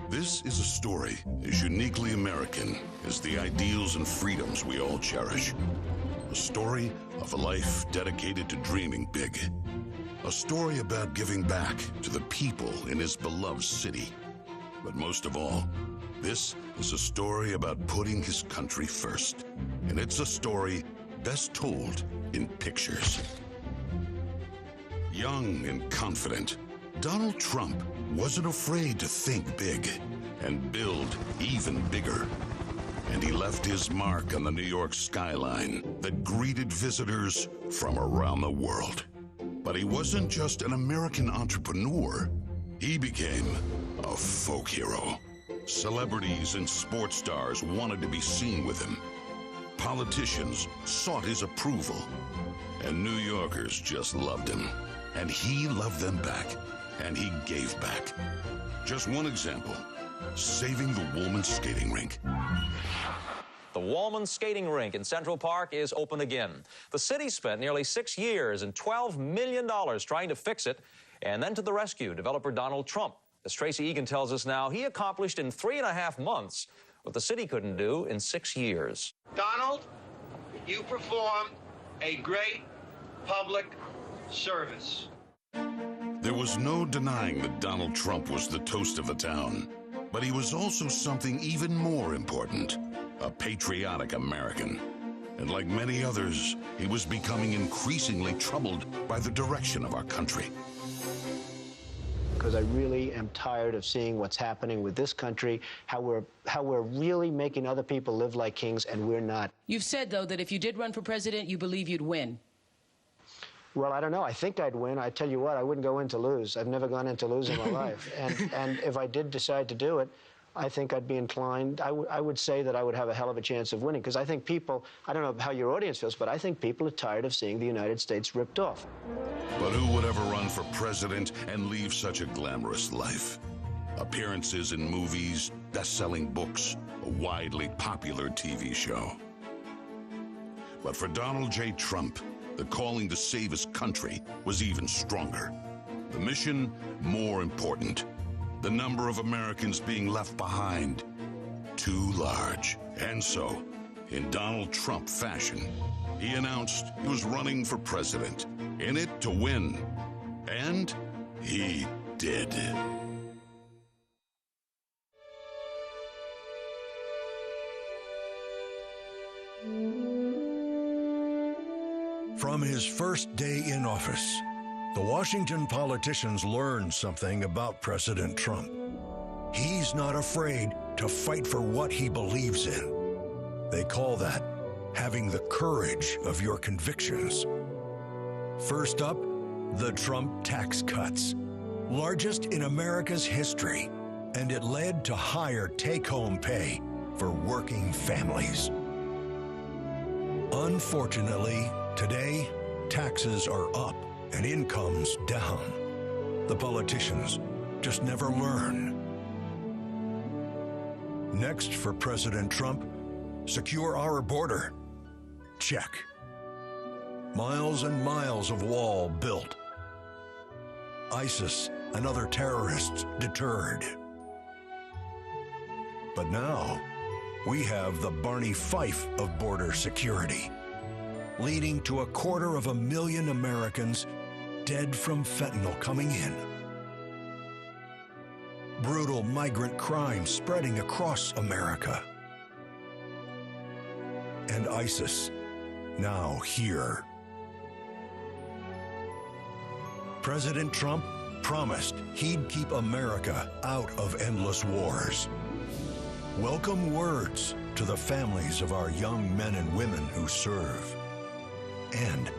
This is a story as uniquely American as the ideals and freedoms we all cherish. A story of a life dedicated to dreaming big. A story about giving back to the people in his beloved city. But most of all, this is a story about putting his country first. And it's a story best told in pictures. Young and confident, Donald Trump wasn't afraid to think big and build even bigger. And he left his mark on the New York skyline that greeted visitors from around the world. But he wasn't just an American entrepreneur. He became a folk hero. Celebrities and sports stars wanted to be seen with him. Politicians sought his approval. And New Yorkers just loved him. And he loved them back. And he gave back. Just one example, saving the Woolman skating rink. The Woolman skating rink in Central Park is open again. The city spent nearly 6 years and $12 million trying to fix it. And then to the rescue, developer Donald Trump. As Tracy Egan tells us now, he accomplished in 3.5 months what the city couldn't do in 6 years. Donald, you performed a great public service. There was no denying that Donald Trump was the toast of the town. But he was also something even more important, a patriotic American. And like many others, he was becoming increasingly troubled by the direction of our country. Because I really am tired of seeing what's happening with this country, how we're really making other people live like kings, and we're not. You've said, though, that if you did run for president, you believe you'd win. Well, I don't know. I think I'd win. I tell you what, I wouldn't go in to lose. I've never gone in to lose in my life. And if I did decide to do it, I think I'd be inclined. I would say that I would have a hell of a chance of winning, because I think people, I don't know how your audience feels, but I think people are tired of seeing the United States ripped off. But who would ever run for president and leave such a glamorous life? Appearances in movies, best-selling books, a widely popular TV show. But for Donald J. Trump, the calling to save his country was even stronger. The mission, more important. The number of Americans being left behind, too large. And so, in Donald Trump fashion, he announced he was running for president, in it to win. And he did. From his first day in office, the Washington politicians learned something about President Trump. He's not afraid to fight for what he believes in. They call that having the courage of your convictions. First up, the Trump tax cuts, largest in America's history, and it led to higher take-home pay for working families. Unfortunately, today, taxes are up and incomes down. The politicians just never learn. Next for President Trump, secure our border. Check. Miles and miles of wall built. ISIS and other terrorists deterred. But now, we have the Barney Fife of border security, leading to 250,000 Americans dead from fentanyl coming in. Brutal migrant crime spreading across America. And ISIS now here. President Trump promised he'd keep America out of endless wars. Welcome words to the families of our young men and women who serve. And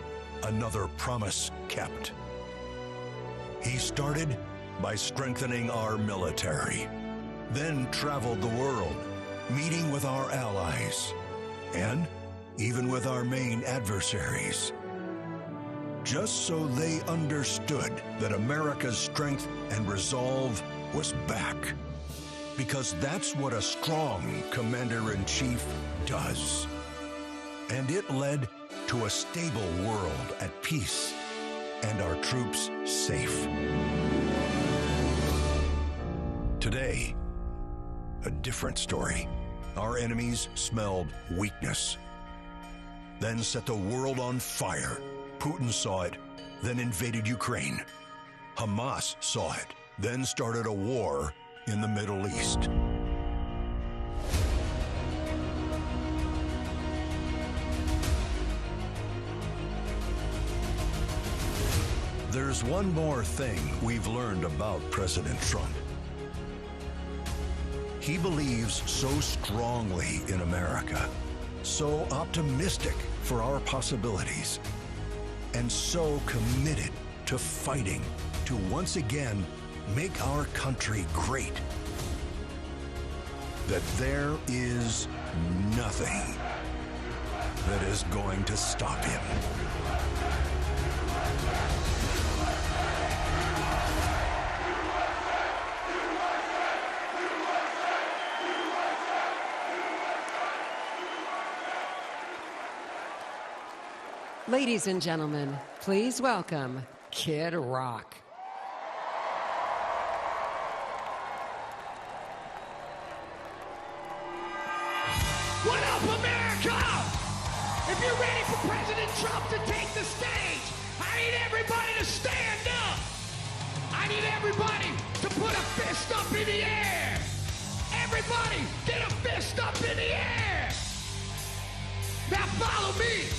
another promise kept. He started by strengthening our military, then traveled the world, meeting with our allies, and even with our main adversaries, just so they understood that America's strength and resolve was back. Because that's what a strong commander-in-chief does. And it led to a stable world at peace and our troops safe. Today, a different story. Our enemies smelled weakness, then set the world on fire. Putin saw it, then invaded Ukraine. Hamas saw it, then started a war in the Middle East. There's one more thing we've learned about President Trump. He believes so strongly in America, so optimistic for our possibilities, and so committed to fighting to once again make our country great, that there is nothing that is going to stop him. Ladies and gentlemen, please welcome Kid Rock. What up, America? If you're ready for President Trump to take the stage, I need everybody to stand up. I need everybody to put a fist up in the air. Everybody, get a fist up in the air. Now follow me.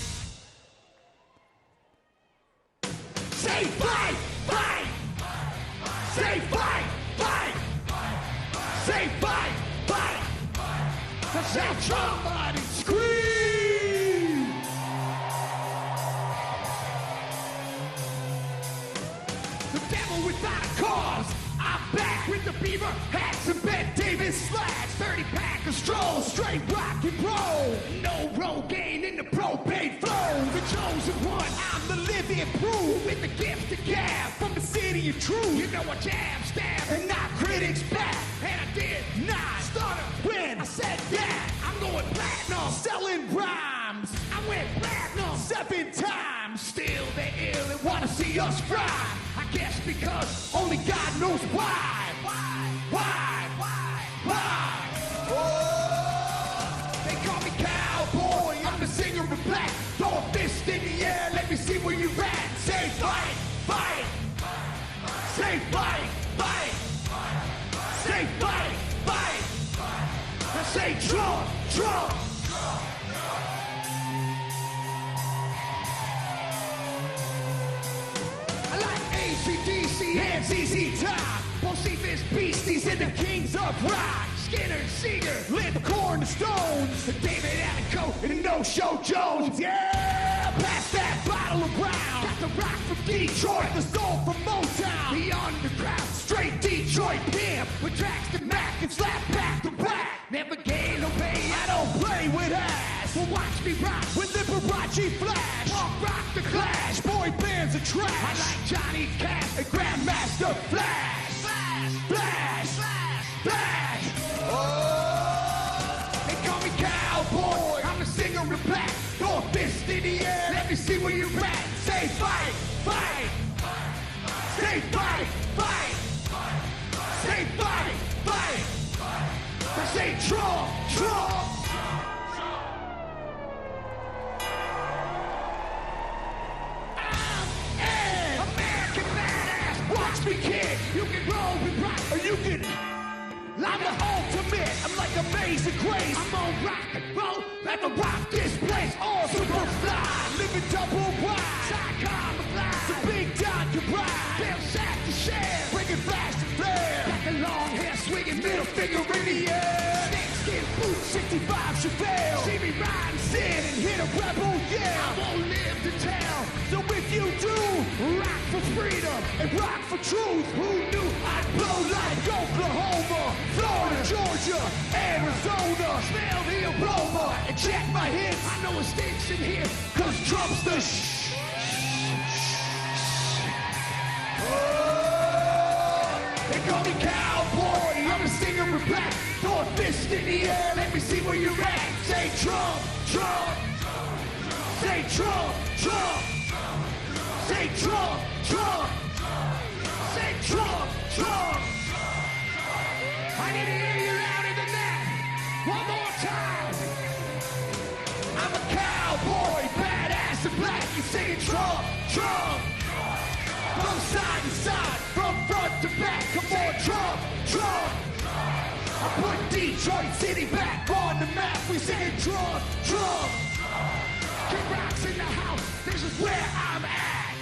Say fight, fight. Say fight, fight. Say fight, fight. Say Trump, body scream. The devil without a cause. I'm back with the beaver hats and Bet Davis slacks. 30-pack of stroll, straight rock and roll. No Rogaine in the propane flow. The chosen one, I'm the living proof. With the gift to gab from the city of truth. You know I jab, stab, and knock critics back. And I did not stutter when I said that. I'm going platinum, selling rhymes. I went platinum 7 times. Still they ill and wanna see us fry. I guess because only God knows why. Why? Oh, they call me cowboy. I'm the singer of black. Throw a fist in the air. Let me see where you at. Say fight, fight. Say fight, fight. Say fight, fight. I say Trump, Trump. the NCC time. Bocephus beasties and the kings of rock. Skinner, Seeger, lit corn to stones. David Allen and no-show Jones. Yeah, pass that bottle around. Got the rock from Detroit, the soul from Motown. The underground, straight Detroit pimp. With tracks to Mac and slap back to back. Never gain no pay, I don't play with ass. Well, watch me rock with Liberace Flash. Punk rock the Clash, boy bands are trash. I like Johnny Cash and Grandmaster Flash. Flash, Flash, Flash, Flash. Oh, they call me cowboy. I'm the singer of the black. Throw a fist in the air. Let me see where you're at. Say fight, fight. Say fight, fight. Say fight, fight. I say Trump, Trump. I'm an American badass. Watch me kick. You can roll with rock or you can. I'm the ultimate. I'm like Amazing Grace. I'm on rock and roll. Let me rock this place. All super fly. Living double wide. Psychon the fly. The big Don can ride. Bill Shack to share. Bringing flash to flare. Got the long hair swinging middle finger in the air. Snakeskin boots 65 Chevelle. See me ride and sin and hit a rebel yell. I won't live to tell. So if you do, rock for freedom and rock for truth. Who knew I'd blow like Oklahoma, Florida, Georgia, Arizona. Smell the aroma and check my hits. I know it stinks in here, cause Trump's the They call me cowboy, I'm a singer of black. Throw a fist in the air, let me see where you're at. Say Trump, Trump. Say Trump, Trump. Say Trump, Trump. Say Trump, Trump. I need to hear you louder than that. One more time. I'm a cowboy, badass and black. You singing Trump, Trump. From side to side, from front to back. Come on, Trump, Trump. I put Detroit City back on the map. We singing Trump, Trump. King Rock's in the house. This is where I'm at.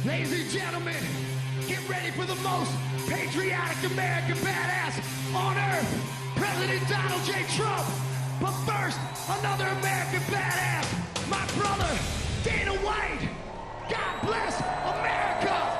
Ladies and gentlemen, get ready for the most patriotic American badass on earth, President Donald J. Trump. But first, another American badass, my brother, Dana White. God bless America.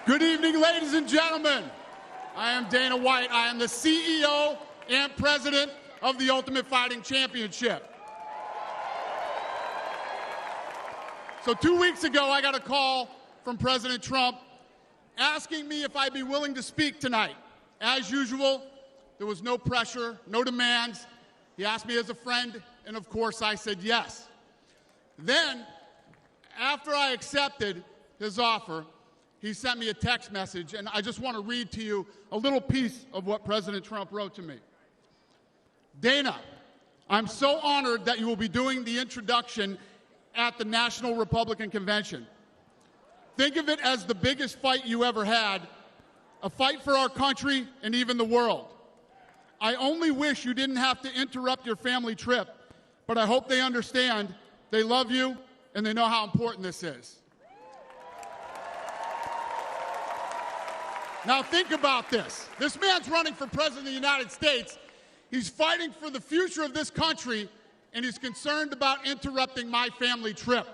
Good evening, ladies and gentlemen. I am Dana White. I am the CEO and president of the Ultimate Fighting Championship. So 2 weeks ago, I got a call from President Trump asking me if I'd be willing to speak tonight. As usual, there was no pressure, no demands. He asked me as a friend, and of course I said yes. Then, after I accepted his offer, he sent me a text message, and I just want to read to you a little piece of what President Trump wrote to me. Dana, I'm so honored that you will be doing the introduction at the National Republican Convention. Think of it as the biggest fight you ever had, a fight for our country and even the world. I only wish you didn't have to interrupt your family trip, but I hope they understand they love you and they know how important this is. Now think about this. This man's running for president of the United States. He's fighting for the future of this country, and he's concerned about interrupting my family trip.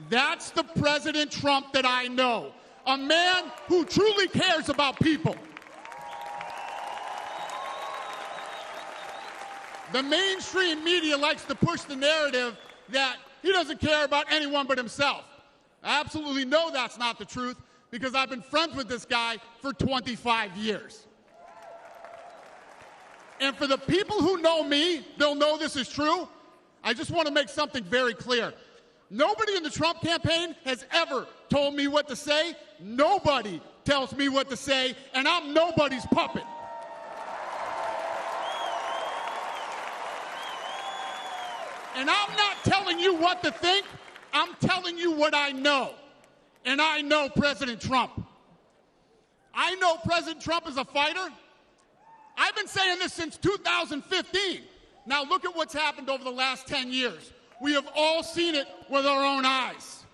That's the President Trump that I know, a man who truly cares about people. The mainstream media likes to push the narrative that he doesn't care about anyone but himself. I absolutely know that's not the truth because I've been friends with this guy for 25 years. And for the people who know me, they'll know this is true. I just want to make something very clear. Nobody in the Trump campaign has ever told me what to say. Nobody tells me what to say, and I'm nobody's puppet. And I'm not telling you what to think. I'm telling you what I know. And I know President Trump. I know President Trump is a fighter. I've been saying this since 2015. Now look at what's happened over the last 10 years. We have all seen it with our own eyes.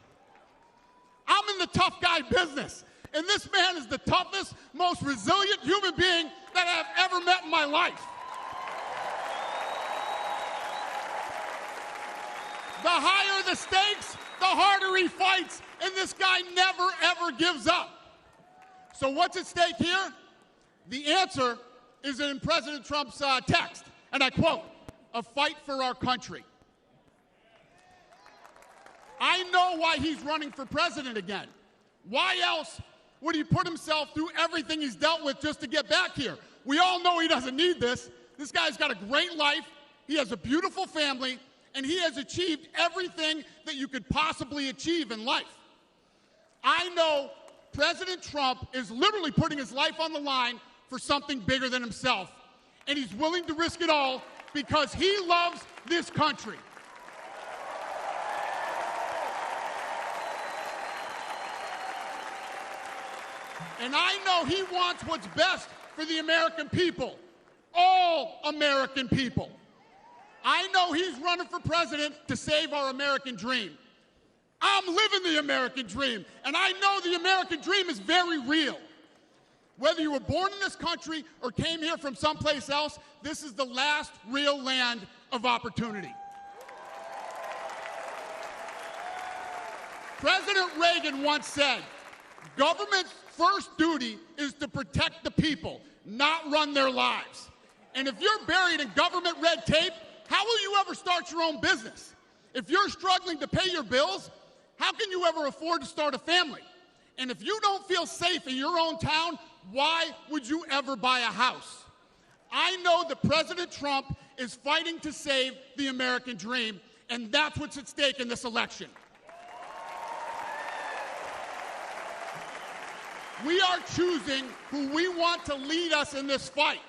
I'm in the tough guy business, and this man is the toughest, most resilient human being that I've ever met in my life. The higher the stakes, the harder he fights, and this guy never, ever gives up. So what's at stake here? The answer is in President Trump's text, and I quote, "A fight for our country." I know why he's running for president again. Why else would he put himself through everything he's dealt with just to get back here? We all know he doesn't need this. This guy's got a great life, he has a beautiful family, and he has achieved everything that you could possibly achieve in life. I know President Trump is literally putting his life on the line for something bigger than himself, and he's willing to risk it all because he loves this country. And I know he wants what's best for the American people, all American people. I know he's running for president to save our American dream. I'm living the American dream, and I know the American dream is very real. Whether you were born in this country or came here from someplace else, this is the last real land of opportunity. President Reagan once said, "Government's first duty is to protect the people, not run their lives." And if you're buried in government red tape, how will you ever start your own business? If you're struggling to pay your bills, how can you ever afford to start a family? And if you don't feel safe in your own town, why would you ever buy a house? I know that President Trump is fighting to save the American dream, and that's what's at stake in this election. We are choosing who we want to lead us in this fight.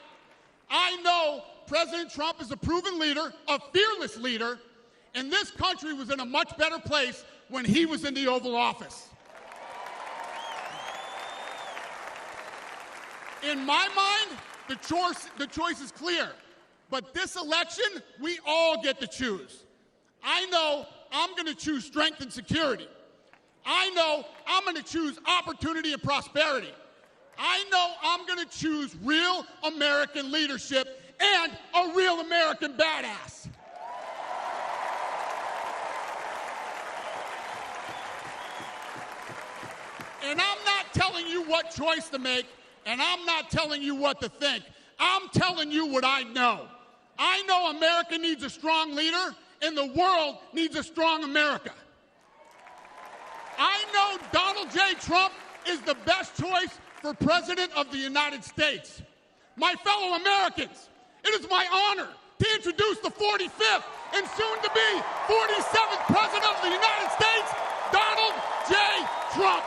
I know President Trump is a proven leader, a fearless leader, and this country was in a much better place when he was in the Oval Office. In my mind, the choice is clear. But this election, we all get to choose. I know I'm going to choose strength and security. I know I'm going to choose opportunity and prosperity. I know I'm going to choose real American leadership and a real American badass. And I'm not telling you what choice to make, and I'm not telling you what to think. I'm telling you what I know. I know America needs a strong leader, and the world needs a strong America. I know Donald J. Trump is the best choice for President of the United States. My fellow Americans, it is my honor to introduce the 45th and soon-to-be 47th President of the United States, Donald J. Trump.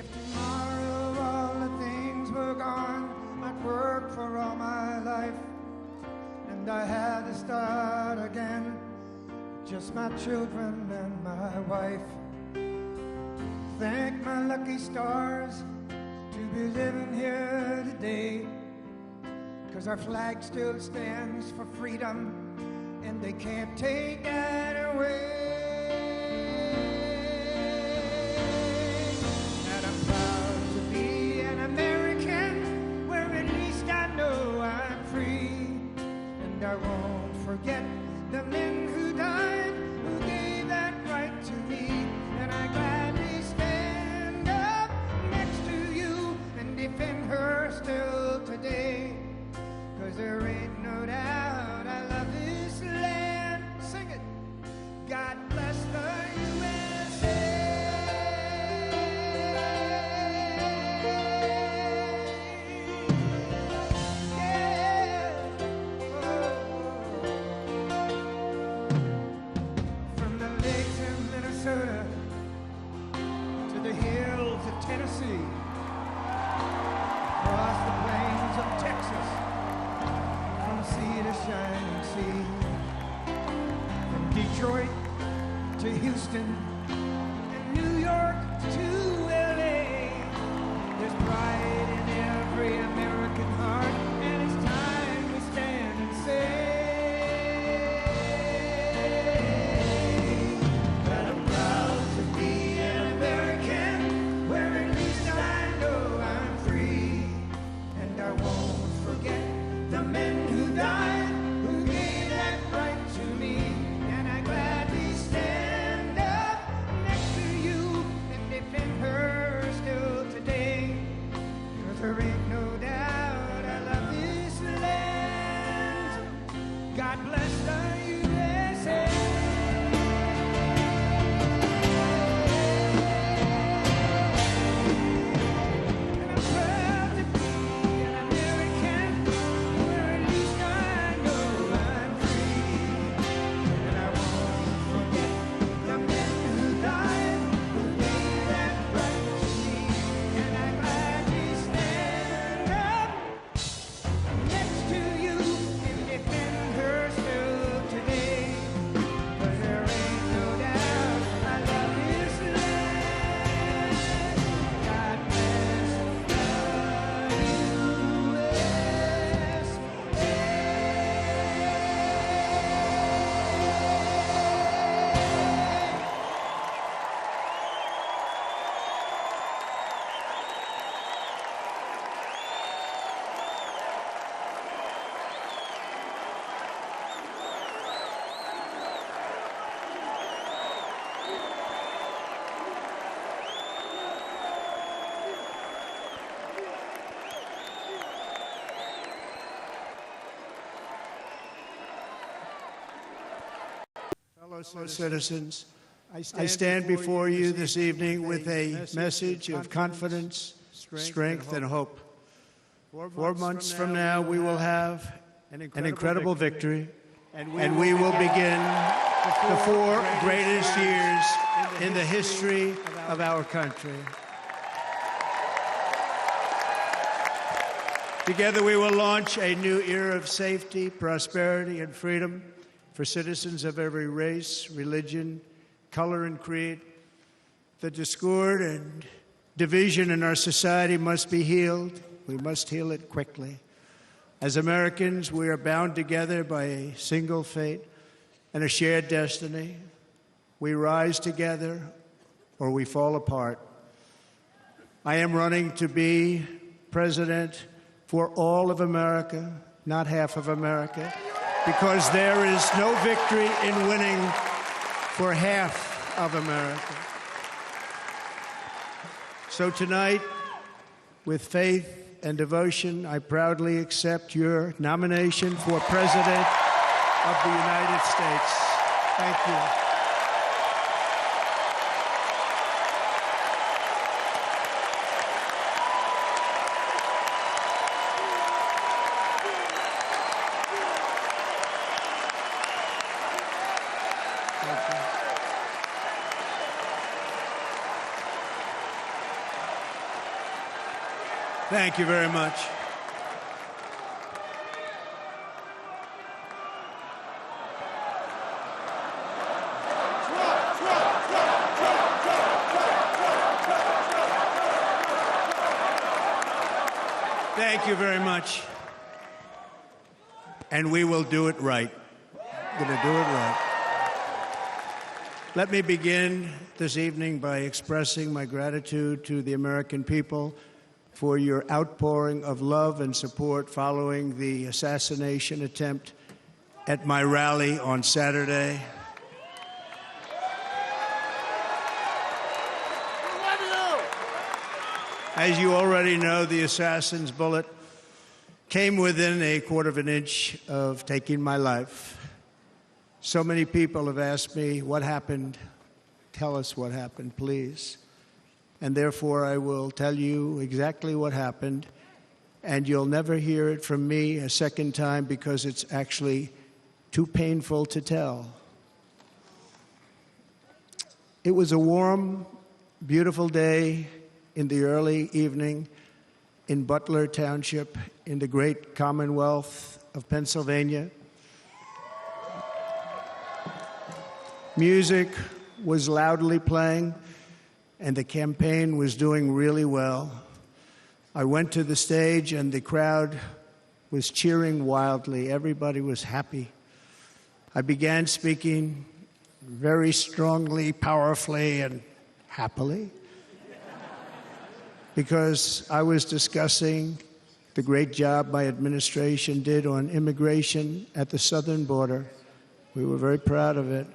If tomorrow all the things were gone, I'd work for all my life, and I had to start again, just my children and my wife. Thank my lucky stars to be living here today, 'cause our flag still stands for freedom, and they can't take that away. And I'm proud to be an American, where at least I know I'm free. And I won't forget the men who died, who gave that right to me. And I gladly stand up next to you and defend her still today. 'Cause there ain't no doubt I love this land. Sing it. God bless the USA. Yeah. From the lakes of Minnesota to the hills of Tennessee, across the plains of Texas, from sea to shining sea, from Detroit to Houston and New York to LA. There's pride in every American heart, and it's time we stand and say that I'm proud to be an American, where at least I know I'm free. And I won't forget the men who died, who gave that right to me. And I gladly stand up next to you and defend her still today. 'Cause there ain't no doubt I love this land. God bless the USA. And I'm proud to be an American, where at least I know I'm free. And I won't forget the men who died, who gave that right to me. And I gladly stand up next to you and defend her still today. 'Cause there ain't no doubt I love this land. God bless the Fellow citizens, I stand before you this evening with a message of confidence, strength, and hope. 4 months from now, we will have an incredible victory, and we will begin the 4 greatest years in the history of our country. Together, we will launch a new era of safety, prosperity, and freedom for citizens of every race, religion, color, and creed. The discord and division in our society must be healed. We must heal it quickly. As Americans, we are bound together by a single fate and a shared destiny. We rise together or we fall apart. I am running to be president for all of America, not half of America, because there is no victory in winning for half of America. So tonight, with faith and devotion, I proudly accept your nomination for President of the United States. Thank you. Thank you very much. Thank you very much. And we will do it right. We're going to do it right. Let me begin this evening by expressing my gratitude to the American people for your outpouring of love and support following the assassination attempt at my rally on Saturday. As you already know, the assassin's bullet came within a quarter of an inch of taking my life. So many people have asked me, what happened? Tell us what happened, please. And therefore, I will tell you exactly what happened, and you'll never hear it from me a second time because it's actually too painful to tell. It was a warm, beautiful day in the early evening in Butler Township in the great Commonwealth of Pennsylvania. Music was loudly playing, and the campaign was doing really well. I went to the stage, and the crowd was cheering wildly. Everybody was happy. I began speaking very strongly, powerfully, and happily, because I was discussing the great job my administration did on immigration at the southern border. We were very proud of it.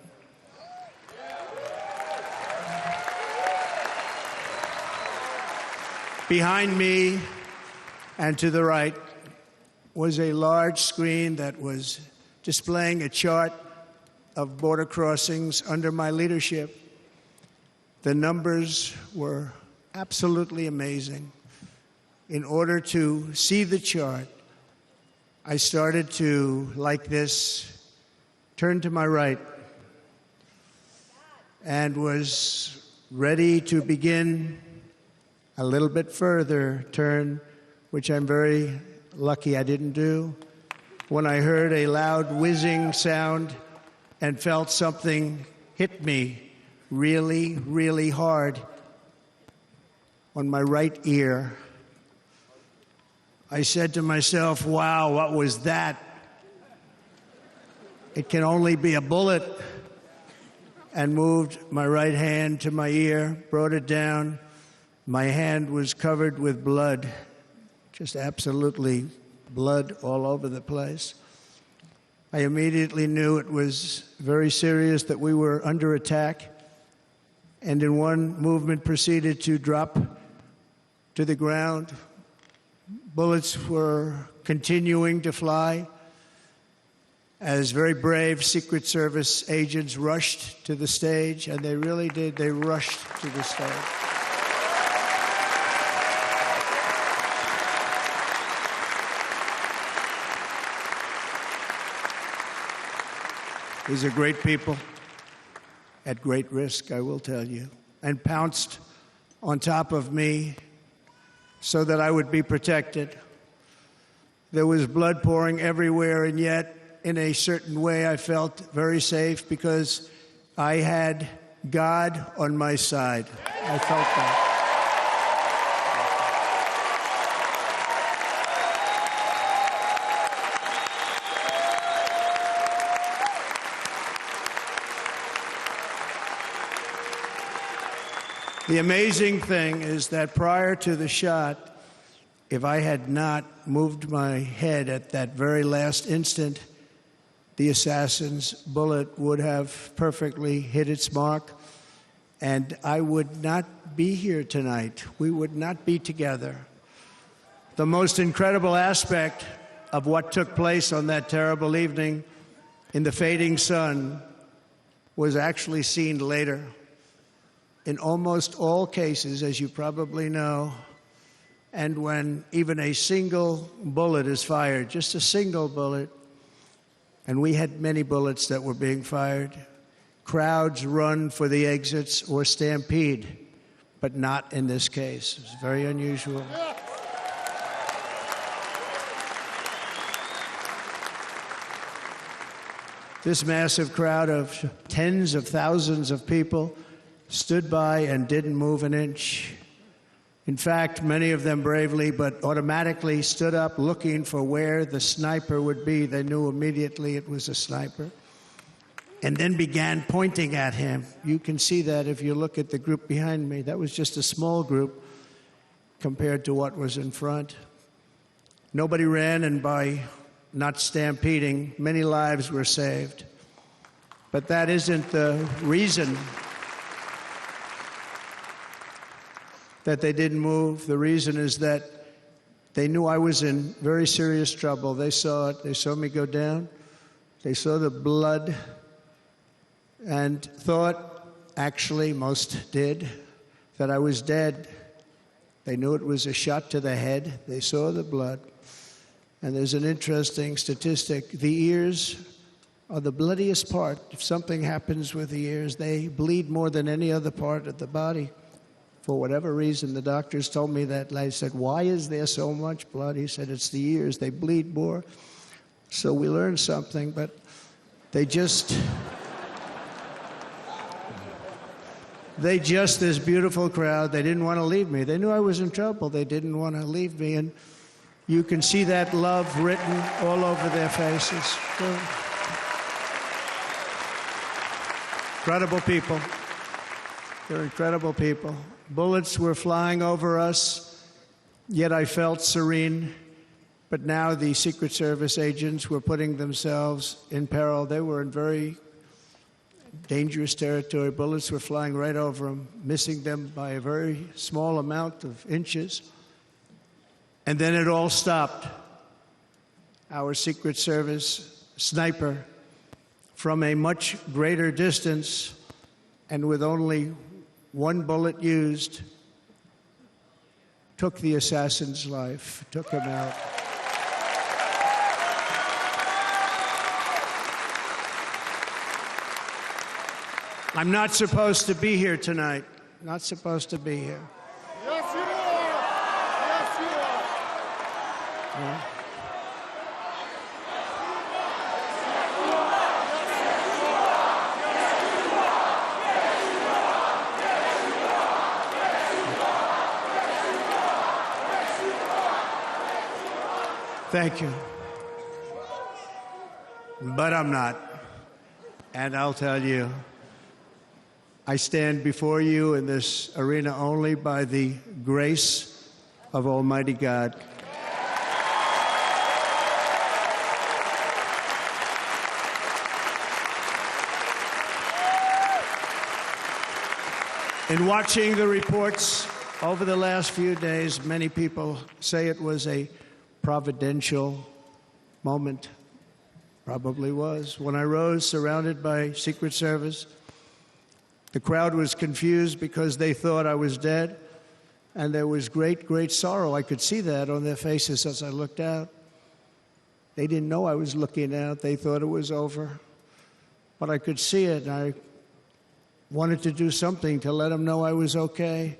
Behind me and to the right was a large screen that was displaying a chart of border crossings under my leadership. The numbers were absolutely amazing. In order to see the chart, I started to, like this, turn to my right and was ready to begin a little bit further turn, which I'm very lucky I didn't do, when I heard a loud whizzing sound and felt something hit me really, really hard on my right ear. I said to myself, wow, what was that? It can only be a bullet. And moved my right hand to my ear, brought it down. My hand was covered with blood, just absolutely blood all over the place. I immediately knew it was very serious, that we were under attack, and in one movement proceeded to drop to the ground. Bullets were continuing to fly as very brave Secret Service agents rushed to the stage, and they really did. They rushed to the stage. These are great people at great risk, I will tell you, and pounced on top of me so that I would be protected. There was blood pouring everywhere, and yet, in a certain way, I felt very safe because I had God on my side. I felt that. The amazing thing is that prior to the shot, if I had not moved my head at that very last instant, the assassin's bullet would have perfectly hit its mark, and I would not be here tonight. We would not be together. The most incredible aspect of what took place on that terrible evening in the fading sun was actually seen later. In almost all cases, as you probably know, and when even a single bullet is fired, just a single bullet, and we had many bullets that were being fired, crowds run for the exits or stampede, but not in this case. It's very unusual. This massive crowd of tens of thousands of people stood by and didn't move an inch. In fact, many of them bravely but automatically stood up looking for where the sniper would be. They knew immediately it was a sniper. And then began pointing at him. You can see that if you look at the group behind me. That was just a small group compared to what was in front. Nobody ran, and by not stampeding, many lives were saved. But that isn't the reason that they didn't move. The reason is that they knew I was in very serious trouble. They saw it. They saw me go down. They saw the blood and thought, actually most did, that I was dead. They knew it was a shot to the head. They saw the blood. And there's an interesting statistic. The ears are the bloodiest part. If something happens with the ears, they bleed more than any other part of the body. For whatever reason, the doctors told me that. I said, why is there so much blood? He said, it's the ears. They bleed more. So we learned something, but this beautiful crowd, they didn't want to leave me. They knew I was in trouble. They didn't want to leave me. And you can see that love written all over their faces. Incredible people. They're incredible people. Bullets were flying over us, yet I felt serene. But now the Secret Service agents were putting themselves in peril. They were in very dangerous territory. Bullets were flying right over them, missing them by a very small amount of inches. And then it all stopped. Our Secret Service sniper, from a much greater distance and with only one bullet used, took the assassin's life, took him out. I'm not supposed to be here tonight. Not supposed to be here. Yes, you are. Yes, you are. Yeah. Thank you. But I'm not. And I'll tell you, I stand before you in this arena only by the grace of Almighty God. In watching the reports over the last few days, many people say it was a providential moment. Probably was. When I rose, surrounded by Secret Service, the crowd was confused because they thought I was dead, and there was great, great sorrow. I could see that on their faces as I looked out. They didn't know I was looking out. They thought it was over. But I could see it, and I wanted to do something to let them know I was okay.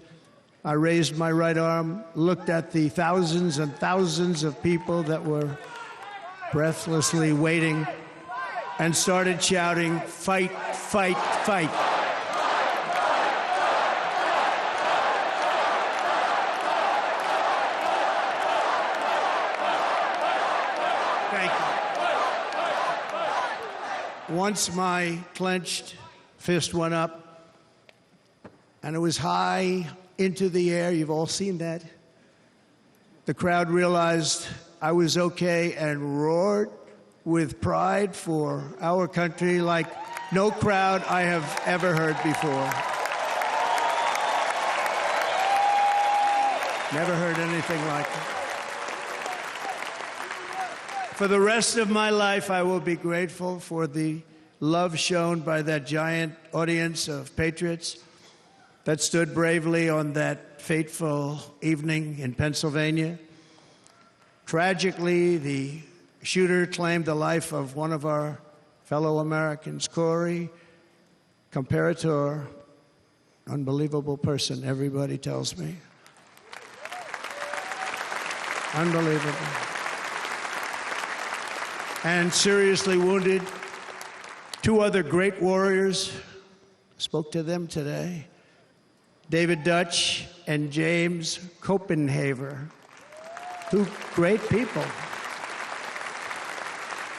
I raised my right arm, looked at the thousands and thousands of people that were breathlessly waiting, and started shouting, "Fight, fight, fight." Thank you. Once my clenched fist went up, and it was high into the air. You've all seen that. The crowd realized I was okay and roared with pride for our country like no crowd I have ever heard before. Never heard anything like it. For the rest of my life, I will be grateful for the love shown by that giant audience of patriots that stood bravely on that fateful evening in Pennsylvania. Tragically, the shooter claimed the life of one of our fellow Americans, Corey Comparator. Unbelievable person, everybody tells me. Unbelievable. And seriously wounded Two other great warriors, spoke to them today, David Dutch and James Copenhaver. Two great people.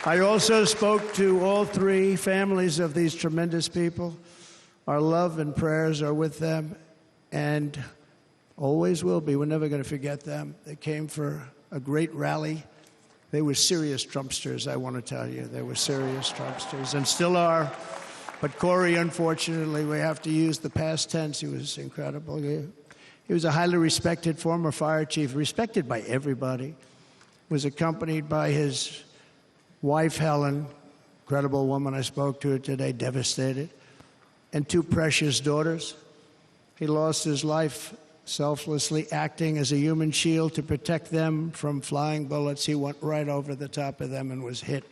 I also spoke to all three families of these tremendous people. Our love and prayers are with them, and always will be. We're never going to forget them. They came for a great rally. They were serious Trumpsters, I want to tell you. They were serious Trumpsters, and still are. But Corey, unfortunately, we have to use the past tense. He was incredible. He was a highly respected former fire chief, respected by everybody. Was accompanied by his wife, Helen, incredible woman. I spoke to her today, devastated, and two precious daughters. He lost his life selflessly acting as a human shield to protect them from flying bullets. He went right over the top of them and was hit.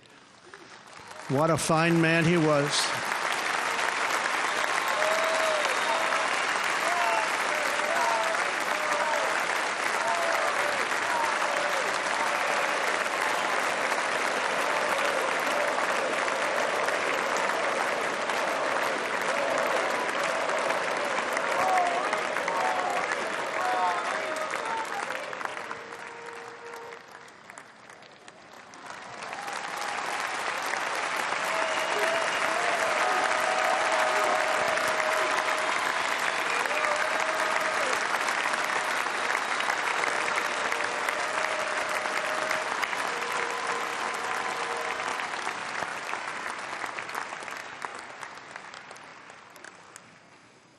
What a fine man he was.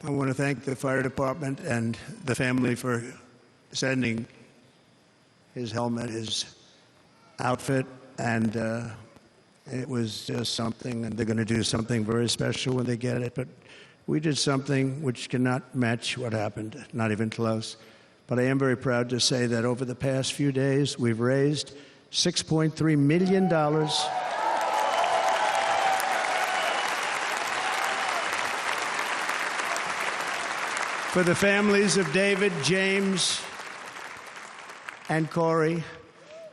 I want to thank the fire department and the family for sending his helmet, his outfit, and it was just something, and they're going to do something very special when they get it. But we did something which cannot match what happened, not even close. But I am very proud to say that over the past few days, we've raised $6.3 million for the families of David, James, and Corey,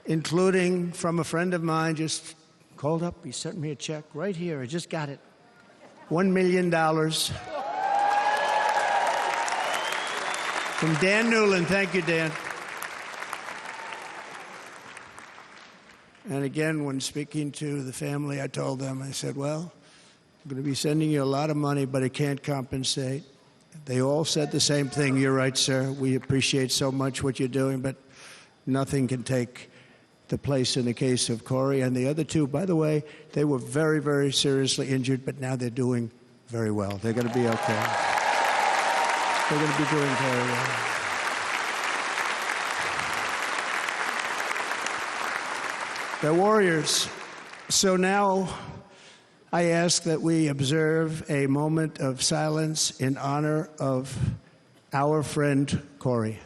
including from a friend of mine just called up. He sent me a check right here. I just got it. $1 million from Dan Newland. Thank you, Dan. And again, when speaking to the family, I told them, I said, well, I'm going to be sending you a lot of money, but it can't compensate. They all said the same thing. You're right, sir. We appreciate so much what you're doing, but nothing can take the place in the case of Corey. And the other two, by the way, they were very, very seriously injured, but now they're doing very well. They're going to be okay. They're going to be doing very well. They're warriors. So now I ask that we observe a moment of silence in honor of our friend Corey.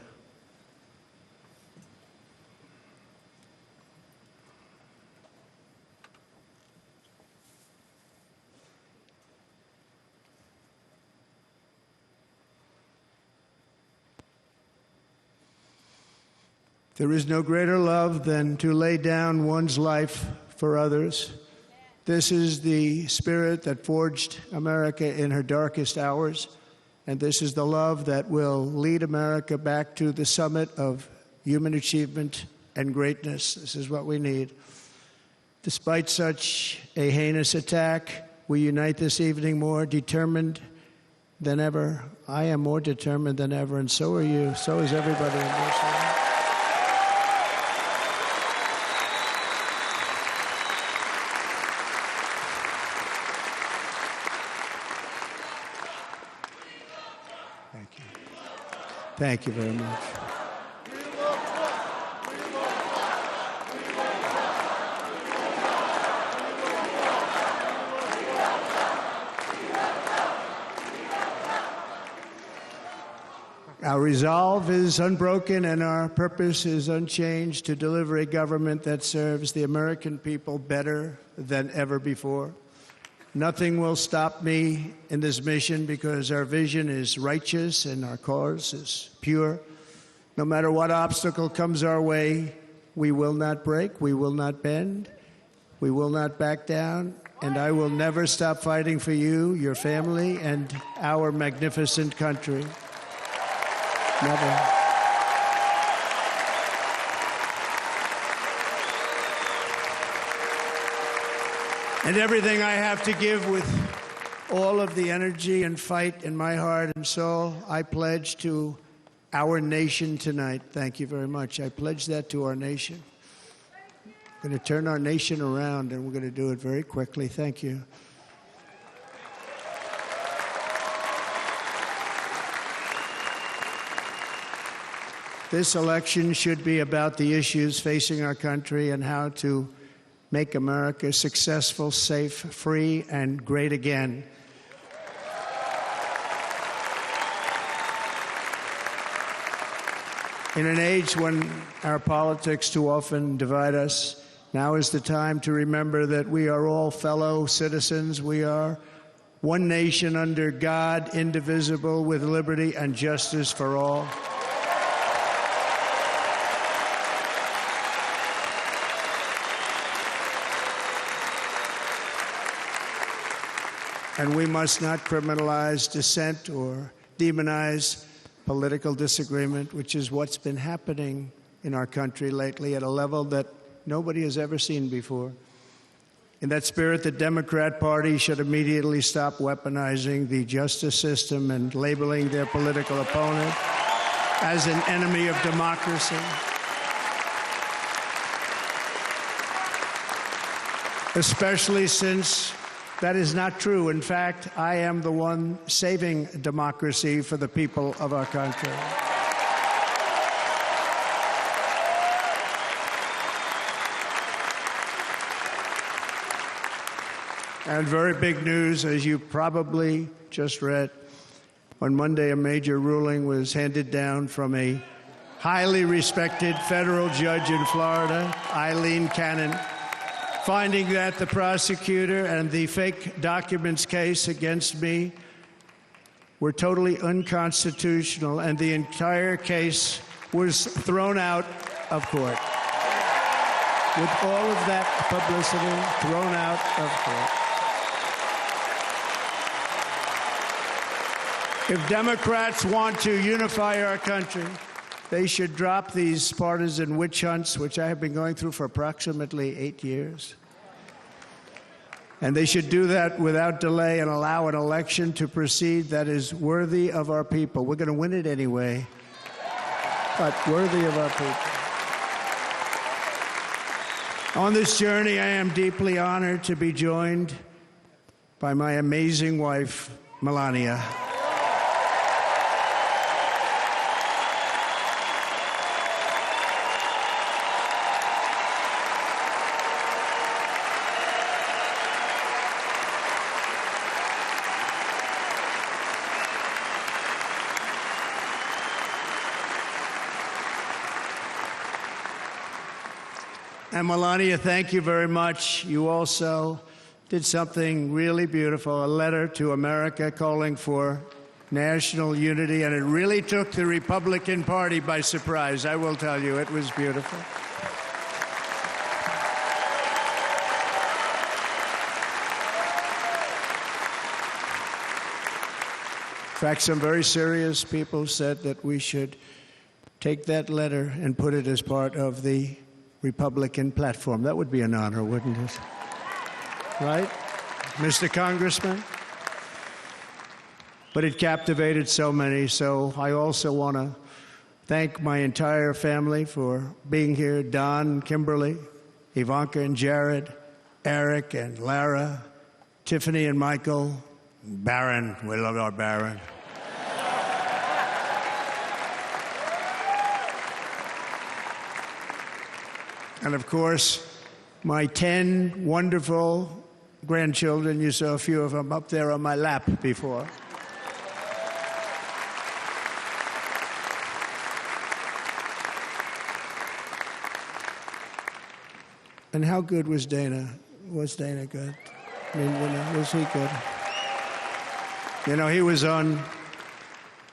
There is no greater love than to lay down one's life for others. This is the spirit that forged America in her darkest hours, and this is the love that will lead America back to the summit of human achievement and greatness. This is what we need. Despite such a heinous attack, we unite this evening more determined than ever. I am more determined than ever, and so are you. So is everybody in this room. Thank you very much. Our resolve is unbroken and our purpose is unchanged to deliver a government that serves the American people better than ever before. Nothing will stop me in this mission because our vision is righteous and our cause is pure. No matter what obstacle comes our way, we will not break, we will not bend, we will not back down, and I will never stop fighting for you, your family, and our magnificent country. Never. And everything I have to give, with all of the energy and fight in my heart and soul, I pledge to our nation tonight. Thank you very much. I pledge that to our nation. We're going to turn our nation around, and we're going to do it very quickly. Thank you. This election should be about the issues facing our country and how to make America successful, safe, free, and great again. In an age when our politics too often divide us, now is the time to remember that we are all fellow citizens. We are one nation under God, indivisible, with liberty and justice for all. And we must not criminalize dissent or demonize political disagreement, which is what's been happening in our country lately at a level that nobody has ever seen before. In that spirit, the Democrat Party should immediately stop weaponizing the justice system and labeling their political opponent as an enemy of democracy. Especially since that is not true. In fact, I am the one saving democracy for the people of our country. And very big news, as you probably just read, on Monday a major ruling was handed down from a highly respected federal judge in Florida, Eileen Cannon, finding that the prosecutor and the fake documents case against me were totally unconstitutional, and the entire case was thrown out of court. With all of that publicity, thrown out of court. If Democrats want to unify our country, they should drop these partisan witch hunts, which I have been going through for approximately 8 years. And they should do that without delay and allow an election to proceed that is worthy of our people. We're going to win it anyway, but worthy of our people. On this journey, I am deeply honored to be joined by my amazing wife, Melania. And Melania, thank you very much. You also did something really beautiful, a letter to America calling for national unity, and it really took the Republican Party by surprise. I will tell you, it was beautiful. In fact, some very serious people said that we should take that letter and put it as part of the Republican platform. That would be an honor, wouldn't it? Right, Mr. Congressman? But it captivated so many, so I also want to thank my entire family for being here. Don, Kimberly, Ivanka and Jared, Eric and Lara, Tiffany and Michael, Barron. We love our Barron. And of course, my 10 wonderful grandchildren. You saw a few of them up there on my lap before. And how good was Dana? Was Dana good? I mean, was he good? You know, he was on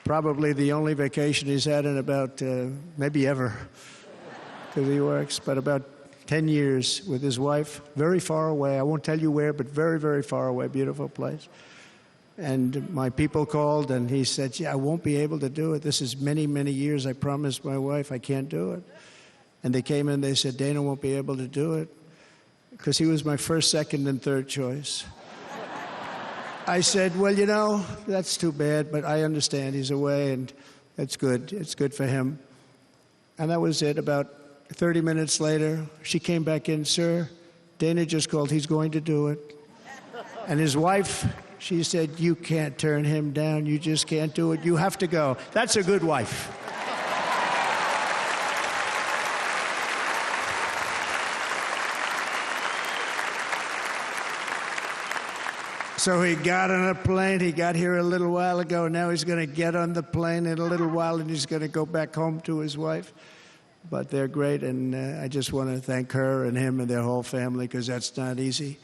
probably the only vacation he's had in about, maybe ever, because he works, but about 10 years with his wife, very far away. I won't tell you where, but very, very far away, beautiful place. And my people called, and he said, I won't be able to do it. This is many, many years. I promised my wife I can't do it. And they came in, they said, Dana won't be able to do it, because he was my first, second, and third choice. I said, well, you know, that's too bad, but I understand he's away, and it's good. It's good for him. And that was it. About 30 minutes later, she came back in, sir, Dana just called. He's going to do it. And his wife, she said, you can't turn him down. You just can't do it. You have to go. That's a good wife. So he got on a plane. He got here a little while ago. Now he's going to get on the plane in a little while, and he's going to go back home to his wife. But they're great, and I just want to thank her and him and their whole family, because that's not easy.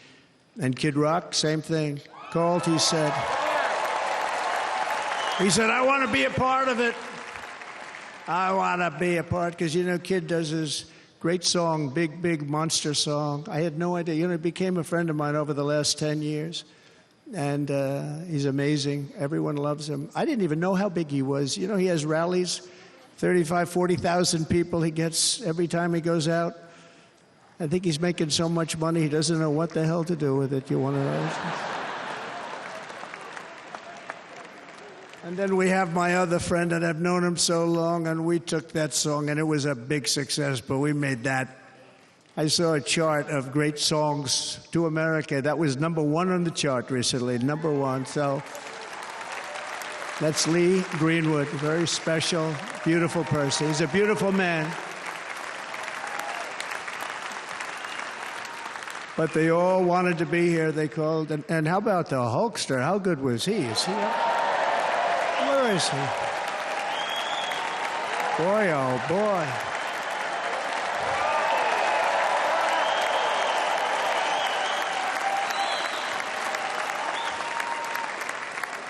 And Kid Rock, same thing. Called, he said, I want to be a part of it. I want to be a part, because, you know, Kid does his great song, Big, Big Monster song. I had no idea. You know, he became a friend of mine over the last 10 years. And he's amazing. Everyone loves him. I didn't even know how big he was. You know, he has rallies, 35, 40,000 people he gets every time he goes out. I think he's making so much money, he doesn't know what the hell to do with it. You want to know? And then we have my other friend, and I've known him so long, and we took that song, and it was a big success, but we made that. I saw a chart of great songs to America. That was #1 on the chart recently, #1. So that's Lee Greenwood, very special, beautiful person. He's a beautiful man. But they all wanted to be here. They called. And how about the Hulkster? How good was he? Is he up? Where is he? Boy, oh boy.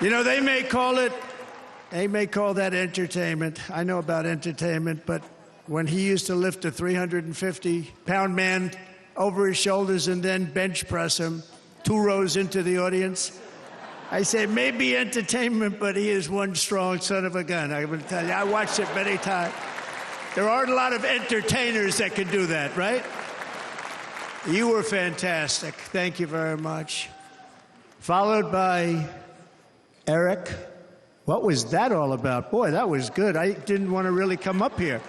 You know, they may call that entertainment. I know about entertainment, but when he used to lift a 350-pound man over his shoulders and then bench press him 2 rows into the audience, I say, maybe entertainment, but he is one strong son of a gun. I will tell you, I watched it many times. There aren't a lot of entertainers that can do that, right? You were fantastic. Thank you very much. Followed by Eric. What was that all about? Boy, that was good. I didn't want to really come up here.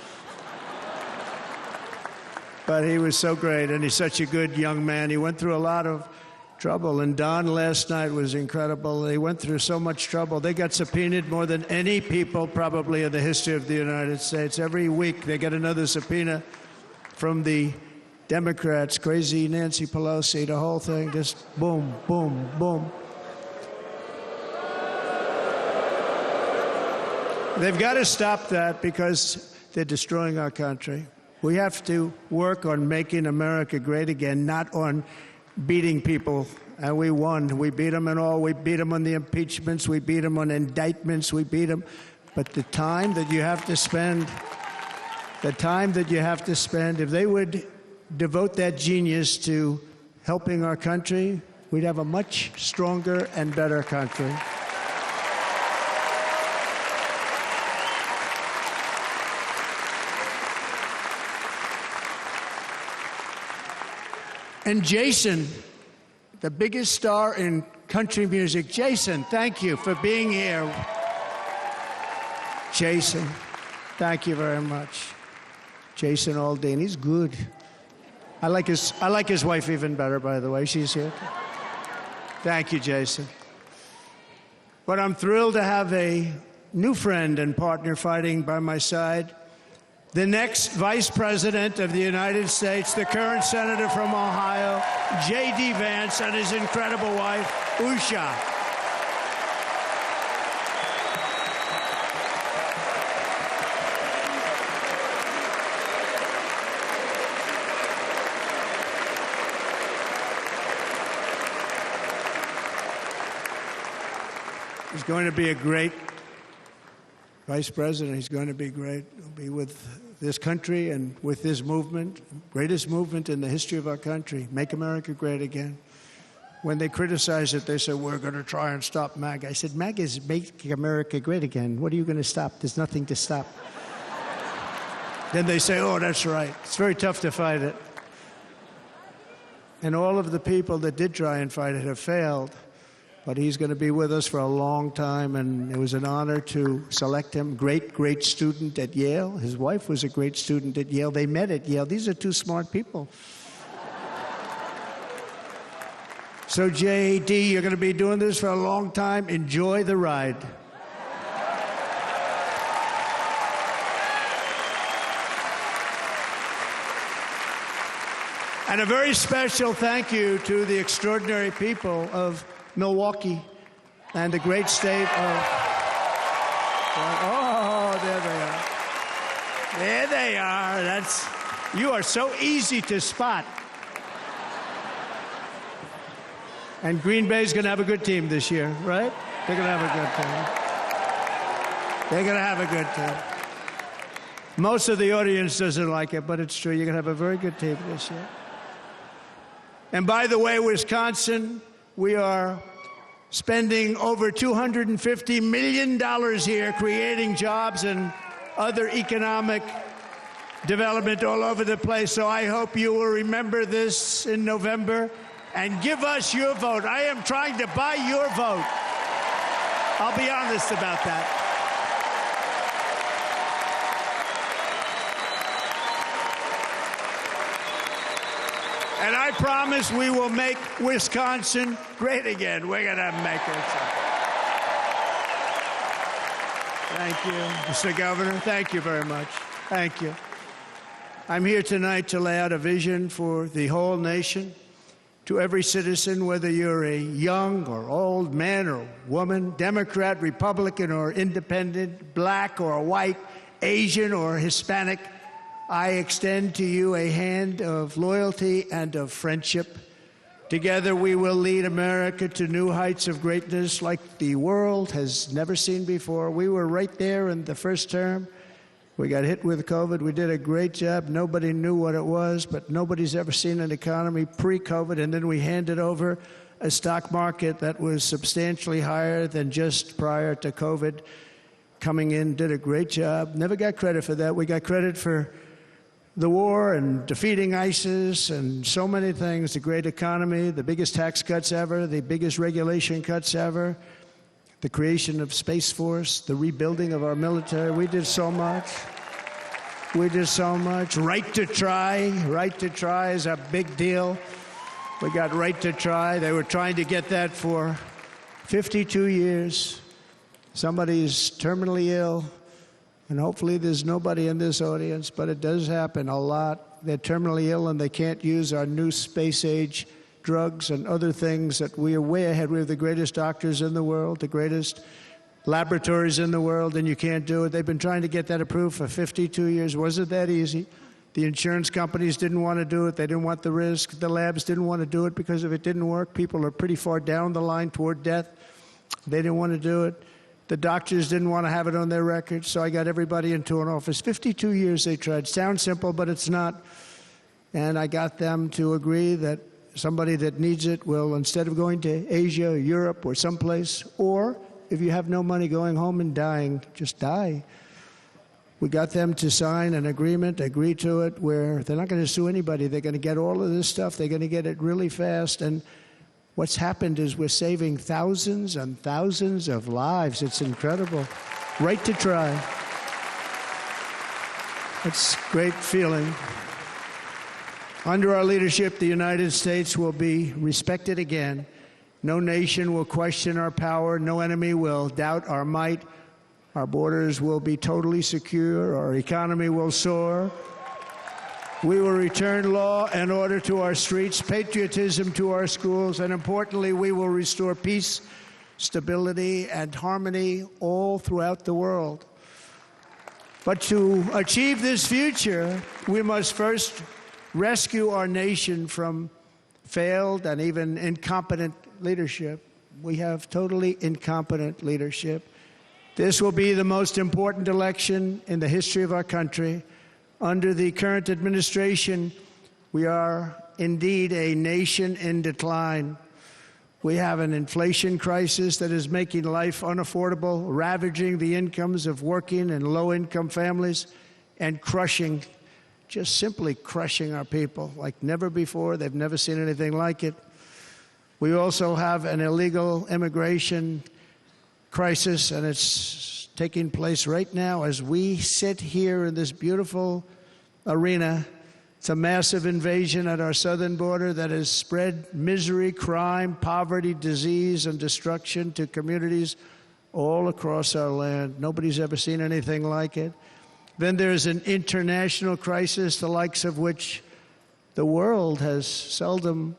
But he was so great, and he's such a good young man. He went through a lot of trouble, and Don last night was incredible. They went through so much trouble. They got subpoenaed more than any people probably in the history of the United States. Every week they get another subpoena from the Democrats, crazy Nancy Pelosi, the whole thing, just boom, boom, boom. They've got to stop that because they're destroying our country. We have to work on making America great again, not on beating people. And we won. We beat them in all. We beat them on the impeachments. We beat them on indictments. We beat them. But the time that you have to spend, if they would devote that genius to helping our country, we'd have a much stronger and better country. And Jason, the biggest star in country music. Jason, thank you for being here. Jason, thank you very much. Jason Aldean, he's good. I like his wife even better, by the way. She's here. Thank you, Jason. But I'm thrilled to have a new friend and partner fighting by my side. The next Vice President of the United States, the current Senator from Ohio, J.D. Vance, and his incredible wife, Usha. He's going to be a great Vice President. He's going to be great. He'll be with this country and with this movement, greatest movement in the history of our country, Make America Great Again. When they criticize it, they say, we're going to try and stop MAGA. I said, MAGA is Make America Great Again. What are you going to stop? There's nothing to stop. Then they say, oh, that's right. It's very tough to fight it. And all of the people that did try and fight it have failed. But he's going to be with us for a long time, and it was an honor to select him. Great, great student at Yale. His wife was a great student at Yale. They met at Yale. These are two smart people. So, J.D., you're going to be doing this for a long time. Enjoy the ride. And a very special thank you to the extraordinary people of Milwaukee and the great state of... Oh, there they are. There they are. You are so easy to spot. And Green Bay's going to have a good team this year, right? They're going to have a good team. They're going to have a good team. Most of the audience doesn't like it, but it's true. You're going to have a very good team this year. And by the way, Wisconsin, we are spending over $250 million here creating jobs and other economic development all over the place. So I hope you will remember this in November and give us your vote. I am trying to buy your vote. I'll be honest about that. And I promise we will make Wisconsin great again. We're going to make it. Thank you, Mr. Governor. Thank you very much. Thank you. I'm here tonight to lay out a vision for the whole nation. To every citizen, whether you're a young or old man or woman, Democrat, Republican or independent, black or white, Asian or Hispanic, I extend to you a hand of loyalty and of friendship. Together we will lead America to new heights of greatness like the world has never seen before. We were right there in the first term. We got hit with COVID. We did a great job. Nobody knew what it was, but nobody's ever seen an economy pre-COVID. And then we handed over a stock market that was substantially higher than just prior to COVID. Coming in, did a great job. Never got credit for that. We got credit for the war and defeating ISIS and so many things. The great economy, the biggest tax cuts ever, the biggest regulation cuts ever. The creation of Space Force, the rebuilding of our military. We did so much. We did so much. Right to try. Right to try is a big deal. We got right to try. They were trying to get that for 52 years. Somebody's terminally ill, and hopefully there's nobody in this audience, but it does happen a lot. They're terminally ill and they can't use our new space-age drugs and other things that we are way ahead. We have the greatest doctors in the world, the greatest laboratories in the world, and you can't do it. They've been trying to get that approved for 52 years. Wasn't that easy? The insurance companies didn't want to do it. They didn't want the risk. The labs didn't want to do it because if it didn't work, people are pretty far down the line toward death. They didn't want to do it. The doctors didn't want to have it on their records, so I got everybody into an office. 52 years they tried. Sounds simple, but it's not. And I got them to agree that somebody that needs it will, instead of going to Asia or Europe or someplace, or if you have no money, going home and dying, just die. We got them to sign an agreement, agree to it, where they're not going to sue anybody. They're going to get all of this stuff. They're going to get it really fast. And what's happened is we're saving thousands and thousands of lives. It's incredible. Right to try. It's a great feeling. Under our leadership, the United States will be respected again. No nation will question our power. No enemy will doubt our might. Our borders will be totally secure. Our economy will soar. We will return law and order to our streets, patriotism to our schools, and importantly, we will restore peace, stability, and harmony all throughout the world. But to achieve this future, we must first rescue our nation from failed and even incompetent leadership. We have totally incompetent leadership. This will be the most important election in the history of our country. Under the current administration, we are indeed a nation in decline. We have an inflation crisis that is making life unaffordable, ravaging the incomes of working and low-income families, and crushing, just simply crushing our people like never before. They've never seen anything like it. We also have an illegal immigration crisis, and it's taking place right now as we sit here in this beautiful arena. It's a massive invasion at our southern border that has spread misery, crime, poverty, disease, and destruction to communities all across our land. Nobody's ever seen anything like it. Then there's an international crisis, the likes of which the world has seldom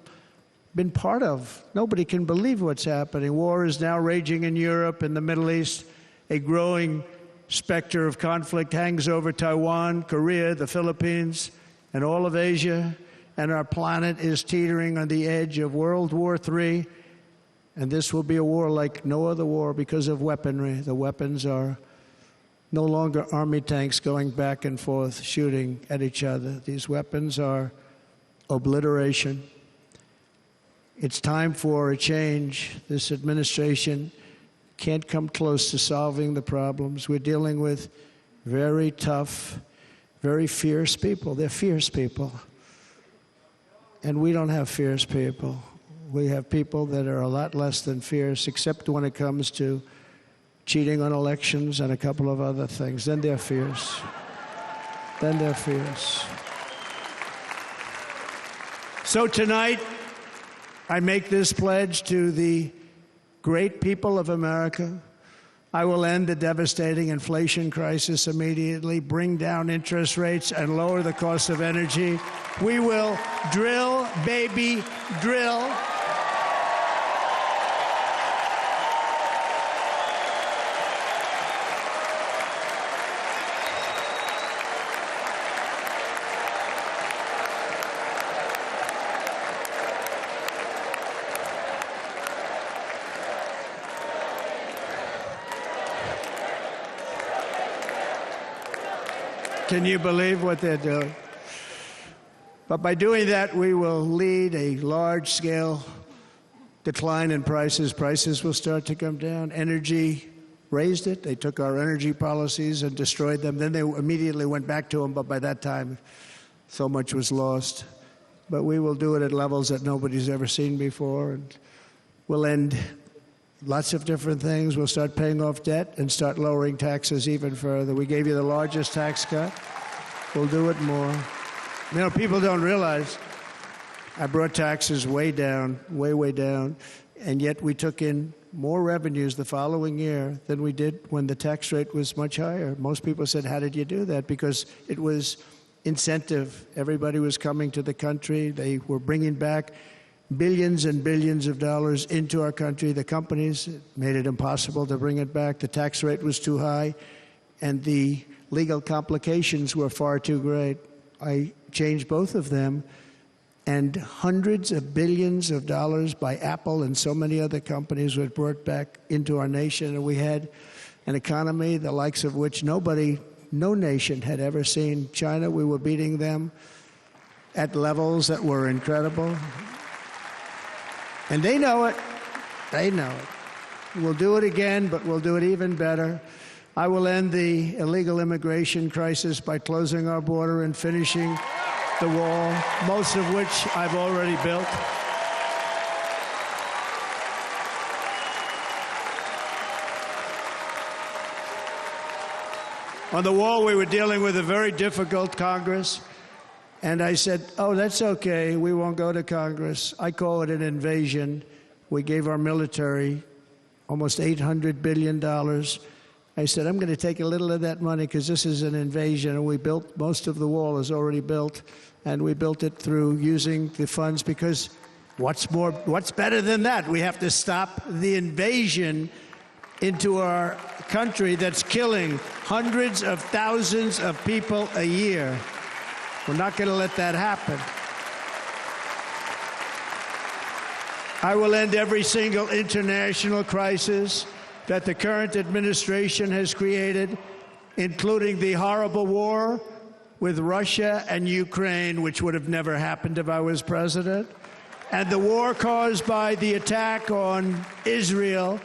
been part of. Nobody can believe what's happening. War is now raging in Europe and the Middle East. A growing specter of conflict hangs over Taiwan, Korea, the Philippines, and all of Asia, and our planet is teetering on the edge of World War III, and this will be a war like no other war because of weaponry. The weapons are no longer army tanks going back and forth shooting at each other. These weapons are obliteration. It's time for a change. This administration can't come close to solving the problems. We're dealing with very tough, very fierce people. They're fierce people. And we don't have fierce people. We have people that are a lot less than fierce, except when it comes to cheating on elections and a couple of other things. Then they're fierce. Then they're fierce. So tonight, I make this pledge to the great people of America. I will end the devastating inflation crisis immediately, bring down interest rates, and lower the cost of energy. We will drill, baby, drill. Can you believe what they're doing? But by doing that, we will lead a large-scale decline in prices. Prices will start to come down. Energy raised it. They took our energy policies and destroyed them. Then they immediately went back to them, but by that time, so much was lost. But we will do it at levels that nobody's ever seen before, and we'll end lots of different things. We'll start paying off debt and start lowering taxes even further. We gave you the largest tax cut. We'll do it more. You know, people don't realize I brought taxes way down, way down, and yet we took in more revenues the following year than we did when the tax rate was much higher. Most people said, how did you do that? Because it was incentive. Everybody was coming to the country. They were bringing back billions and billions of dollars into our country. The companies made it impossible to bring it back. The tax rate was too high, and the legal complications were far too great. I changed both of them, and hundreds of billions of dollars by Apple and so many other companies were brought back into our nation, and we had an economy the likes of which no nation had ever seen. China, we were beating them at levels that were incredible. And they know it. They know it. We'll do it again, but we'll do it even better. I will end the illegal immigration crisis by closing our border and finishing the wall, most of which I've already built. On the wall, we were dealing with a very difficult Congress. And I said, oh, that's okay. We won't go to Congress. I call it an invasion. We gave our military almost $800 billion. I said, I'm going to take a little of that money because this is an invasion. And we built, most of the wall is already built. And we built it through using the funds because what's better than that? We have to stop the invasion into our country that's killing hundreds of thousands of people a year. We're not going to let that happen. I will end every single international crisis that the current administration has created, including the horrible war with Russia and Ukraine, which would have never happened if I was president, and the war caused by the attack on Israel,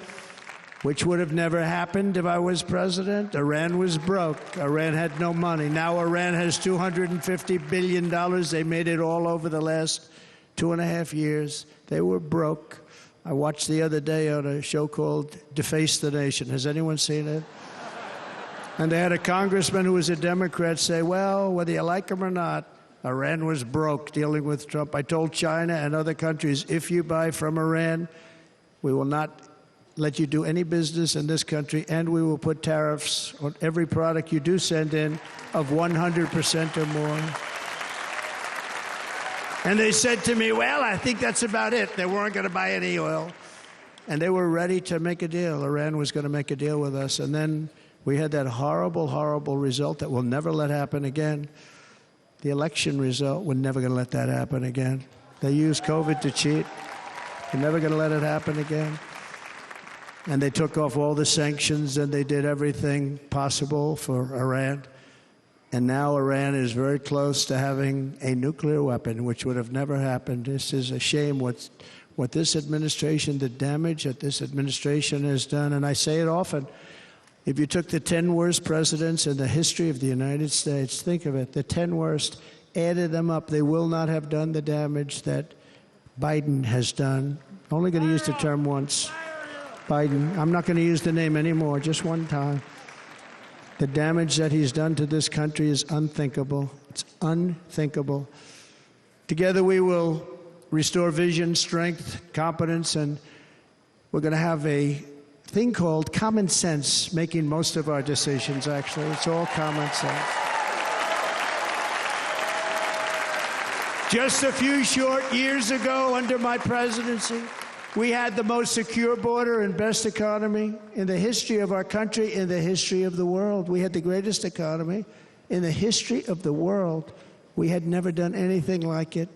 which would have never happened if I was president. Iran was broke. Iran had no money. Now Iran has $250 billion. They made it all over the last 2.5 years. They were broke. I watched the other day on a show called Deface the Nation. Has anyone seen it? And they had a congressman who was a Democrat say, well, whether you like him or not, Iran was broke dealing with Trump. I told China and other countries, if you buy from Iran, we will not let you do any business in this country, and we will put tariffs on every product you do send in of 100% or more. And they said to me, well, I think that's about it. They weren't going to buy any oil. And they were ready to make a deal. Iran was going to make a deal with us. And then we had that horrible, horrible result that we'll never let happen again. The election result, we're never going to let that happen again. They used COVID to cheat. We're never going to let it happen again. And they took off all the sanctions, and they did everything possible for Iran. And now Iran is very close to having a nuclear weapon, which would have never happened. This is a shame what this administration, the damage that this administration has done. And I say it often, if you took the 10 worst presidents in the history of the United States, think of it, the 10 worst, added them up, they will not have done the damage that Biden has done. I'm only going to use the term once. Biden. I'm not going to use the name anymore, just one time. The damage that he's done to this country is unthinkable. It's unthinkable. Together we will restore vision, strength, competence, and we're going to have a thing called common sense making most of our decisions, actually. It's all common sense. Just a few short years ago, under my presidency, we had the most secure border and best economy in the history of our country, in the history of the world. We had the greatest economy in the history of the world. We had never done anything like it.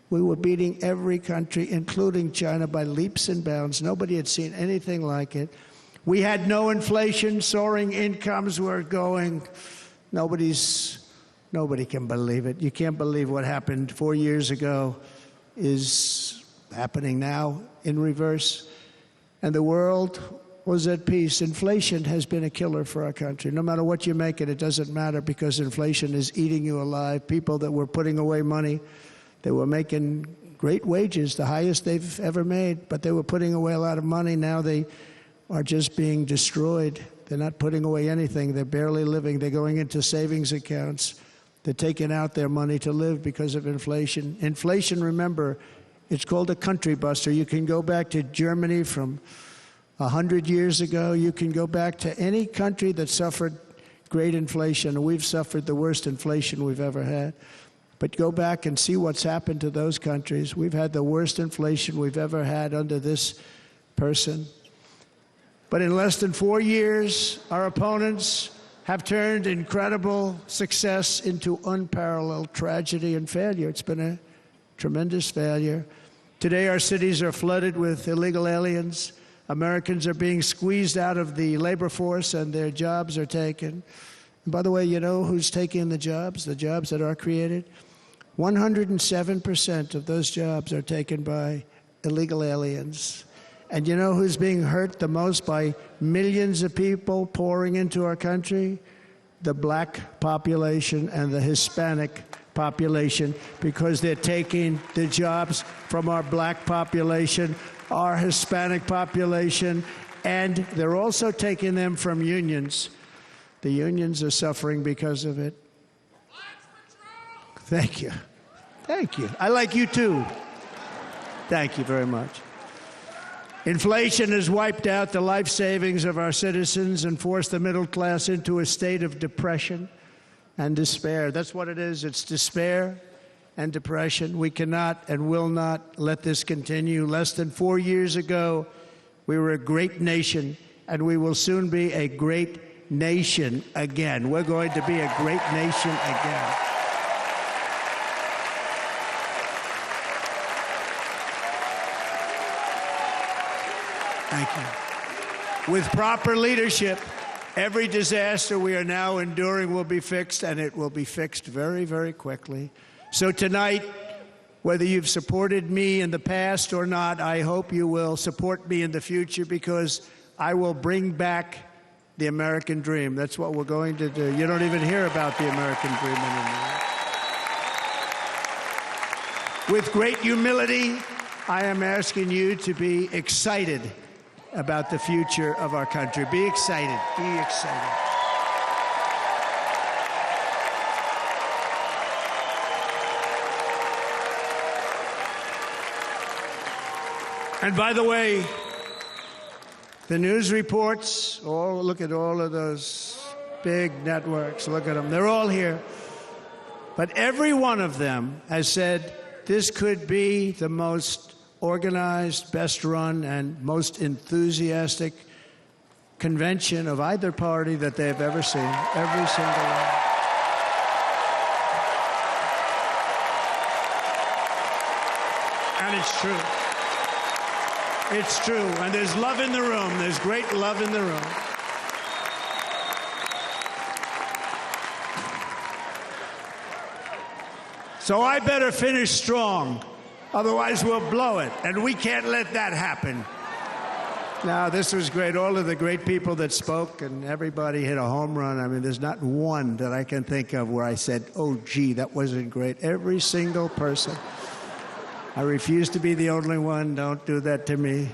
We were beating every country, including China, by leaps and bounds. Nobody had seen anything like it. We had no inflation. Soaring incomes were going. Nobody can believe it. You can't believe what happened 4 years ago is happening now in reverse. And the world was at peace. Inflation has been a killer for our country. No matter what you make it doesn't matter, because inflation is eating you alive. People that were putting away money, they were making great wages, the highest they've ever made, but they were putting away a lot of money. Now they are just being destroyed. They're not putting away anything. They're barely living. They're going into savings accounts. They're taking out their money to live because of inflation. Inflation, remember, it's called a country buster. You can go back to Germany from 100 years ago. You can go back to any country that suffered great inflation. We've suffered the worst inflation we've ever had. But go back and see what's happened to those countries. We've had the worst inflation we've ever had under this person. But in less than 4 years, our opponents have turned incredible success into unparalleled tragedy and failure. It's been a tremendous failure. Today, our cities are flooded with illegal aliens. Americans are being squeezed out of the labor force, and their jobs are taken. And by the way, you know who's taking the jobs that are created? 107% of those jobs are taken by illegal aliens. And you know who's being hurt the most by millions of people pouring into our country? The black population and the Hispanic population, because they're taking the jobs from our black population, our Hispanic population, and they're also taking them from unions. The unions are suffering because of it. Thank you. Thank you. I like you too. Thank you very much. Inflation has wiped out the life savings of our citizens and forced the middle class into a state of depression and despair. That's what it is. It's despair and depression. We cannot and will not let this continue. Less than 4 years ago, we were a great nation, and we will soon be a great nation again. We're going to be a great nation again. Thank you. With proper leadership Every disaster we are now enduring will be fixed, and it will be fixed very, very quickly. So tonight, whether you've supported me in the past or not, I hope you will support me in the future, because I will bring back the American dream. That's what we're going to do. You don't even hear about the American dream anymore. With great humility, I am asking you to be excited about the future of our country. Be excited. Be excited. And by the way, the news reports, look at all of those big networks. Look at them. They're all here. But every one of them has said this could be the most organized, best run, and most enthusiastic convention of either party that they've ever seen. Every single one. And it's true. It's true. And there's love in the room. There's great love in the room. So I better finish strong. Otherwise, we'll blow it. And we can't let that happen. Now, this was great. All of the great people that spoke, and everybody hit a home run. I mean, there's not one that I can think of where I said, oh, gee, that wasn't great. Every single person. I refuse to be the only one. Don't do that to me.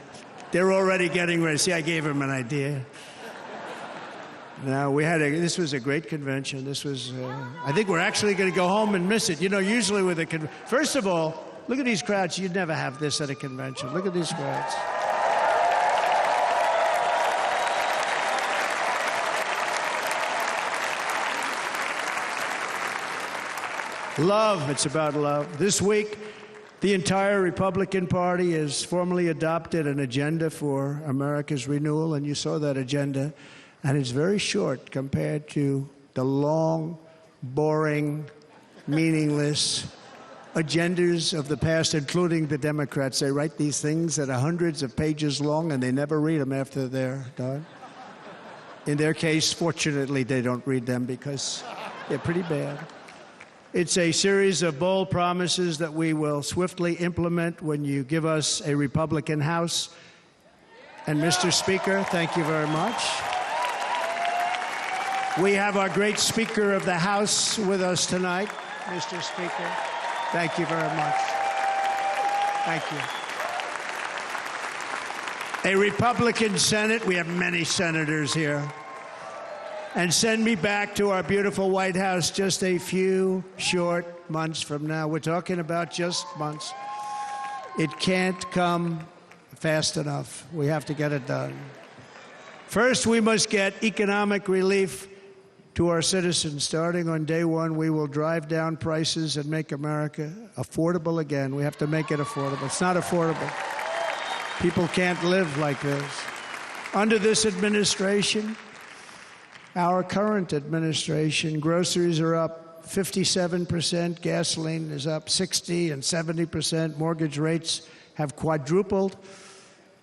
They're already getting ready. See, I gave them an idea. Now, this was a great convention. This was, I think we're actually going to go home and miss it. You know, usually with a first of all, look at these crowds. You'd never have this at a convention. Look at these crowds. Love. It's about love. This week, the entire Republican Party has formally adopted an agenda for America's renewal, and you saw that agenda. And it's very short compared to the long, boring, meaningless agendas of the past, including the Democrats. They write these things that are hundreds of pages long, and they never read them after they're done. In their case, fortunately, they don't read them because they're pretty bad. It's a series of bold promises that we will swiftly implement when you give us a Republican House. And Mr. Speaker, thank you very much. We have our great Speaker of the House with us tonight. Mr. Speaker, thank you very much. Thank you. A Republican Senate. We have many senators here. And send me back to our beautiful White House just a few short months from now. We're talking about just months. It can't come fast enough. We have to get it done. First, we must get economic relief to our citizens. Starting on day one, we will drive down prices and make America affordable again. We have to make it affordable. It's not affordable. People can't live like this. Under this administration, our current administration, groceries are up 57%, gasoline is up 60% and 70%, mortgage rates have quadrupled.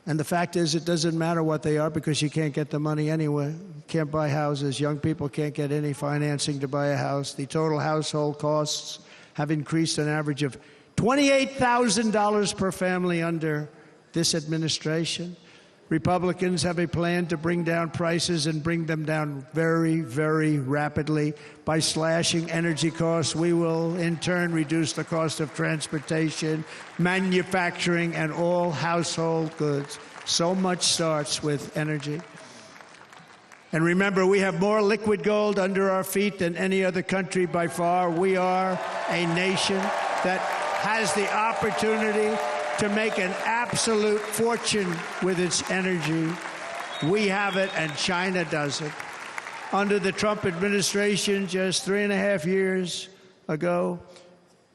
And the fact is, it doesn't matter what they are because you can't get the money anyway. You can't buy houses. Young people can't get any financing to buy a house. The total household costs have increased an average of $28,000 per family under this administration. Republicans have a plan to bring down prices and bring them down very, very rapidly. By slashing energy costs, we will in turn reduce the cost of transportation, manufacturing, and all household goods. So much starts with energy. And remember, we have more liquid gold under our feet than any other country by far. We are a nation that has the opportunity to make an absolute fortune with its energy. We have it, and China doesn't. Under the Trump administration, just 3.5 years ago,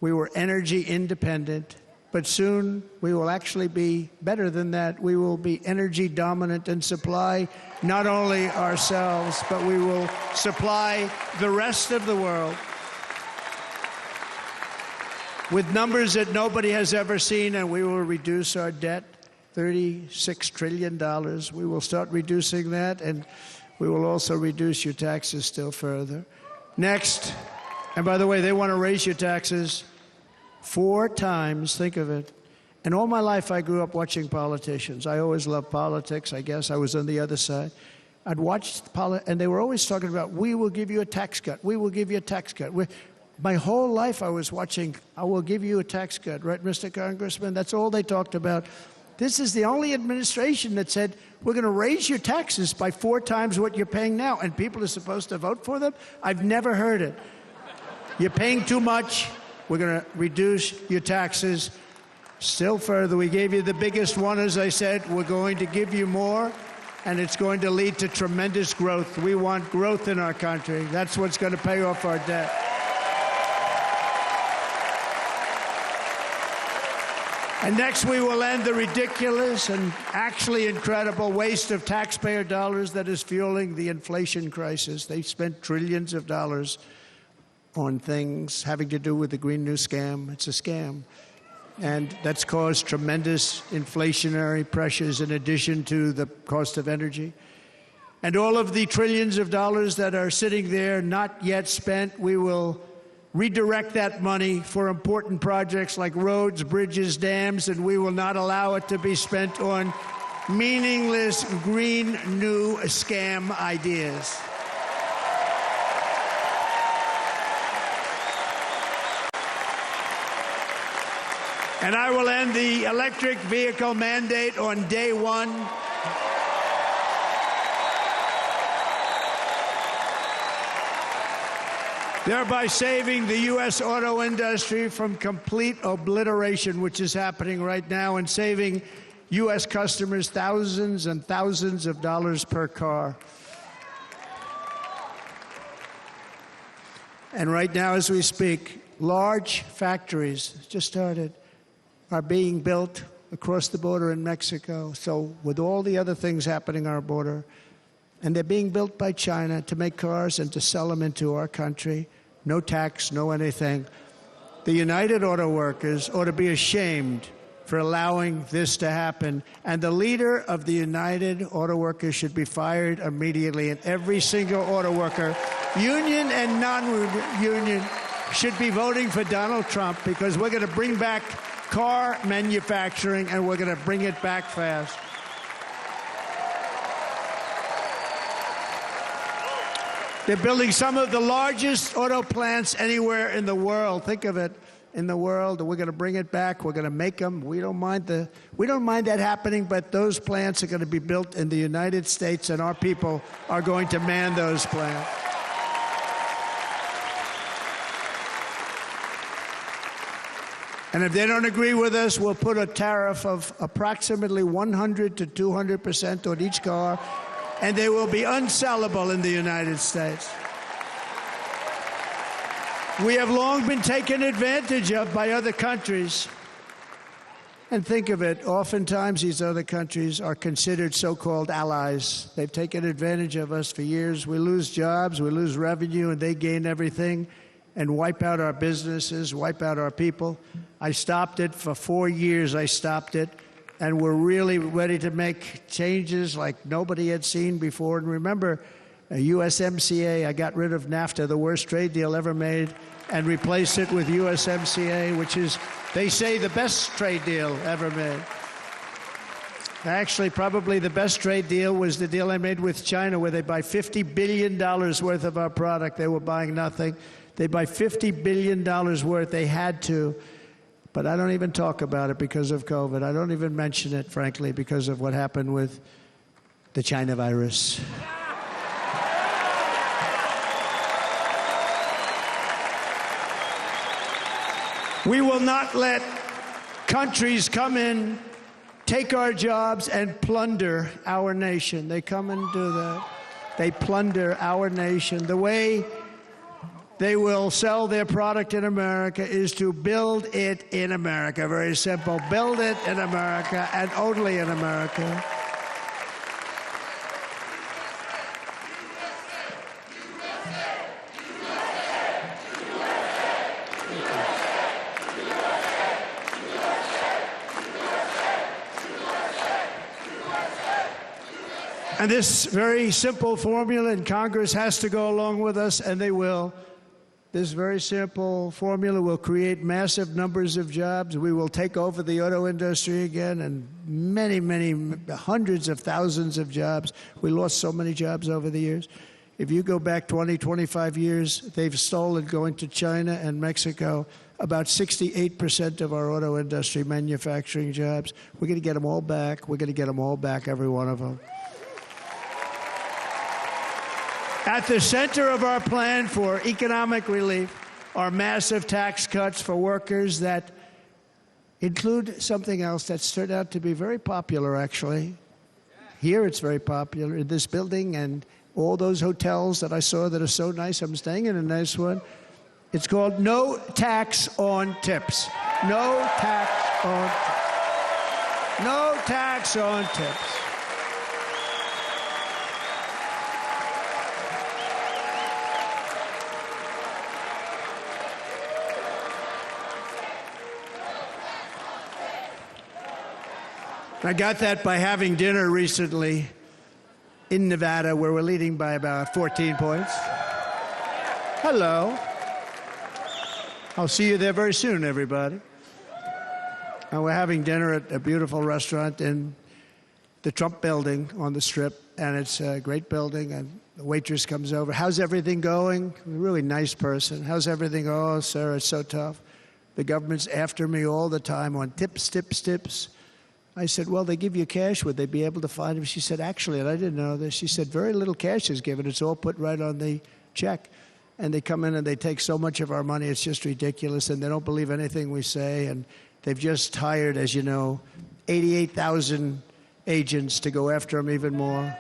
we were energy independent. But soon, we will actually be better than that. We will be energy dominant and supply not only ourselves, but we will supply the rest of the world with numbers that nobody has ever seen, and we will reduce our debt, $36 trillion. We will start reducing that, and We will also reduce your taxes still further. Next, and by the way, they want to raise your taxes 4 times, think of it. And all my life I grew up watching politicians. I always loved politics, I guess. I was on the other side. I'd watch and they were always talking about, we will give you a tax cut. We will give you a tax cut. My whole life I was watching, I will give you a tax cut, right, Mr. Congressman? That's all they talked about. This is the only administration that said, we're going to raise your taxes by 4 times what you're paying now, and people are supposed to vote for them? I've never heard it. You're paying too much. We're going to reduce your taxes still further. We gave you the biggest one, as I said. We're going to give you more, and it's going to lead to tremendous growth. We want growth in our country. That's what's going to pay off our debt. And next, we will end the ridiculous and actually incredible waste of taxpayer dollars that is fueling the inflation crisis. They spent trillions of dollars on things having to do with the Green New Scam. It's a scam. And that's caused tremendous inflationary pressures in addition to the cost of energy. And all of the trillions of dollars that are sitting there not yet spent, we will redirect that money for important projects like roads, bridges, dams, and we will not allow it to be spent on meaningless green new scam ideas. And I will end the electric vehicle mandate on day 1. Thereby saving the U.S. auto industry from complete obliteration, which is happening right now, and saving U.S. customers thousands and thousands of dollars per car. And right now, as we speak, large factories just started, are being built across the border in Mexico. So with all the other things happening on our border, and they're being built by China to make cars and to sell them into our country. No tax, no anything. The United Auto Workers ought to be ashamed for allowing this to happen. And the leader of the United Auto Workers should be fired immediately. And every single auto worker, union and non-union, should be voting for Donald Trump, because we're going to bring back car manufacturing, and we're going to bring it back fast. They're building some of the largest auto plants anywhere in the world. Think of it, in the world. We're going to bring it back. We're going to make them. We don't mind that happening, but those plants are going to be built in the United States, and our people are going to man those plants. And if they don't agree with us, we'll put a tariff of approximately 100 to 200% on each car, and they will be unsellable in the United States. We have long been taken advantage of by other countries. And think of it, oftentimes these other countries are considered so-called allies. They've taken advantage of us for years. We lose jobs, we lose revenue, and they gain everything and wipe out our businesses, wipe out our people. I stopped it for 4 years. I stopped it. And we're really ready to make changes like nobody had seen before. And remember, USMCA, I got rid of NAFTA, the worst trade deal ever made, and replaced it with USMCA, which is, they say, the best trade deal ever made. Actually, probably the best trade deal was the deal I made with China, where they buy $50 billion worth of our product. They were buying nothing. They buy $50 billion worth. They had to. But I don't even talk about it because of COVID. I don't even mention it, frankly, because of what happened with the China virus. We will not let countries come in, take our jobs, and plunder our nation. They come and do that. They plunder our nation. The way they will sell their product in America is to build it in America. Very simple. Build it in America and only in America. And this very simple formula, and Congress has to go along with us, and they will. This very simple formula will create massive numbers of jobs. We will take over the auto industry again, and many, many, hundreds of thousands of jobs. We lost so many jobs over the years. If you go back 20, 25 years, they've stolen, going to China and Mexico, about 68% of our auto industry manufacturing jobs. We're going to get them all back. We're going to get them all back, every one of them. At the center of our plan for economic relief are massive tax cuts for workers that include something else that's turned out to be very popular, actually. Here it's very popular, in this building and all those hotels that I saw that are so nice. I'm staying in a nice one. It's called no tax on tips. No tax on tips. No tax on tips. I got that by having dinner recently in Nevada, where we're leading by about 14 points. Hello. I'll see you there very soon, everybody. And we're having dinner at a beautiful restaurant in the Trump building on the Strip, and it's a great building, and the waitress comes over. How's everything going? A really nice person. How's everything? Oh, sir, it's so tough. The government's after me all the time on tips, tips, tips. I said, well, they give you cash. Would they be able to find him? She said, actually, and I didn't know this, she said, very little cash is given. It's all put right on the check. And they come in and they take so much of our money, it's just ridiculous. And they don't believe anything we say. And they've just hired, as you know, 88,000 agents to go after him even more.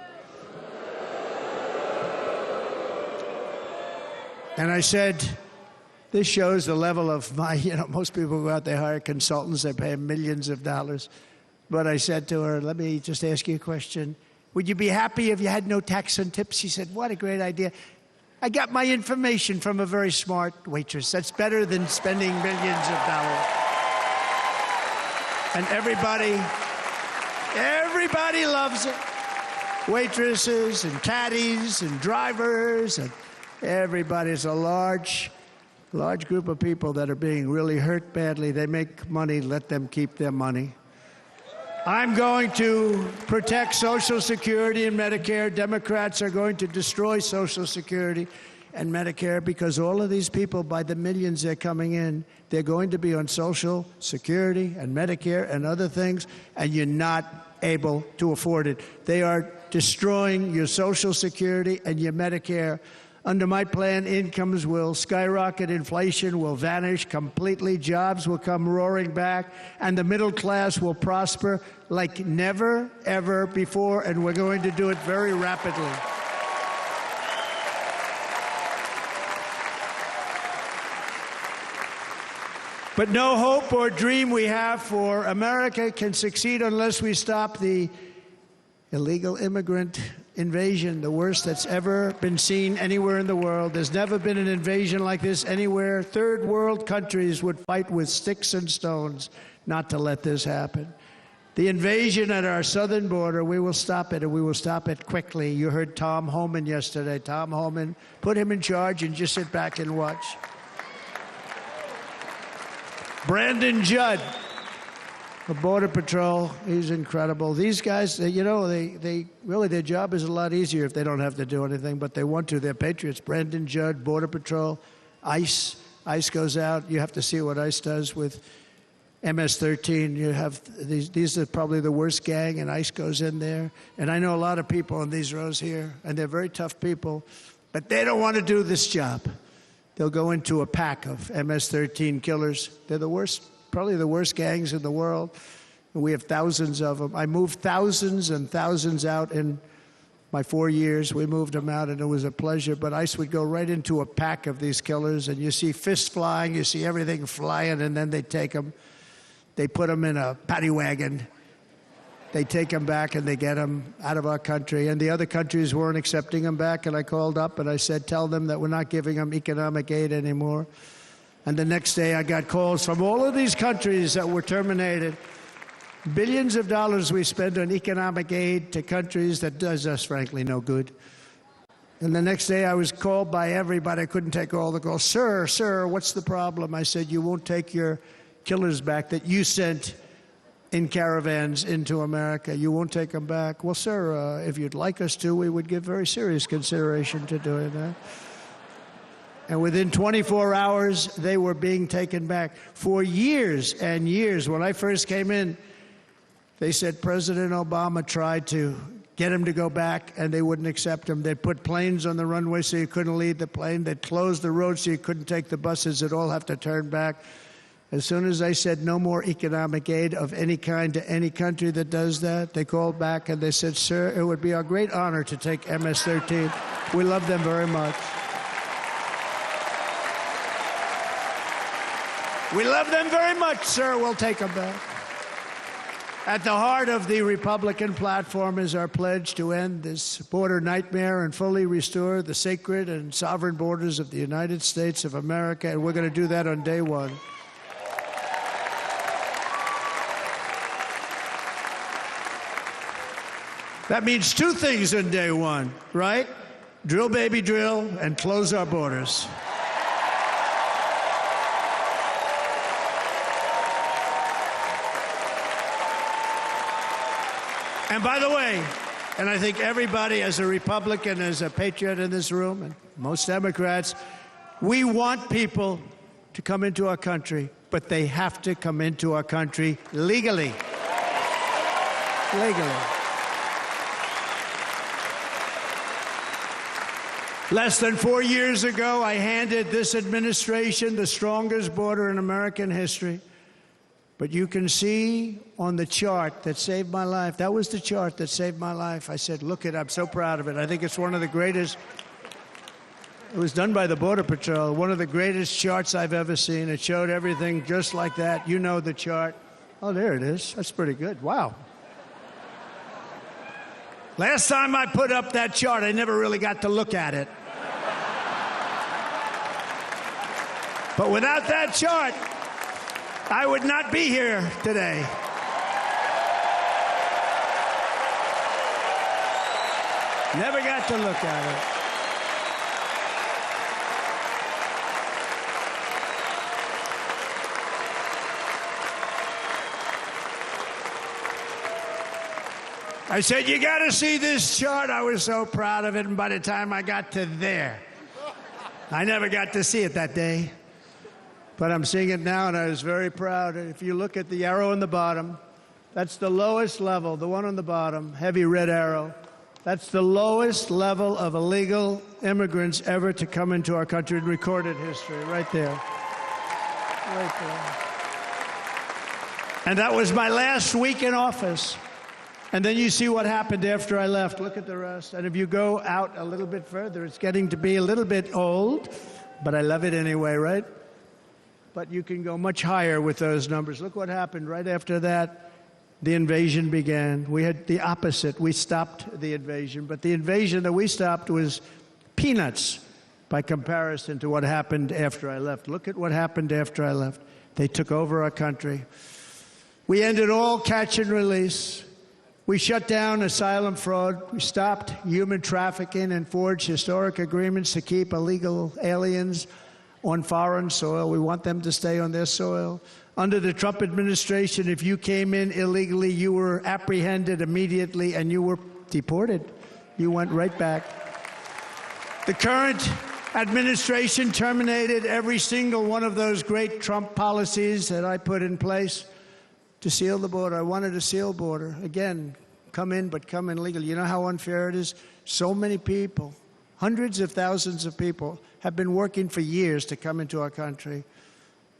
And I said, this shows the level of my, most people go out, they hire consultants, they pay them millions of dollars. But I said to her, let me just ask you a question. Would you be happy if you had no tax on tips? She said, what a great idea. I got my information from a very smart waitress. That's better than spending millions of dollars. And everybody loves it. Waitresses and caddies and drivers and everybody. It's a large group of people that are being really hurt badly. They make money, let them keep their money. I'm going to protect Social Security and Medicare. Democrats are going to destroy Social Security and Medicare because all of these people, by the millions they're coming in, they're going to be on Social Security and Medicare and other things, and you're not able to afford it. They are destroying your Social Security and your Medicare. Under my plan, incomes will skyrocket, inflation will vanish completely, jobs will come roaring back, and the middle class will prosper like never, ever before, and we're going to do it very rapidly. But no hope or dream we have for America can succeed unless we stop the illegal immigrant invasion, the worst that's ever been seen anywhere in the world. There's never been an invasion like this anywhere. Third world countries would fight with sticks and stones not to let this happen. The invasion at our southern border, we will stop it, and we will stop it quickly. You heard Tom Homan yesterday. Tom Homan, put him in charge and just sit back and watch. Brandon Judd, the Border Patrol, he's incredible. These guys, they really, their job is a lot easier if they don't have to do anything, but they want to. They're patriots. Brandon Judd, Border Patrol, ICE. ICE goes out. You have to see what ICE does with MS-13. You have these are probably the worst gang, and ICE goes in there. And I know a lot of people in these rows here, and they're very tough people, but they don't want to do this job. They'll go into a pack of MS-13 killers. They're the worst. Probably the worst gangs in the world. We have thousands of them. I moved thousands and thousands out in my 4 years. We moved them out, and it was a pleasure. But ICE would go right into a pack of these killers, and you see fists flying, you see everything flying, and then they take them. They put them in a paddy wagon. They take them back, and they get them out of our country. And the other countries weren't accepting them back, and I called up, and I said, tell them that we're not giving them economic aid anymore. And the next day, I got calls from all of these countries that were terminated. Billions of dollars we spend on economic aid to countries that does us, frankly, no good. And the next day I was called by everybody. I couldn't take all the calls. Sir, what's the problem? I said, you won't take your killers back that you sent in caravans into America. You won't take them back. Well, sir, if you'd like us to, we would give very serious consideration to doing that. And within 24 hours, they were being taken back. For years and years, when I first came in, they said President Obama tried to get him to go back, and they wouldn't accept him. They'd put planes on the runway so you couldn't leave the plane. They'd close the road so you couldn't take the buses. They'd all have to turn back. As soon as I said no more economic aid of any kind to any country that does that, they called back and they said, sir, it would be our great honor to take MS-13. We love them very much. We love them very much, sir. We'll take them back. At the heart of the Republican platform is our pledge to end this border nightmare and fully restore the sacred and sovereign borders of the United States of America, and we're going to do that on day one. That means two things on day one, right? Drill, baby, drill, and close our borders. And by the way, and I think everybody as a Republican, as a patriot in this room, and most Democrats, we want people to come into our country, but they have to come into our country legally. Legally. Less than 4 years ago, I handed this administration the strongest border in American history. But you can see on the chart that saved my life, that was the chart that saved my life. I said, look it, I'm so proud of it. I think it's one of the greatest, it was done by the Border Patrol, one of the greatest charts I've ever seen. It showed everything just like that. You know the chart. Oh, there it is. That's pretty good. Wow. Last time I put up that chart, I never really got to look at it. But without that chart, I would not be here today. Never got to look at it. I said, you got to see this chart. I was so proud of it, and by the time I got to there, I never got to see it that day. But I'm seeing it now, and I was very proud. If you look at the arrow on the bottom, that's the lowest level, the one on the bottom, heavy red arrow. That's the lowest level of illegal immigrants ever to come into our country in recorded history, right there. Right there. And that was my last week in office. And then you see what happened after I left. Look at the rest. And if you go out a little bit further, it's getting to be a little bit old, but I love it anyway, right? But you can go much higher with those numbers. Look what happened right after that. The invasion began. We had the opposite. We stopped the invasion. But the invasion that we stopped was peanuts by comparison to what happened after I left. Look at what happened after I left. They took over our country. We ended all catch and release. We shut down asylum fraud. We stopped human trafficking and forged historic agreements to keep illegal aliens on foreign soil. We want them to stay on their soil. Under the Trump administration, if you came in illegally, you were apprehended immediately and you were deported. You went right back. The current administration terminated every single one of those great Trump policies that I put in place to seal the border. I wanted a sealed border. Again, come in, but come in legally. You know how unfair it is? So many people, hundreds of thousands of people, have been working for years to come into our country.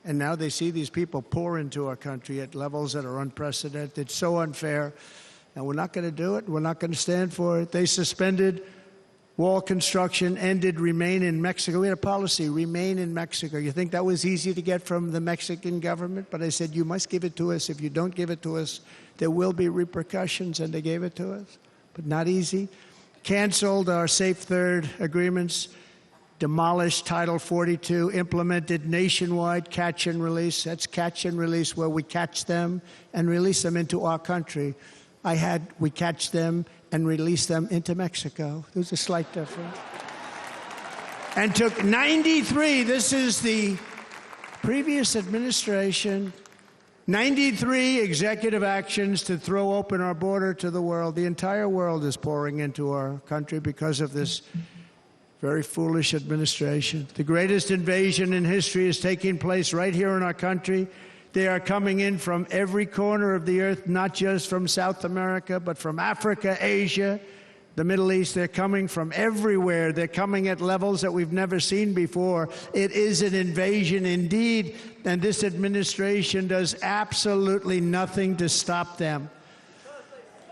And now they see these people pour into our country at levels that are unprecedented. It's so unfair. And we're not going to do it. We're not going to stand for it. They suspended wall construction, ended remain in Mexico. We had a policy, remain in Mexico. You think that was easy to get from the Mexican government? But I said, you must give it to us. If you don't give it to us, there will be repercussions. And they gave it to us. But not easy. Canceled our Safe Third agreements. demolished Title 42, implemented nationwide catch and release. That's catch and release, where we catch them and release them into our country. We catch them and release them into Mexico. There's a slight difference. And took 93, this is the previous administration, 93 executive actions to throw open our border to the world. The entire world is pouring into our country because of this very foolish administration. The greatest invasion in history is taking place right here in our country. They are coming in from every corner of the earth, not just from South America, but from Africa, Asia, the Middle East. They're coming from everywhere. They're coming at levels that we've never seen before. It is an invasion indeed, and this administration does absolutely nothing to stop them.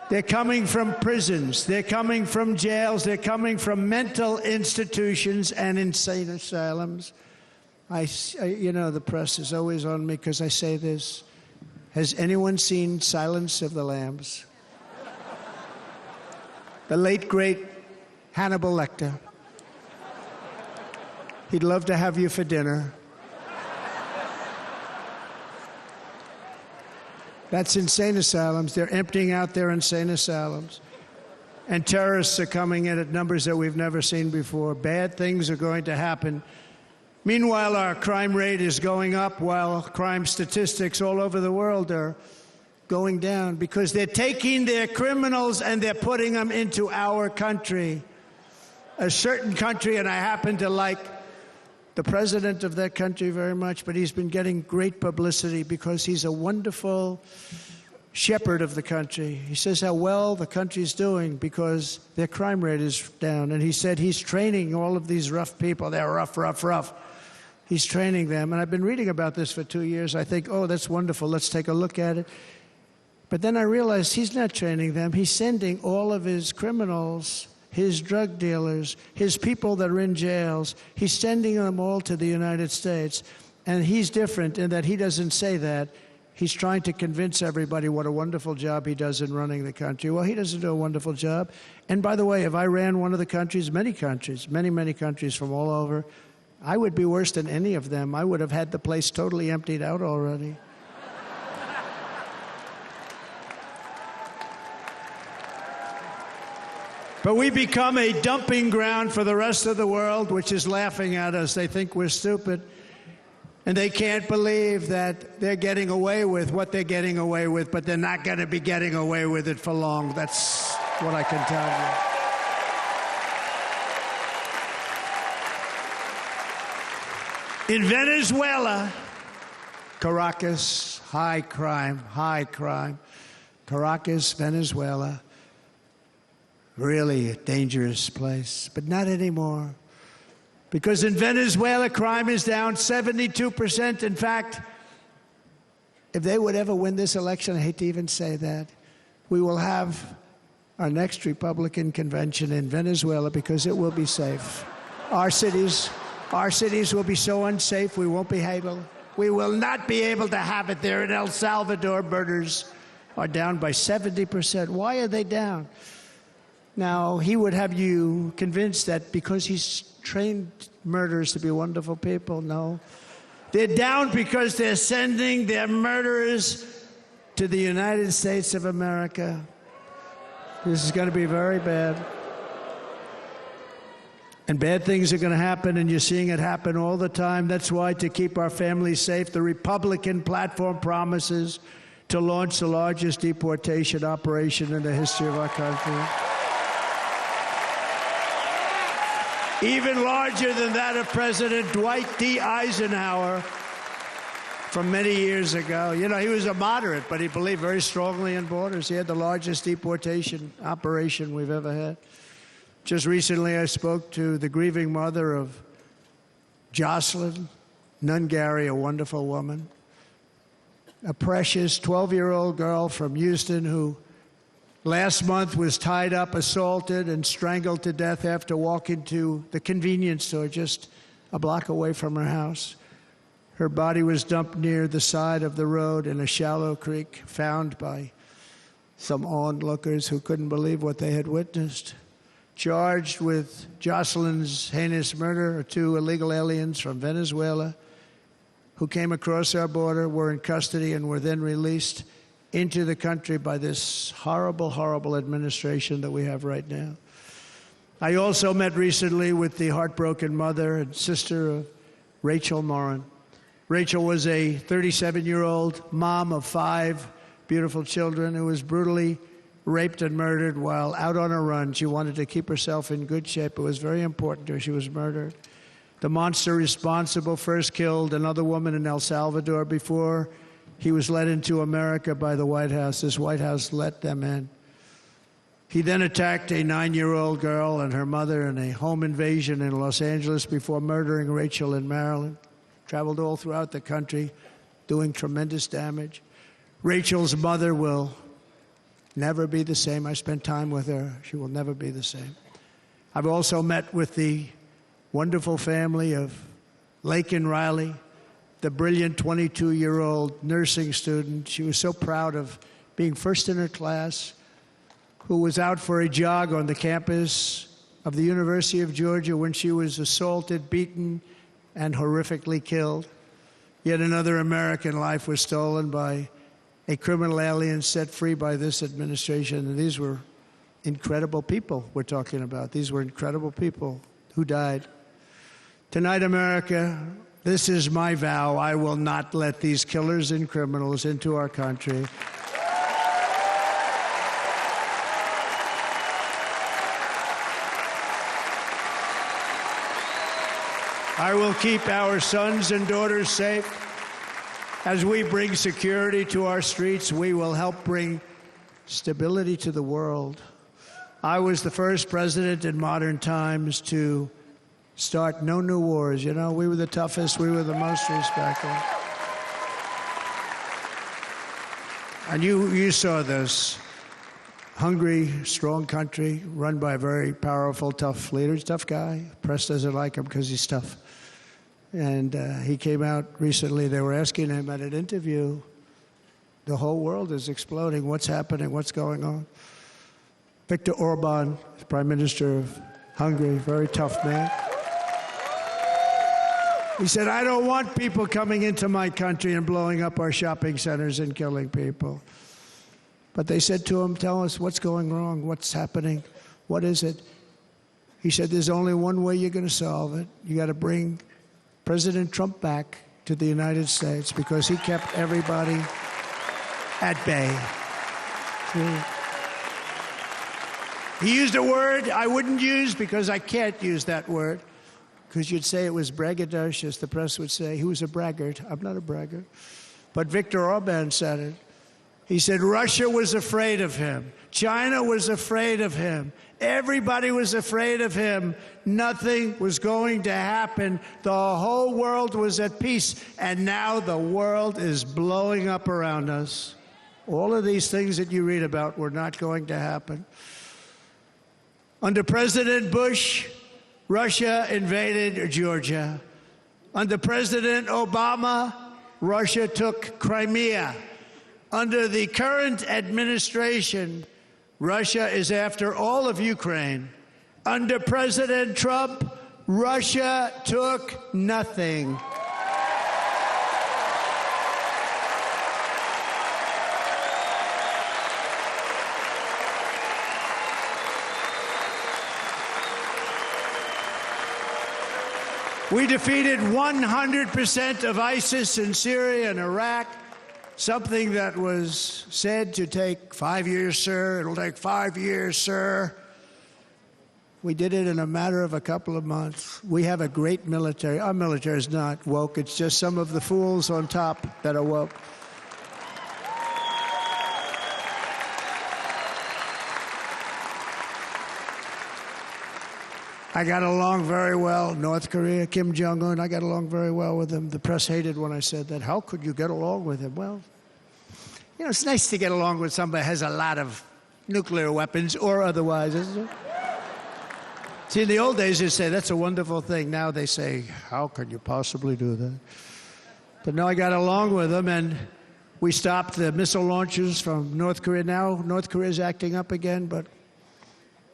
They're coming from prisons. They're coming from jails. They're coming from mental institutions and insane asylums. You know, the press is always on me because I say this. Has anyone seen Silence of the Lambs? The late, great Hannibal Lecter. He'd love to have you for dinner. That's insane asylums. They're emptying out their insane asylums. And terrorists are coming in at numbers that we've never seen before. Bad things are going to happen. Meanwhile, our crime rate is going up, while crime statistics all over the world are going down, because they're taking their criminals and they're putting them into our country. A certain country, and I happen to like the president of that country very much, but he's been getting great publicity because he's a wonderful shepherd of the country. He says how well the country's doing because their crime rate is down. And he said he's training all of these rough people. They're rough. He's training them. And I've been reading about this for 2 years. I think, oh, that's wonderful. Let's take a look at it. But then I realized he's not training them. He's sending all of his criminals, his drug dealers, his people that are in jails, he's sending them all to the United States. And he's different in that he doesn't say that. He's trying to convince everybody what a wonderful job he does in running the country. Well, he doesn't do a wonderful job. And by the way, if I ran one of the countries, many countries from all over, I would be worse than any of them. I would have had the place totally emptied out already. But we become a dumping ground for the rest of the world, which is laughing at us. They think we're stupid. And they can't believe that they're getting away with what they're getting away with, but they're not going to be getting away with it for long. That's what I can tell you. In Venezuela, Caracas, high crime. Caracas, Venezuela. Really a dangerous place, but not anymore. Because in Venezuela, crime is down 72%. In fact, if they would ever win this election, I hate to even say that, we will have our next Republican convention in Venezuela because it will be safe. Our cities will be so unsafe, we won't be able. We will not be able to have it there. In El Salvador, murders are down by 70%. Why are they down? Now, he would have you convinced that because he's trained murderers to be wonderful people. No. They're down because they're sending their murderers to the United States of America. This is going to be very bad. And bad things are going to happen, and you're seeing it happen all the time. That's why, to keep our families safe, the Republican platform promises to launch the largest deportation operation in the history of our country. Even larger than that of President Dwight D. Eisenhower from many years ago. You know, he was a moderate, but he believed very strongly in borders. He had the largest deportation operation we've ever had. Just recently, I spoke to the grieving mother of Jocelyn Nungary, a wonderful woman, a precious 12-year-old girl from Houston who last month was tied up, assaulted, and strangled to death after walking to the convenience store just a block away from her house. Her body was dumped near the side of the road in a shallow creek, found by some onlookers who couldn't believe what they had witnessed. charged with Jocelyn's heinous murder, 2 illegal aliens from Venezuela who came across our border, were in custody, and were then released into the country by this horrible, horrible administration that we have right now. I also met recently with the heartbroken mother and sister of Rachel Morin. Rachel was a 37-year-old mom of 5 beautiful children who was brutally raped and murdered while out on a run. She wanted to keep herself in good shape. It was very important to her. She was murdered. The monster responsible first killed another woman in El Salvador before he was led into America by the White House. This White House let them in. He then attacked a 9-year-old girl and her mother in a home invasion in Los Angeles before murdering Rachel in Maryland. Traveled all throughout the country, doing tremendous damage. Rachel's mother will never be the same. I spent time with her. She will never be the same. I've also met with the wonderful family of Laken Riley, the brilliant 22-year-old nursing student. She was so proud of being first in her class, who was out for a jog on the campus of the University of Georgia when she was assaulted, beaten, and horrifically killed. Yet another American life was stolen by a criminal alien set free by this administration. And these were incredible people we're talking about. These were incredible people who died. Tonight, America, this is my vow. I will not let these killers and criminals into our country. I will keep our sons and daughters safe. As we bring security to our streets, we will help bring stability to the world. I was the first president in modern times to start no new wars. You know, we were the toughest, we were the most respectful. And you saw this. Hungry, strong country, run by a very powerful, tough leader. Tough guy. Press doesn't like him because he's tough. And he came out recently. They were asking him at an interview, the whole world is exploding. What's happening? What's going on? Viktor Orban, Prime Minister of Hungary, very tough man. He said, I don't want people coming into my country and blowing up our shopping centers and killing people. But they said to him, tell us what's going wrong, what's happening, what is it? He said, there's only one way you're going to solve it. You got to bring President Trump back to the United States because he kept everybody at bay. He used a word I wouldn't use because I can't use that word, because you'd say it was braggadocious. The press would say he was a braggart. I'm not a braggart. But Viktor Orban said it. He said Russia was afraid of him. China was afraid of him. Everybody was afraid of him. Nothing was going to happen. The whole world was at peace. And now the world is blowing up around us. All of these things that you read about were not going to happen. Under President Bush, Russia invaded Georgia. Under President Obama, Russia took Crimea. Under the current administration, Russia is after all of Ukraine. Under President Trump, Russia took nothing. We defeated 100% of ISIS in Syria and Iraq. Something that was said to take 5 years, sir. It'll take 5 years, sir. We did it in a matter of a couple of months. We have a great military. Our military is not woke. It's just some of the fools on top that are woke. I got along very well. North Korea, Kim Jong-un, I got along very well with him. The press hated when I said that. How could you get along with him? Well, you know, it's nice to get along with somebody who has a lot of nuclear weapons or otherwise, isn't it? See, in the old days, they'd say, that's a wonderful thing. Now they say, how could you possibly do that? But no, I got along with him, and we stopped the missile launches from North Korea. Now North Korea is acting up again, but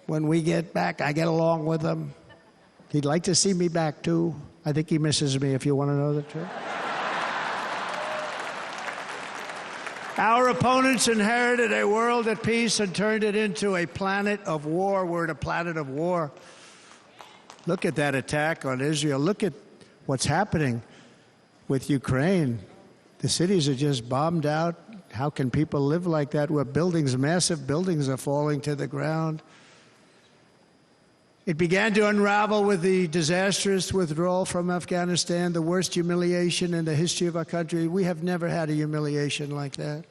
When we get back, I get along with him. He'd like to see me back, too. I think he misses me, if you want to know the truth. Our opponents inherited a world at peace and turned it into a planet of war. We're in a planet of war. Look at that attack on Israel. Look at what's happening with Ukraine. The cities are just bombed out. How can people live like that where buildings, massive buildings, are falling to the ground? It began to unravel with the disastrous withdrawal from Afghanistan, the worst humiliation in the history of our country. We have never had a humiliation like that.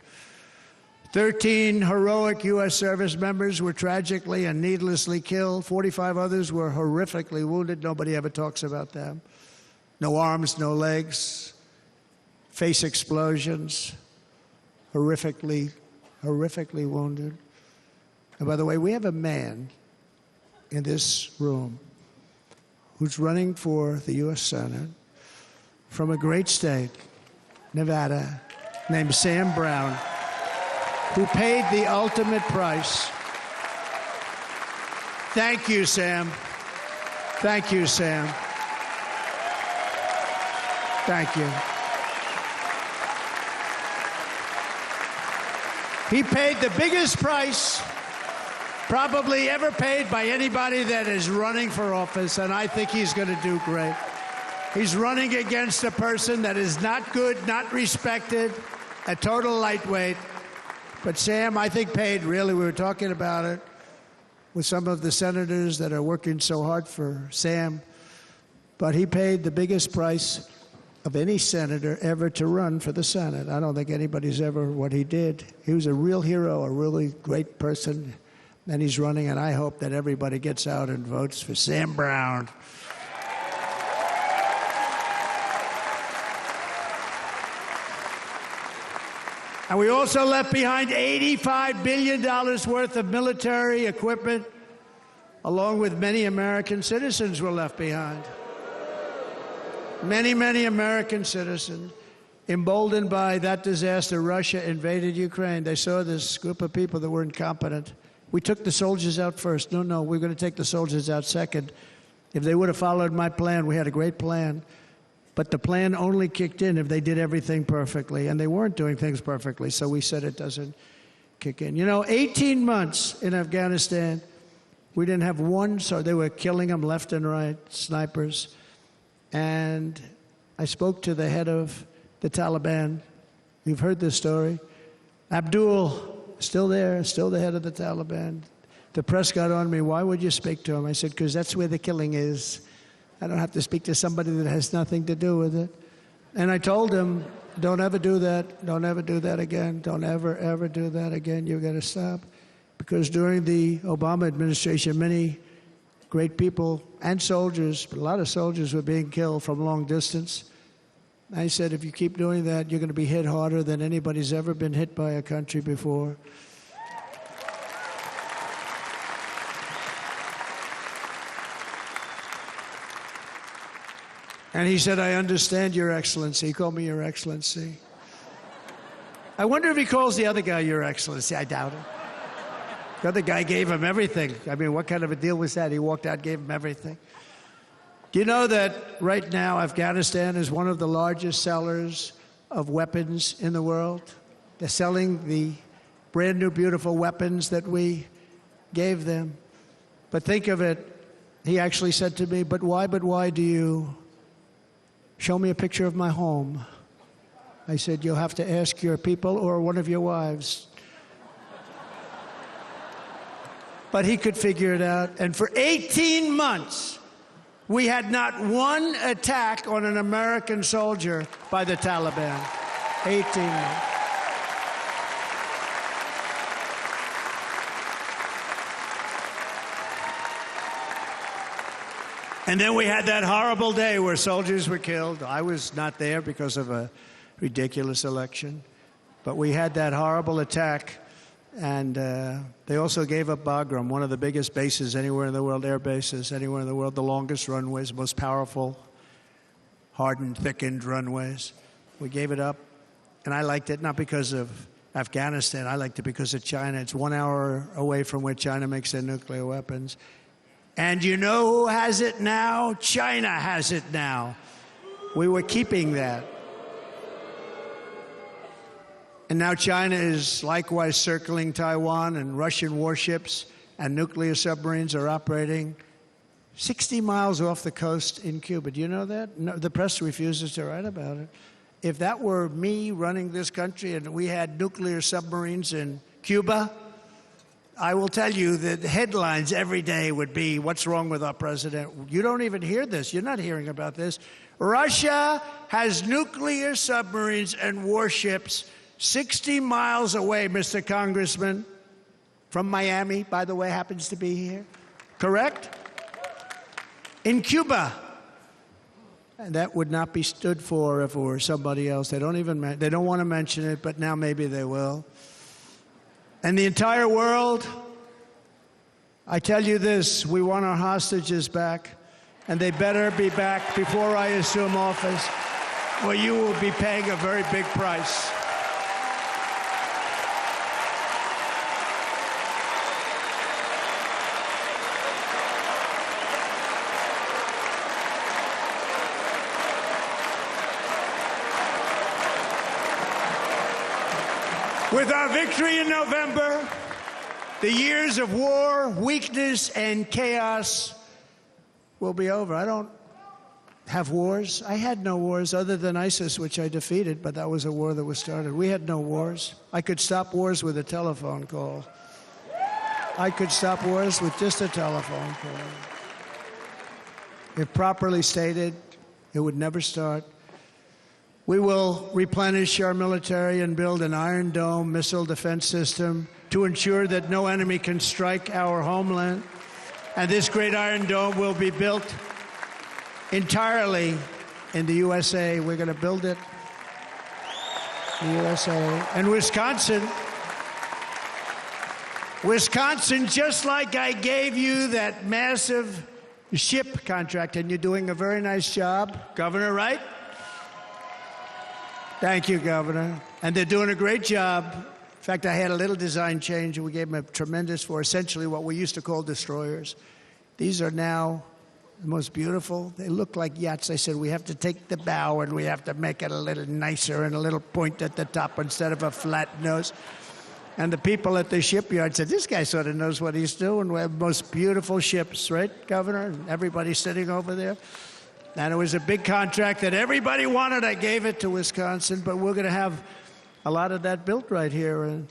13 heroic U.S. service members were tragically and needlessly killed. 45 others were horrifically wounded. Nobody ever talks about them. No arms, no legs, face explosions, horrifically wounded. And by the way, we have a man in this room who's running for the U.S. Senate from a great state, Nevada, named Sam Brown, who paid the ultimate price. Thank you, Sam. Thank you, Sam. Thank you. He paid the biggest price probably ever paid by anybody that is running for office, and I think he's going to do great. He's running against a person that is not good, not respected, a total lightweight. But Sam, I think, paid, really, we were talking about it with some of the senators that are working so hard for Sam, but he paid the biggest price of any senator ever to run for the Senate. I don't think anybody's ever what he did. He was a real hero, a really great person. And he's running, and I hope that everybody gets out and votes for Sam Brown. And we also left behind $85 billion worth of military equipment, along with many American citizens were left behind. Many, many American citizens. Emboldened by that disaster, Russia invaded Ukraine. They saw this group of people that were incompetent. We took the soldiers out first. No, we're going to take the soldiers out second. If they would have followed my plan, we had a great plan. But the plan only kicked in if they did everything perfectly, and they weren't doing things perfectly, so we said it doesn't kick in. 18 months in Afghanistan, we didn't have one, so they were killing them left and right, snipers. And I spoke to the head of the Taliban. You've heard this story. Abdul, still there, still the head of the Taliban. The press got on me, why would you speak to him? I said, because that's where the killing is. I don't have to speak to somebody that has nothing to do with it. And I told him, don't ever do that. Don't ever do that again. Don't ever do that again. You've got to stop. Because during the Obama administration, many great people and soldiers, but a lot of soldiers were being killed from long distance. I said, if you keep doing that, you're going to be hit harder than anybody's ever been hit by a country before. And he said, I understand, Your Excellency. He called me Your Excellency. I wonder if he calls the other guy Your Excellency. I doubt it. The other guy gave him everything. I mean, what kind of a deal was that? He walked out, gave him everything. Do you know that right now Afghanistan is one of the largest sellers of weapons in the world? They're selling the brand new, beautiful weapons that we gave them. But think of it, he actually said to me, but why do you show me a picture of my home? I said, you'll have to ask your people or one of your wives. But he could figure it out. And for 18 months, we had not one attack on an American soldier by the Taliban. 18 months. And then we had that horrible day where soldiers were killed. I was not there because of a ridiculous election. But we had that horrible attack. And they also gave up Bagram, one of the biggest bases anywhere in the world, air bases anywhere in the world, the longest runways, most powerful, hardened, thickened runways. We gave it up. And I liked it, not because of Afghanistan. I liked it because of China. It's 1 hour away from where China makes their nuclear weapons. And you know who has it now? China has it now. We were keeping that. And now China is likewise circling Taiwan, and Russian warships and nuclear submarines are operating 60 miles off the coast in Cuba. Do you know that? No, the press refuses to write about it. If that were me running this country and we had nuclear submarines in Cuba, I will tell you that the headlines every day would be, what's wrong with our president? You don't even hear this. You're not hearing about this. Russia has nuclear submarines and warships 60 miles away, Mr. Congressman, from Miami, by the way, happens to be here. Correct? In Cuba. And that would not be stood for if it were somebody else. They don't want to mention it, but now maybe they will. And the entire world, I tell you this, we want our hostages back, and they better be back before I assume office, or you will be paying a very big price. With our victory in November, the years of war, weakness, and chaos will be over. I don't have wars. I had no wars other than ISIS, which I defeated, but that was a war that was started. We had no wars. I could stop wars with a telephone call. I could stop wars with just a telephone call. If properly stated, it would never start. We will replenish our military and build an Iron Dome missile defense system to ensure that no enemy can strike our homeland. And this great Iron Dome will be built entirely in the USA. We're going to build it in the USA. And Wisconsin, just like I gave you that massive ship contract, and you're doing a very nice job, Governor, right? Thank you, Governor. And they're doing a great job. In fact, I had a little design change, and we gave them a tremendous for essentially what we used to call destroyers. These are now the most beautiful. They look like yachts. I said, we have to take the bow, and we have to make it a little nicer and a little point at the top instead of a flat nose. And the people at the shipyard said, this guy sort of knows what he's doing. We have the most beautiful ships, right, Governor? And everybody sitting over there. And it was a big contract that everybody wanted. I gave it to Wisconsin, but we're going to have a lot of that built right here in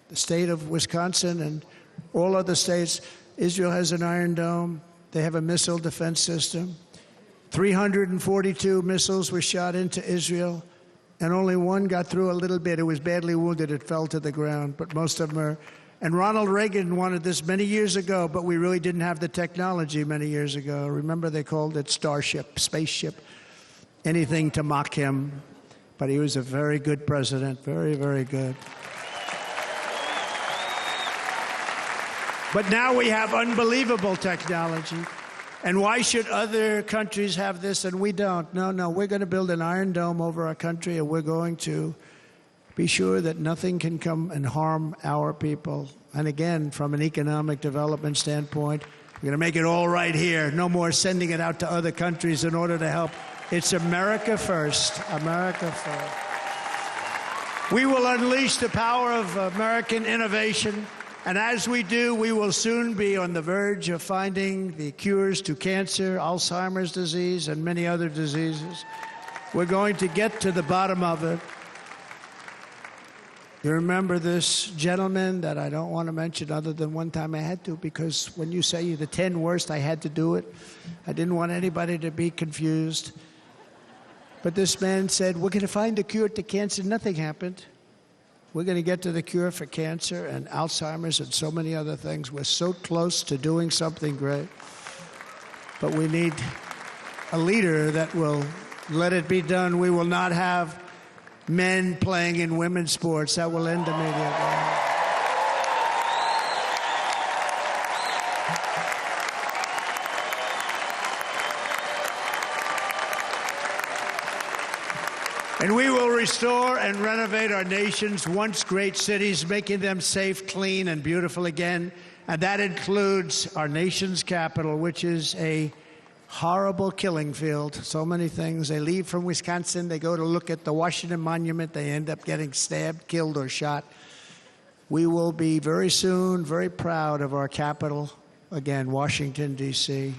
the state of Wisconsin and all other states. Israel has an Iron Dome. They have a missile defense system. 342 missiles were shot into Israel, and only one got through a little bit. It was badly wounded. It fell to the ground, but most of them are. And Ronald Reagan wanted this many years ago, but we really didn't have the technology many years ago. Remember, they called it Starship, spaceship, anything to mock him. But he was a very good president, very, very good. But now we have unbelievable technology. And why should other countries have this and we don't? No, we're going to build an Iron Dome over our country, and we're going to be sure that nothing can come and harm our people. And again, from an economic development standpoint, we're going to make it all right here. No more sending it out to other countries in order to help. It's America first. America first. We will unleash the power of American innovation. And as we do, we will soon be on the verge of finding the cures to cancer, Alzheimer's disease, and many other diseases. We're going to get to the bottom of it. You remember this gentleman that I don't want to mention other than one time I had to, because when you say the 10 worst, I had to do it. I didn't want anybody to be confused. But this man said, we're going to find a cure to cancer. Nothing happened. We're going to get to the cure for cancer and Alzheimer's and so many other things. We're so close to doing something great. But we need a leader that will let it be done. We will not have men playing in women's sports. That will end immediately. And we will restore and renovate our nation's once great cities, making them safe, clean, and beautiful again. And that includes our nation's capital, which is a horrible killing field. So many things. They leave from Wisconsin, they go to look at the Washington Monument, they end up getting stabbed, killed, or shot. We will be very soon very proud of our capital, again, Washington, D.C.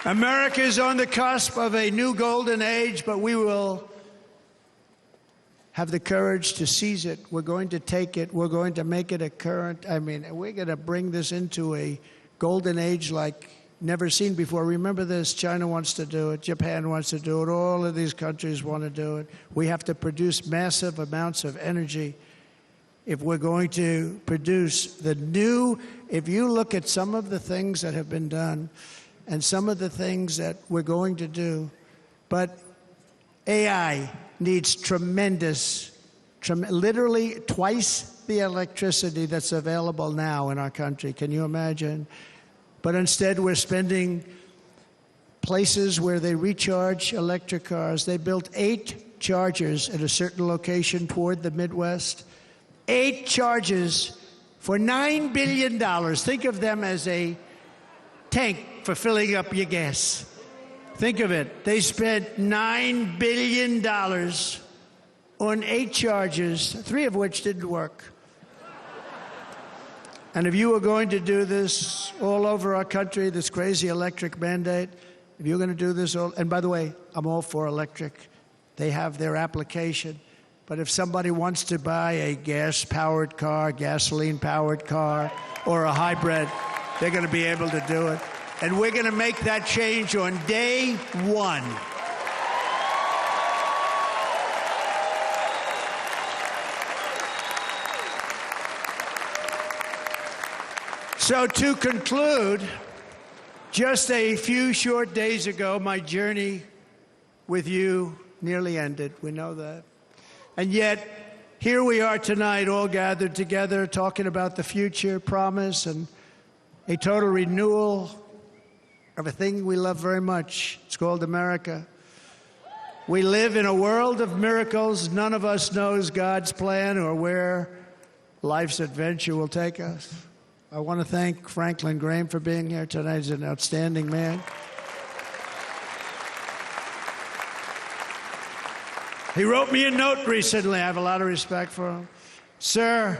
America is on the cusp of a new golden age, but we will have the courage to seize it. We're going to take it. We're going to make it a current. We're going to bring this into a golden age like never seen before. Remember this, China wants to do it. Japan wants to do it. All of these countries want to do it. We have to produce massive amounts of energy if we're going to produce the new. If you look at some of the things that have been done and some of the things that we're going to do, but AI needs literally twice the electricity that's available now in our country. Can you imagine? But instead, we're spending places where they recharge electric cars. They built 8 chargers at a certain location toward the Midwest. 8 chargers for $9 billion. Think of them as a tank for filling up your gas. Think of it. They spent $9 billion on 8 chargers, 3 of which didn't work. And if you were going to do this all over our country, this crazy electric mandate, if you're going to do this all, and by the way, I'm all for electric. They have their application. But if somebody wants to buy a gas-powered car, gasoline-powered car, or a hybrid, they're going to be able to do it. And we're going to make that change on day 1. So to conclude, just a few short days ago, my journey with you nearly ended. We know that. And yet, here we are tonight, all gathered together, talking about the future, promise, and a total renewal of a thing we love very much. It's called America. We live in a world of miracles. None of us knows God's plan or where life's adventure will take us. I want to thank Franklin Graham for being here tonight. He's an outstanding man. He wrote me a note recently. I have a lot of respect for him. Sir,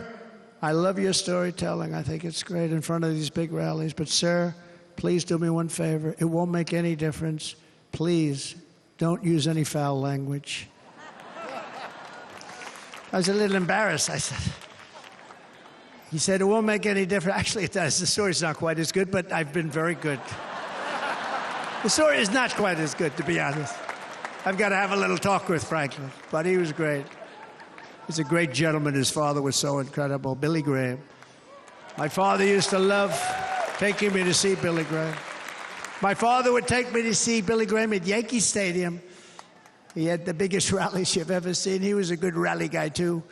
I love your storytelling. I think it's great in front of these big rallies. But, sir, please do me one favor. It won't make any difference. Please don't use any foul language. I was a little embarrassed. I said, he said, it won't make any difference. Actually, it does. The story's not quite as good, but I've been very good. The story is not quite as good, to be honest. I've got to have a little talk with Franklin, but he was great. He's a great gentleman. His father was so incredible, Billy Graham. My father used to love taking me to see Billy Graham. My father would take me to see Billy Graham at Yankee Stadium. He had the biggest rallies you've ever seen. He was a good rally guy, too.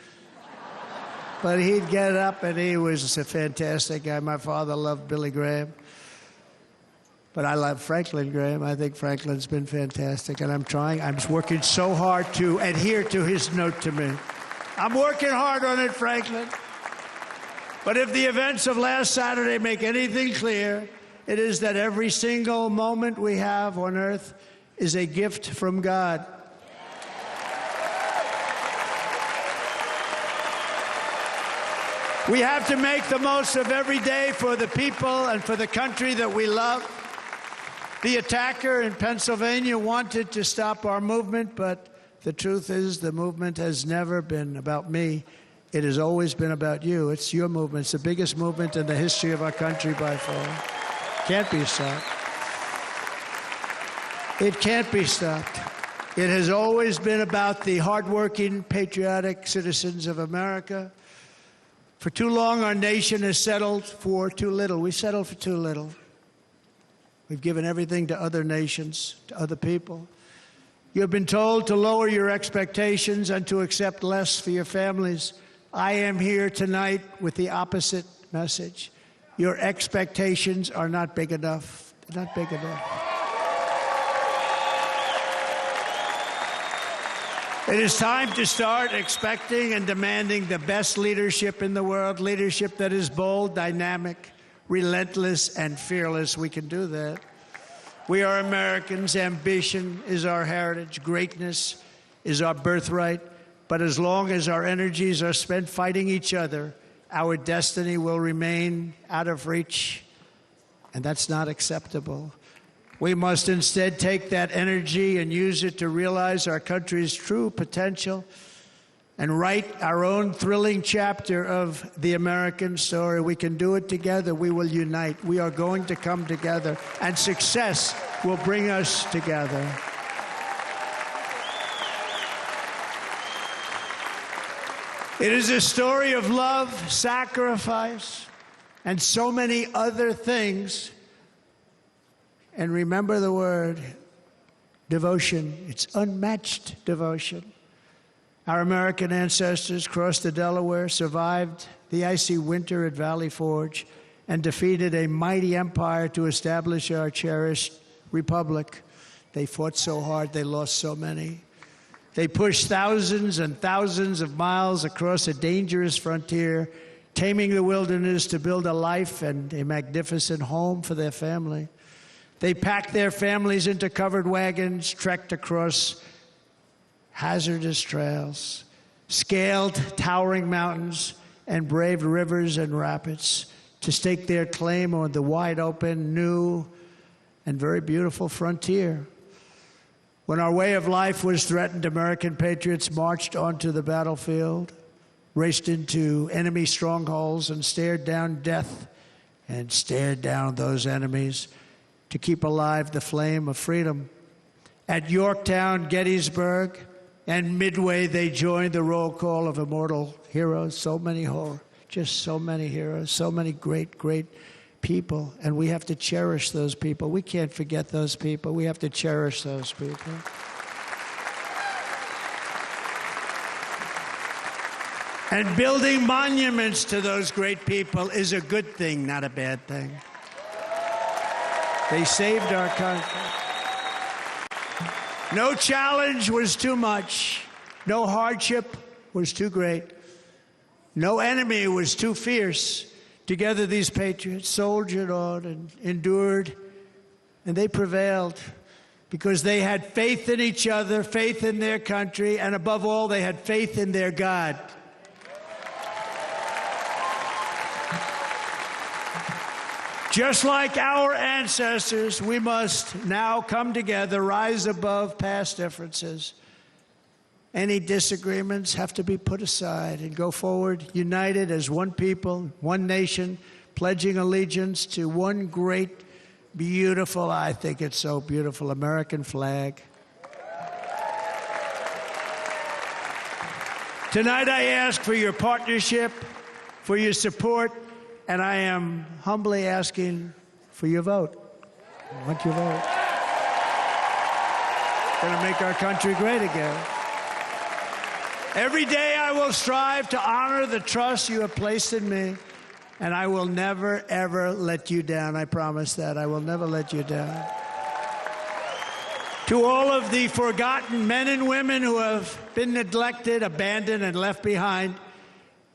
But he'd get up, and he was a fantastic guy. My father loved Billy Graham. But I love Franklin Graham. I think Franklin's been fantastic, and I'm working so hard to adhere to his note to me. I'm working hard on it, Franklin. But if the events of last Saturday make anything clear, it is that every single moment we have on earth is a gift from God. We have to make the most of every day for the people and for the country that we love. The attacker in Pennsylvania wanted to stop our movement, but the truth is the movement has never been about me. It has always been about you. It's your movement. It's the biggest movement in the history of our country by far. Can't be stopped. It can't be stopped. It has always been about the hardworking, patriotic citizens of America. For too long, our nation has settled for too little. We settled for too little. We've given everything to other nations, to other people. You've been told to lower your expectations and to accept less for your families. I am here tonight with the opposite message. Your expectations are not big enough. They're not big enough. It is time to start expecting and demanding the best leadership in the world, leadership that is bold, dynamic, relentless, and fearless. We can do that. We are Americans. Ambition is our heritage. Greatness is our birthright. But as long as our energies are spent fighting each other, our destiny will remain out of reach, and that's not acceptable. We must instead take that energy and use it to realize our country's true potential and write our own thrilling chapter of the American story. We can do it together. We will unite. We are going to come together, and success will bring us together. It is a story of love, sacrifice, and so many other things. And remember the word, devotion. It's unmatched devotion. Our American ancestors crossed the Delaware, survived the icy winter at Valley Forge, and defeated a mighty empire to establish our cherished republic. They fought so hard, they lost so many. They pushed thousands and thousands of miles across a dangerous frontier, taming the wilderness to build a life and a magnificent home for their family. They packed their families into covered wagons, trekked across hazardous trails, scaled towering mountains, and braved rivers and rapids to stake their claim on the wide-open, new, and very beautiful frontier. When our way of life was threatened, American patriots marched onto the battlefield, raced into enemy strongholds, and stared down death and stared down those enemies to keep alive the flame of freedom. At Yorktown, Gettysburg, and Midway, they joined the roll call of immortal heroes. So many just so many heroes, so many great, great people. And we have to cherish those people. We can't forget those people. We have to cherish those people. And building monuments to those great people is a good thing, not a bad thing. They saved our country. No challenge was too much. No hardship was too great. No enemy was too fierce. Together, these patriots soldiered on and endured, and they prevailed because they had faith in each other, faith in their country, and above all, they had faith in their God. Just like our ancestors, we must now come together, rise above past differences. Any disagreements have to be put aside and go forward, united as one people, one nation, pledging allegiance to one great, beautiful, I think it's so beautiful, American flag. Tonight I ask for your partnership, for your support, and I am humbly asking for your vote. I want your vote. Going to make our country great again. Every day I will strive to honor the trust you have placed in me, and I will never, ever let you down. I promise that. I will never let you down. To all of the forgotten men and women who have been neglected, abandoned, and left behind,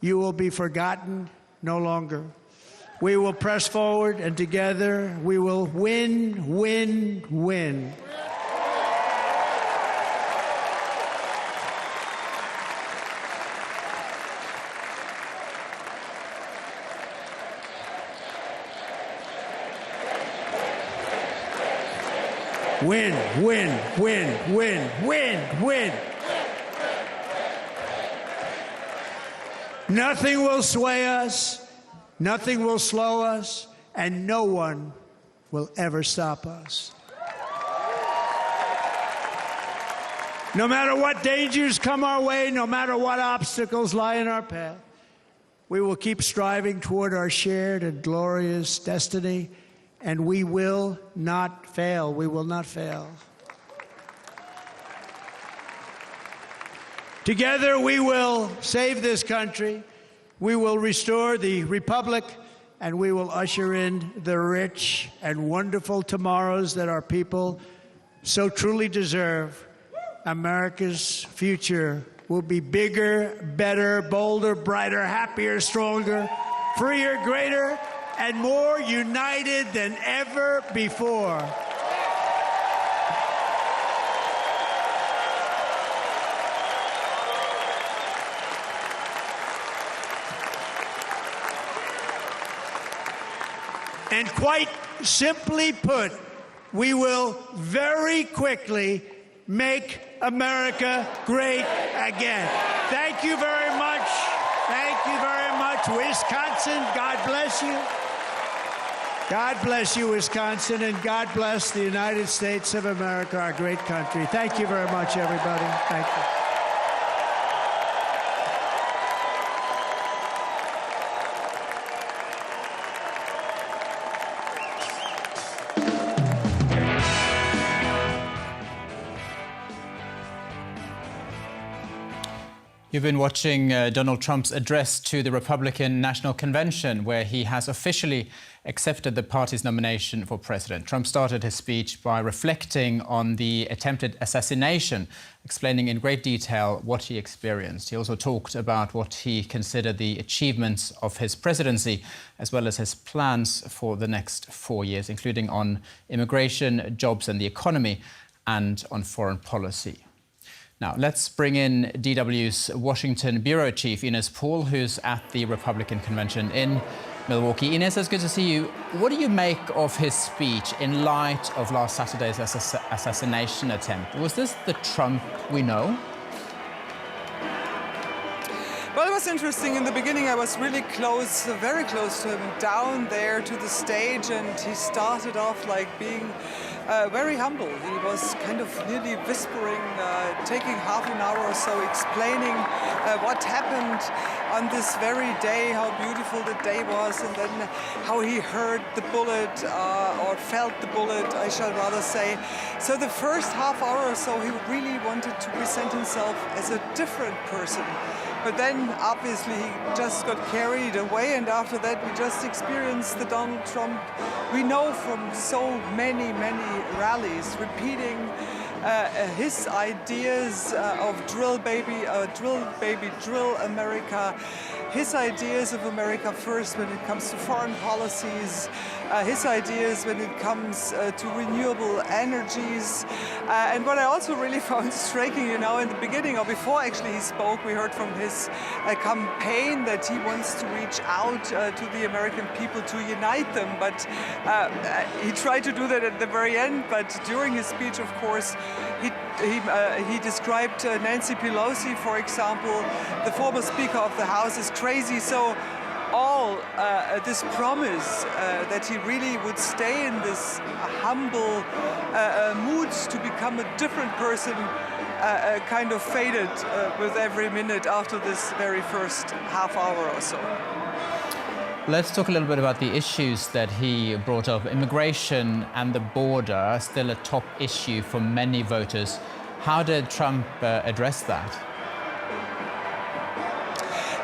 you will be forgotten no longer. We will press forward, and together we will win, win, win. Win, win, win, win, win, win. Nothing will sway us. Nothing will slow us, and no one will ever stop us. No matter what dangers come our way, no matter what obstacles lie in our path, we will keep striving toward our shared and glorious destiny, and we will not fail. We will not fail. Together, we will save this country. We will restore the republic, and we will usher in the rich and wonderful tomorrows that our people so truly deserve. America's future will be bigger, better, bolder, brighter, happier, stronger, freer, greater, and more united than ever before. And quite simply put, we will very quickly make America great again. Thank you very much. Thank you very much. Wisconsin, God bless you. God bless you, Wisconsin, and God bless the United States of America, our great country. Thank you very much, everybody. Thank you. You've been watching Donald Trump's address to the Republican National Convention, where he has officially accepted the party's nomination for president. Trump started his speech by reflecting on the attempted assassination, explaining in great detail what he experienced. He also talked about what he considered the achievements of his presidency, as well as his plans for the next 4 years, including on immigration, jobs and the economy, and on foreign policy. Now, let's bring in DW's Washington bureau chief, Ines Paul, who's at the Republican convention in Milwaukee. Ines, it's good to see you. What do you make of his speech in light of last Saturday's assassination attempt? Was this the Trump we know? Well, it was interesting. In the beginning, I was really close, very close to him, down there to the stage, and he started off like being very humble. He was kind of nearly whispering, taking half an hour or so, explaining what happened on this very day, how beautiful the day was, and then how he heard the bullet, or felt the bullet, I shall rather say. So the first half hour or so, he really wanted to present himself as a different person. But then, obviously, he just got carried away, and after that, we just experienced the Donald Trump we know from so many, many rallies, repeating his ideas of drill baby, drill America, his ideas of America first when it comes to foreign policies, his ideas when it comes to renewable energies. And what I also really found striking, in the beginning, or before actually he spoke, we heard from his campaign that he wants to reach out to the American people to unite them. But he tried to do that at the very end. But during his speech, of course, he described Nancy Pelosi, for example, the former Speaker of the House, as crazy. So all this promise that he really would stay in this humble mood to become a different person kind of faded with every minute after this very first half hour or so. Let's talk a little bit about the issues that he brought up. Immigration and the border are still a top issue for many voters. How did Trump address that?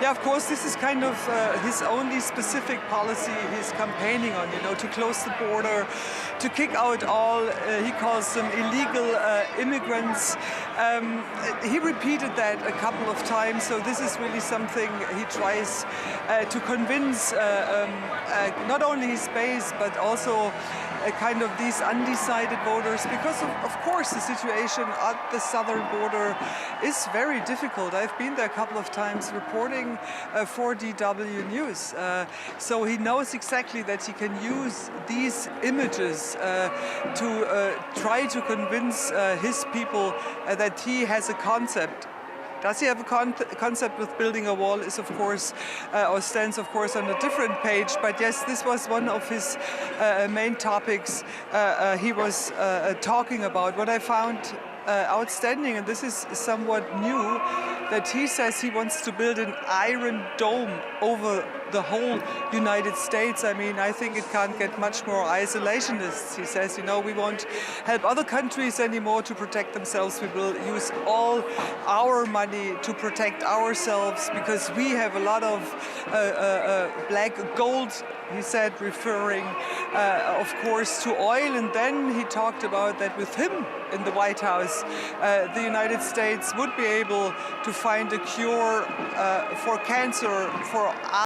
Yeah, of course, this is kind of his only specific policy he's campaigning on, to close the border, to kick out all, he calls them illegal immigrants. He repeated that a couple of times, so this is really something he tries to convince not only his base, but also kind of these undecided voters, because of course the situation at the southern border is very difficult. I've been there a couple of times reporting for DW News, so he knows exactly that he can use these images to try to convince his people that he has a concept. Does he have a concept with building a wall is, of course, or stands, of course, on a different page. But yes, this was one of his main topics he was talking about. What I found outstanding, and this is somewhat new, that he says he wants to build an iron dome over the whole United States. I mean, I think it can't get much more isolationist. He says, you know, we won't help other countries anymore to protect themselves. We will use all our money to protect ourselves because we have a lot of black gold, he said, referring, of course, to oil. And then he talked about that with him in the White House, the United States would be able to find a cure for cancer for